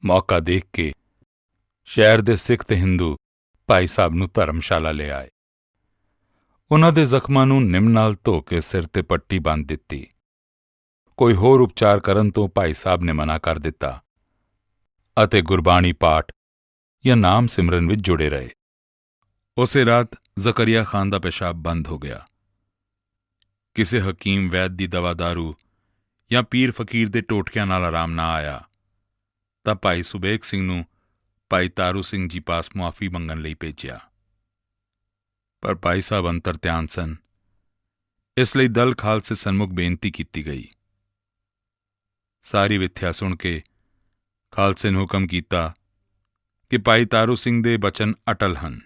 ਮੌਕਾ ਦੇਖ ਕੇ ਸ਼ਹਿਰ ਦੇ ਸਿੱਖ ਤੇ ਹਿੰਦੂ ਭਾਈ ਸਾਹਿਬ ਨੂੰ ਧਰਮਸ਼ਾਲਾ ਲੈ ਆਏ। ਉਹਨਾਂ ਦੇ ਜ਼ਖਮਾਂ ਨੂੰ ਨਿੰਮ ਨਾਲ ਧੋ ਕੇ ਸਿਰ ਤੇ ਪੱਟੀ ਬੰਨ੍ਹ ਦਿੱਤੀ। ਕੋਈ ਹੋਰ ਉਪਚਾਰ ਕਰਨ ਤੋਂ ਭਾਈ ਸਾਹਿਬ ਨੇ ਮਨਾ ਕਰ ਦਿੱਤਾ ਅਤੇ ਗੁਰਬਾਣੀ ਪਾਠ ਜਾਂ ਨਾਮ ਸਿਮਰਨ ਵਿੱਚ ਜੁੜੇ ਰਹੇ। ਉਸੇ ਰਾਤ ਜ਼ਕਰੀਆ ਖਾਨ ਦਾ ਪਿਸ਼ਾਬ ਬੰਦ ਹੋ ਗਿਆ। ਕਿਸੇ ਹਕੀਮ ਵੈਦ ਦੀ ਦਵਾ ਦਾਰੂ ਜਾਂ ਪੀਰ ਫਕੀਰ ਦੇ ਟੋਟਕਿਆਂ ਨਾਲ ਆਰਾਮ ਨਾ ਆਇਆ ਤਾਂ ਭਾਈ ਸੁਬੇਗ ਸਿੰਘ ਨੂੰ ਭਾਈ ਤਾਰੂ ਸਿੰਘ ਜੀ ਪਾਸ ਮੁਆਫੀ ਮੰਗਣ ਲਈ ਭੇਜਿਆ। ਪਰ ਭਾਈ ਸਾਹਿਬ ਅੰਤਰ ਧਿਆਨ ਸਨ, ਇਸ ਲਈ ਦਲ ਖਾਲਸੇ ਸਨਮੁਖ ਬੇਨਤੀ ਕੀਤੀ ਗਈ। ਸਾਰੀ ਵਿਥਿਆ ਸੁਣ ਕੇ ਖਾਲਸੇ ਨੇ ਹੁਕਮ ਕੀਤਾ ਕਿ ਭਾਈ ਤਾਰੂ ਸਿੰਘ ਦੇ ਬਚਨ ਅਟਲ ਹਨ।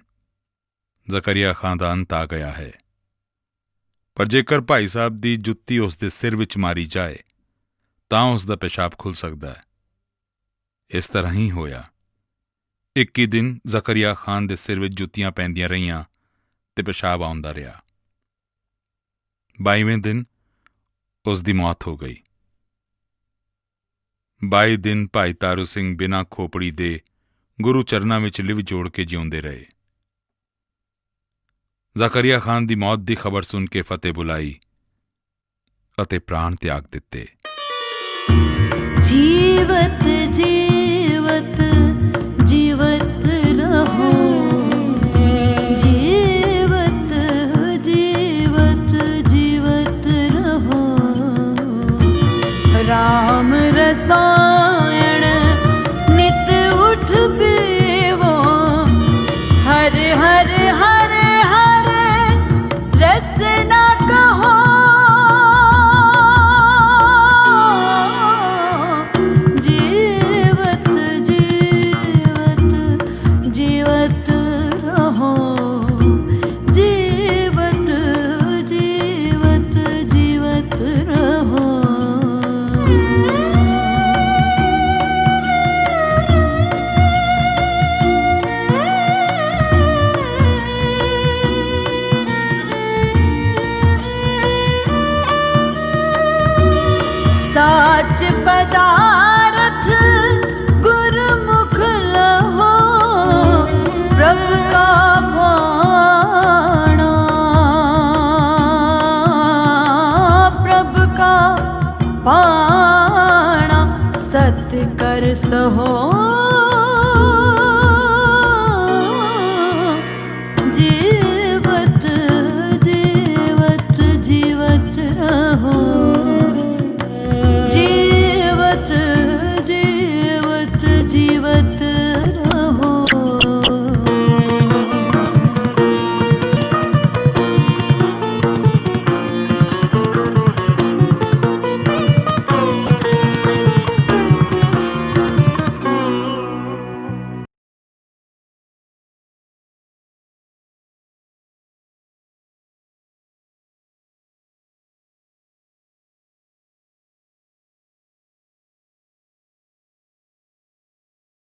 ਜ਼ਕਰੀਆ ਖਾਨ ਦਾ ਅੰਤ ਆ ਗਿਆ ਹੈ, ਪਰ ਜੇਕਰ ਭਾਈ ਸਾਹਿਬ ਦੀ ਜੁੱਤੀ ਉਸ ਦੇ ਸਿਰ ਵਿੱਚ ਮਾਰੀ ਜਾਏ ਤਾਂ ਉਸ ਦਾ ਪਿਸ਼ਾਬ ਖੁੱਲ੍ਹ ਸਕਦਾ ਹੈ। ਇਸ ਤਰ੍ਹਾਂ ਹੀ ਹੋਇਆ। 21 ਦਿਨ ਜ਼ਕਰੀਆ ਖਾਨ ਦੇ ਸਿਰ ਵਿੱਚ ਜੁੱਤੀਆਂ ਪੈਂਦੀਆਂ ਰਹੀਆਂ ਤੇ ਪਿਸ਼ਾਬ ਆਉਂਦਾ ਰਿਹਾ। 22ਵੇਂ ਦਿਨ ਉਸ ਦੀ ਮੌਤ ਹੋ ਗਈ। 22 ਦਿਨ ਭਾਈ ਤਾਰੂ ਸਿੰਘ ਬਿਨਾਂ ਖੋਪੜੀ ਦੇ ਗੁਰੂ ਚਰਨਾਂ ਵਿੱਚ ਲਿਵ ਜੋੜ ਕੇ ਜਿਉਂਦੇ ਰਹੇ। ਜ਼ਕਰੀਆ ਖਾਨ ਦੀ ਮੌਤ ਦੀ ਖਬਰ ਸੁਣ ਕੇ ਫਤਿਹ ਬੁਲਾਈ ਅਤੇ ਪ੍ਰਾਣ ਤਿਆਗ ਦਿੱਤੇ। जीवत जीवत जीवत रहो, जीवत जीवत जीवत रहो। राम रसायन नित उठ पीवो, हर हर हर हर रसना कहो। साच पदारथ गुरमुख लहो, प्रभु का भाणा, प्रभु का भाणा। सत कर सहो